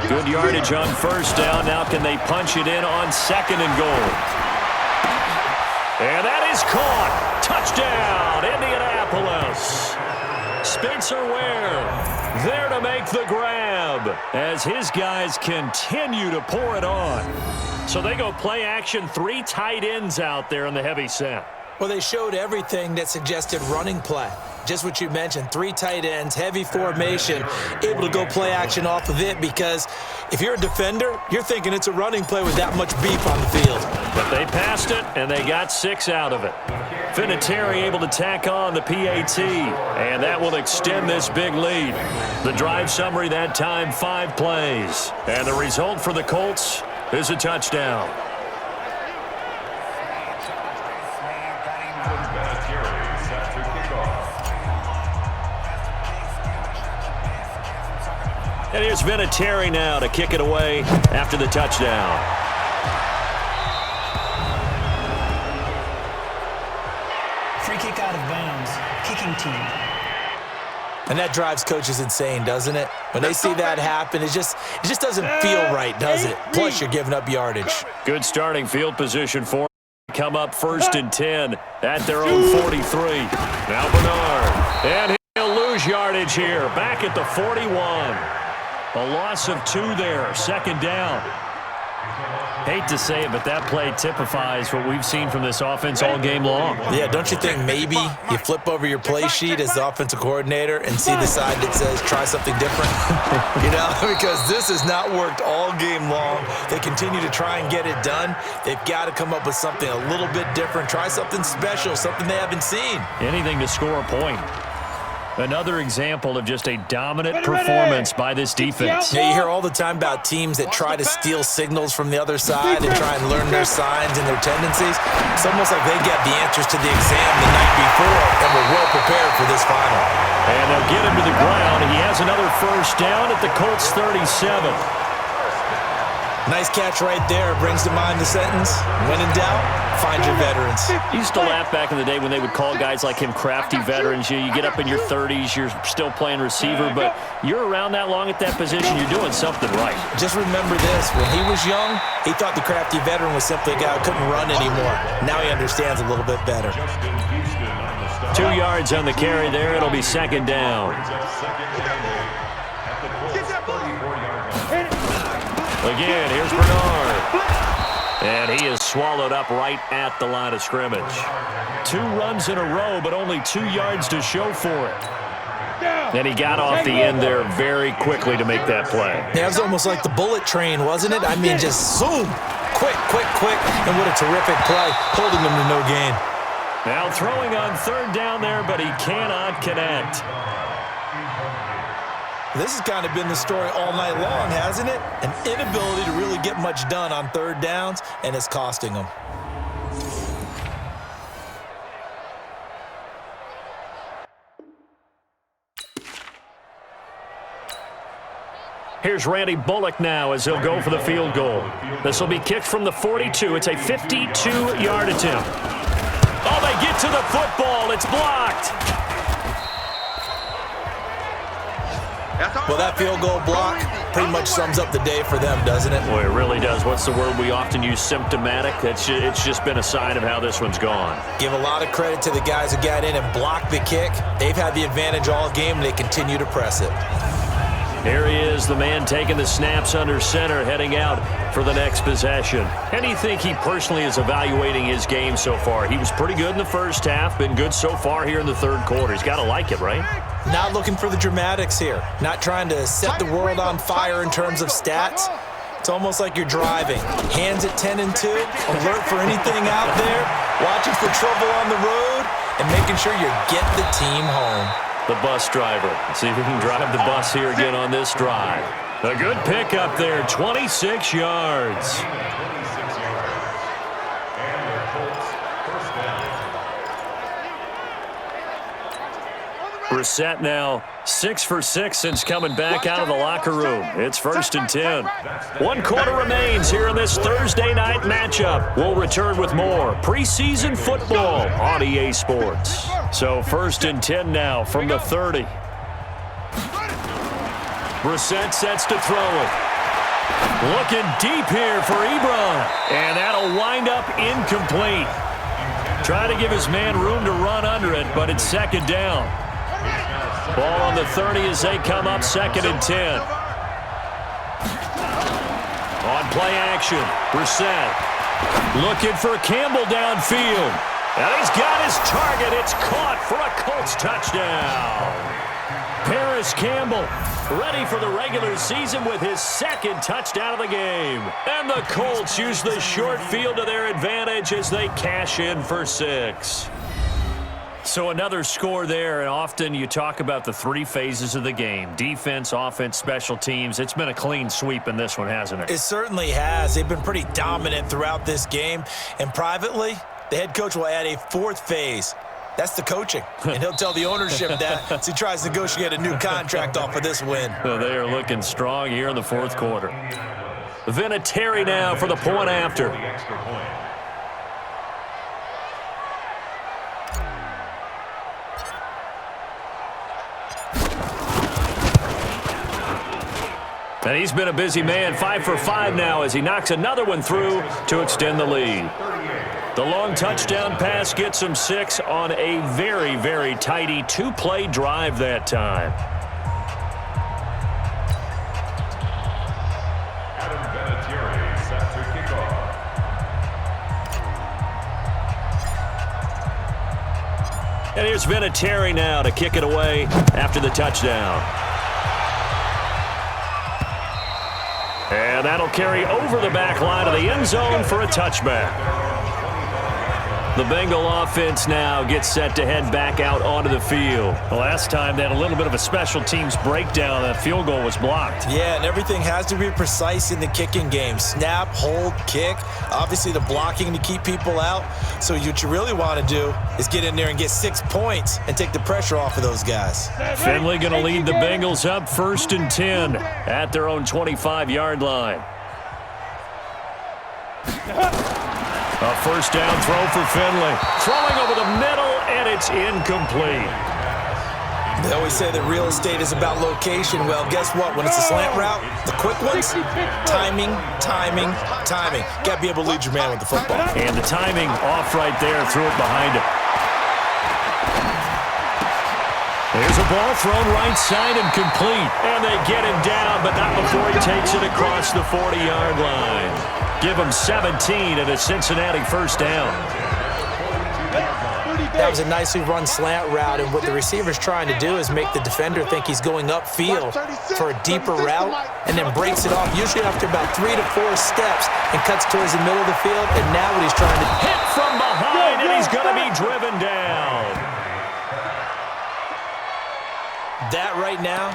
Good yardage on first down. Now can they punch it in on second and goal? And that is caught. Touchdown, Indianapolis. Spencer Ware there to make the grab as his guys continue to pour it on. So they go play action, 3 tight ends out there in the heavy set. Well, they showed everything that suggested running play. Just what you mentioned, 3 tight ends, heavy formation, able to go play action off of it because if you're a defender, you're thinking it's a running play with that much beef on the field. But they passed it, and they got 6 out of it. Vinatieri able to tack on the PAT, and that will extend this big lead. The drive summary that time, 5 plays. And the result for the Colts is a touchdown. And here's Vinatieri now to kick it away after the touchdown. Free kick out of bounds. Kicking team. And that drives coaches insane, doesn't it? When they see that happen, it just doesn't feel right, does it? Plus, you're giving up yardage. Good starting field position for them. Come up first and 10 at their own 43. Now Bernard. And he'll lose yardage here. Back at the 41. A loss of 2 there, second down. Hate to say it, but that play typifies what we've seen from this offense all game long. Yeah, don't you think maybe you flip over your play sheet as the offensive coordinator and see the side that says try something different? You know, because this has not worked all game long. They continue to try and get it done. They've got to come up with something a little bit different. Try something special, something they haven't seen. Anything to score a point. Another example of just a dominant performance by this defense. Yeah, you hear all the time about teams that try to steal signals from the other side and try and learn their signs and their tendencies. It's almost like they get the answers to the exam the night before and were well prepared for this final. And they'll get him to the ground. He has another first down at the Colts 37. Nice catch right there. Brings to mind the sentence, when in doubt, find your veterans. Used to laugh back in the day when they would call guys like him crafty veterans. You get up in your 30s, you're still playing receiver, but you're around that long at that position, you're doing something right. Just remember this. When he was young, he thought the crafty veteran was simply a guy who couldn't run anymore. Now he understands a little bit better. 2 yards on the carry there. It'll be second down. Again, here's Bernard. And he is swallowed up right at the line of scrimmage. 2 runs in a row, but only 2 yards to show for it. And he got off the end there very quickly to make that play. Yeah, it was almost like the bullet train, wasn't it? I mean, just zoom. Quick. And what a terrific play, holding him to no gain. Now throwing on third down there, but he cannot connect. This has kind of been the story all night long, hasn't it? An inability to really get much done on third downs, and it's costing them. Here's Randy Bullock now as he'll go for the field goal. This will be kicked from the 42. It's a 52-yard attempt. Oh, they get to the football. It's blocked. Well, that field goal block pretty much sums up the day for them, doesn't it? Boy, it really does. What's the word we often use? Symptomatic. It's just been a sign of how this one's gone. Give a lot of credit to the guys who got in and blocked the kick. They've had the advantage all game, and they continue to press it. Here he is, the man taking the snaps under center, heading out for the next possession. And you think he personally is evaluating his game so far? He was pretty good in the first half, been good so far here in the third quarter. He's got to like it, right? Not looking for the dramatics here. Not trying to set the world on fire in terms of stats. It's almost like you're driving. Hands at 10 and 2, alert for anything out there, watching for trouble on the road, and making sure you get the team home. The bus driver. Let's see if we can drive the bus here again on this drive. A good pickup there, 26 yards. Brissett now 6 for 6 since coming back out of the locker room. It's 1st and 10. 1 quarter remains here in this Thursday night matchup. We'll return with more preseason football on EA Sports. So 1st and 10 now from the 30. Brissett sets to throw it. Looking deep here for Ebron. And that'll wind up incomplete. Trying to give his man room to run under it, but it's 2nd down. Ball on the 30 as they come up 2nd and 10. On play action, Brissett looking for Campbell downfield. And he's got his target. It's caught for a Colts touchdown. Paris Campbell ready for the regular season with his 2nd touchdown of the game. And the Colts use the short field to their advantage as they cash in for 6. So another score there, and often you talk about the 3 phases of the game. Defense, offense, special teams. It's been a clean sweep in this one, hasn't it? It certainly has. They've been pretty dominant throughout this game. And privately, the head coach will add a 4th phase. That's the coaching. And he'll tell the ownership that as he tries to negotiate a new contract off of this win. Well, they are looking strong here in the 4th quarter. Vinatieri now for the point after. And he's been a busy man, 5 for 5 now as he knocks another one through to extend the lead. The long touchdown pass gets him 6 on a very, very tidy 2-play drive that time. Adam Vinatieri set to kick off. And here's Vinatieri now to kick it away after the touchdown. And that'll carry over the back line of the end zone for a touchback. The Bengal offense now gets set to head back out onto the field. The last time they had a little bit of a special teams breakdown. That field goal was blocked. Yeah, and everything has to be precise in the kicking game. Snap, hold, kick. Obviously the blocking to keep people out. So what you really want to do is get in there and get 6 points and take the pressure off of those guys. Finley going to lead the Bengals up 1st and 10 at their own 25-yard line. A first down throw for Finley. Throwing over the middle, and it's incomplete. They always say that real estate is about location. Well, guess what? When it's a slant route, the quick ones, timing. Got to be able to lead your man with the football. And the timing off right there, threw it behind him. There's a ball thrown right side and complete. And they get him down, but not before he takes it across the 40-yard line. Give him 17 and a Cincinnati first down. That was a nicely run slant route, and what the receiver's trying to do is make the defender think he's going upfield for a deeper route and then breaks it off, usually after about 3 to 4 steps, and cuts towards the middle of the field, and now what he's trying to hit from behind, and he's going to be driven down. That right now,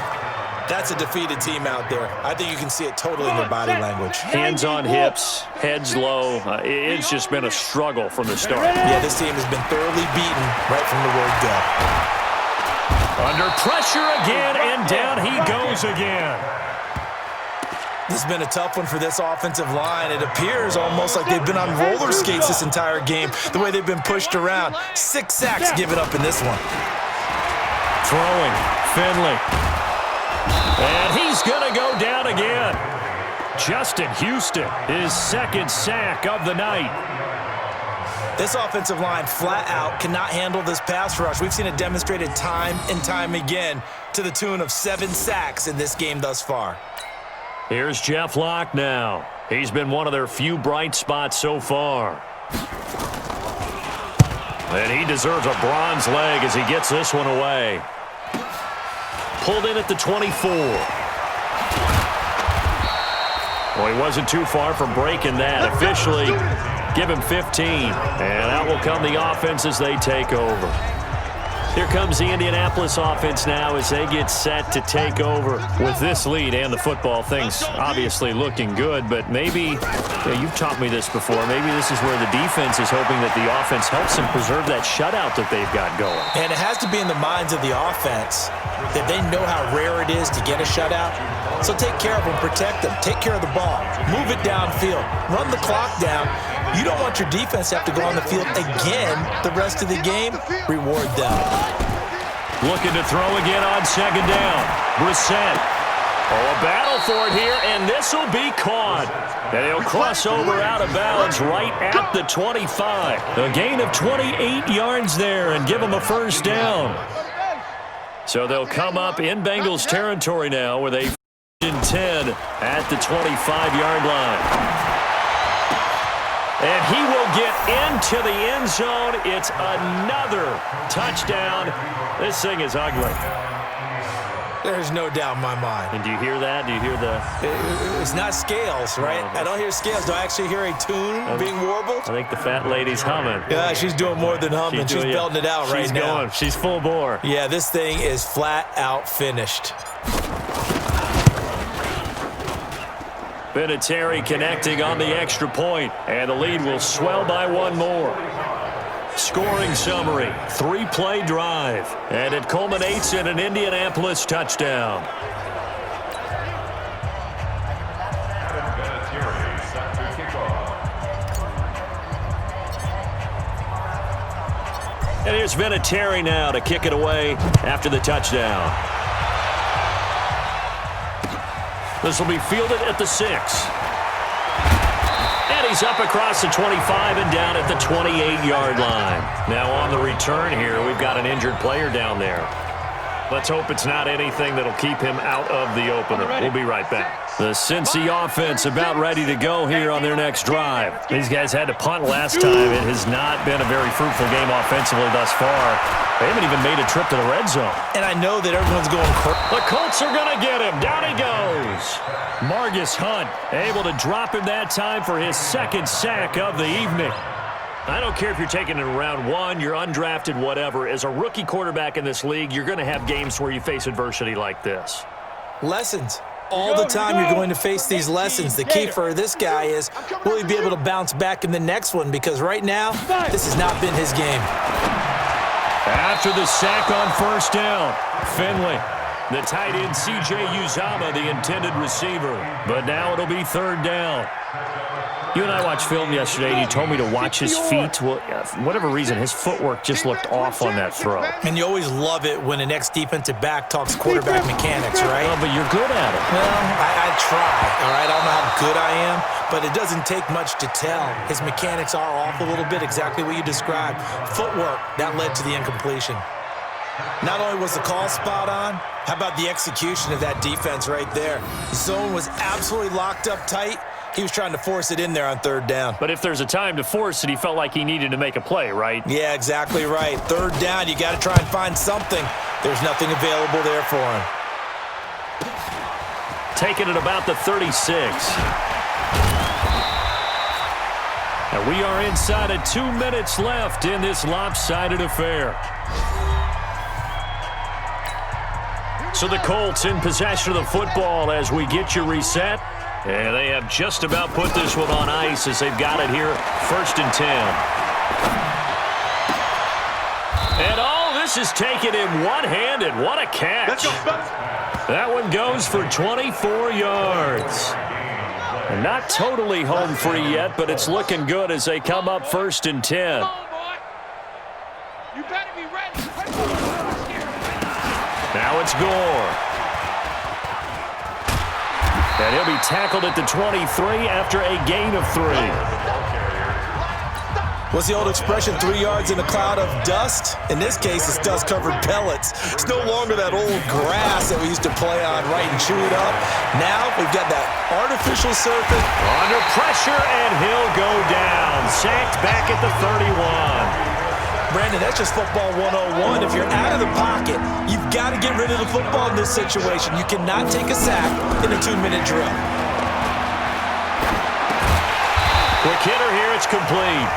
that's a defeated team out there. I think you can see it totally in their body language. Hands on hips, heads low. It's just been a struggle from the start. Yeah, this team has been thoroughly beaten right from the word go. Under pressure again, and down he goes again. This has been a tough one for this offensive line. It appears almost like they've been on roller skates this entire game, the way they've been pushed around. 6 sacks given up in this one. Throwing, Finley. And he's going to go down again. Justin Houston, his second sack of the night. This offensive line flat out cannot handle this pass rush. We've seen it demonstrated time and time again to the tune of 7 sacks in this game thus far. Here's Jeff Locke now. He's been one of their few bright spots so far. And he deserves a bronze leg as he gets this one away. Pulled in at the 24. Well, he wasn't too far from breaking that. Officially, give him 15. And out will come the offense as they take over. Here comes the Indianapolis offense now as they get set to take over. With this lead and the football, things obviously looking good, but maybe, you've taught me this before, maybe this is where the defense is hoping that the offense helps them preserve that shutout that they've got going. And it has to be in the minds of the offense that they know how rare it is to get a shutout. So take care of them, protect them, take care of the ball, move it downfield, run the clock down. You don't want your defense to have to go on the field again the rest of the game. Reward them. Looking to throw again on second down. Brissett. Oh, a battle for it here, and this will be caught. And he'll cross over out of bounds right at the 25. A gain of 28 yards there and give them a first down. So they'll come up in Bengals territory now with a 10 at the 25-yard line. And he will get into the end zone. It's another touchdown. This thing is ugly. There's no doubt in my mind. And do you hear that? Do you hear the... It's not scales, right? I don't hear scales. Do I actually hear a tune being warbled? I think the fat lady's humming. Yeah, she's doing more than humming. She's belting it out right now. She's going. She's full bore. Yeah, this thing is flat out finished. Vinatieri connecting on the extra point, and the lead will swell by one more. Scoring summary, 3-play drive, and it culminates in an Indianapolis touchdown. And here's Vinatieri now to kick it away after the touchdown. This will be fielded at the 6. And he's up across the 25 and down at the 28-yard line. Now on the return here, we've got an injured player down there. Let's hope it's not anything that'll keep him out of the opener. We'll be right back. The Cincy offense about ready to go here on their next drive. These guys had to punt last time. It has not been a very fruitful game offensively thus far. They haven't even made a trip to the red zone. And I know that everyone's going crazy. The Colts are going to get him. Down he goes. Margus Hunt able to drop him that time for his second sack of the evening. I don't care if you're taking it in round 1, you're undrafted, whatever. As a rookie quarterback in this league, you're going to have games where you face adversity like this. Lessons. All the time you're going to face these lessons. The key for this guy is, will he be able to bounce back in the next one? Because right now, this has not been his game. After the sack on first down, Finley. The tight end, C.J. Uzomah, the intended receiver. But now it'll be third down. You and I watched film yesterday, and you told me to watch his feet. Well, for whatever reason, his footwork just looked off on that throw. And you always love it when an ex-defensive back talks quarterback mechanics, right? Well, but you're good at it. Well, I try, all right? I don't know how good I am, but it doesn't take much to tell. His mechanics are off a little bit, exactly what you described. Footwork, that led to the incompletion. Not only was the call spot on, how about the execution of that defense right there? The zone was absolutely locked up tight. He was trying to force it in there on third down. But if there's a time to force it, he felt like he needed to make a play, right? Yeah, exactly right. Third down, you got to try and find something. There's nothing available there for him. Taken at about the 36. And we are inside of 2 minutes left in this lopsided affair. So the Colts in possession of the football as we get you reset. And they have just about put this one on ice as they've got it here, 1st and 10. And all this is taken in one-handed. What a catch. That one goes for 24 yards. And not totally home free yet, but it's looking good as they come up 1st and 10. Come on, boy. You better be ready. Now it's Gore. And he'll be tackled at the 23 after a gain of 3. What's the old expression, 3 yards in a cloud of dust? In this case, it's dust-covered pellets. It's no longer that old grass that we used to play on, right, and chew it up. Now we've got that artificial surface. Under pressure, and he'll go down. Sacked back at the 31. Brandon, that's just football 101. If you're out of the pocket, you've got to get rid of the football in this situation. You cannot take a sack in a 2-minute drill. Quick hitter here, it's complete.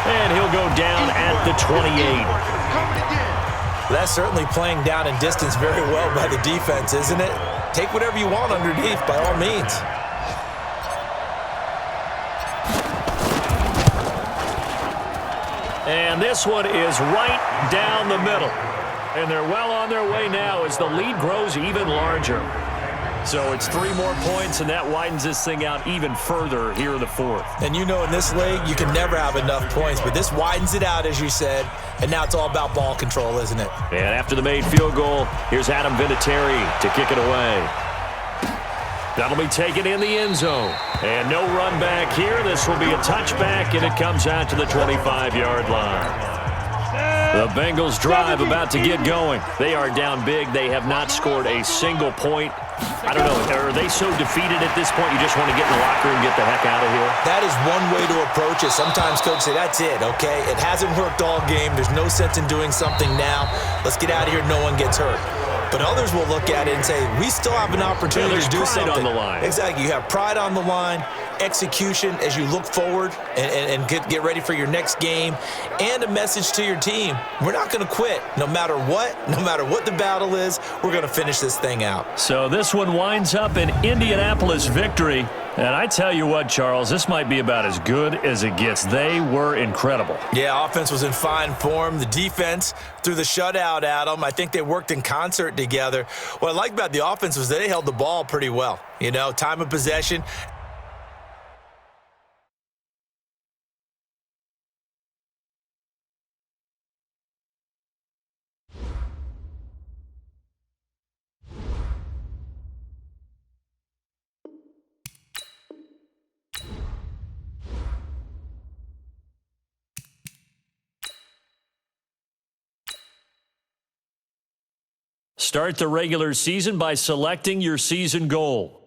And he'll go down at the 28. That's certainly playing down in distance very well by the defense, isn't it? Take whatever you want underneath, by all means. And this one is right down the middle. And they're well on their way now as the lead grows even larger. So it's 3 more points, and that widens this thing out even further here in the 4th. And you know in this league, you can never have enough points, but this widens it out, as you said, and now it's all about ball control, isn't it? And after the made field goal, here's Adam Vinatieri to kick it away. That'll be taken in the end zone. And no run back here. This will be a touchback, and it comes out to the 25-yard line. The Bengals drive about to get going. They are down big. They have not scored a single point. I don't know. Are they so defeated at this point you just want to get in the locker room and get the heck out of here? That is one way to approach it. Sometimes coaches say, that's it, okay? It hasn't worked all game. There's no sense in doing something now. Let's get out of here. No one gets hurt. But others will look at it and say, we still have an opportunity to do something. On the line. Exactly. You have pride on the line, execution as you look forward and get ready for your next game, and a message to your team. We're not going to quit. No matter what the battle is, we're going to finish this thing out. So this one winds up an Indianapolis victory. And I tell you what, Charles, this might be about as good as it gets. They were incredible. Yeah, offense was in fine form. The defense threw the shutout at them. I think they worked in concert together. What I like about the offense was that they held the ball pretty well. You know, time of possession. Start the regular season by selecting your season goal.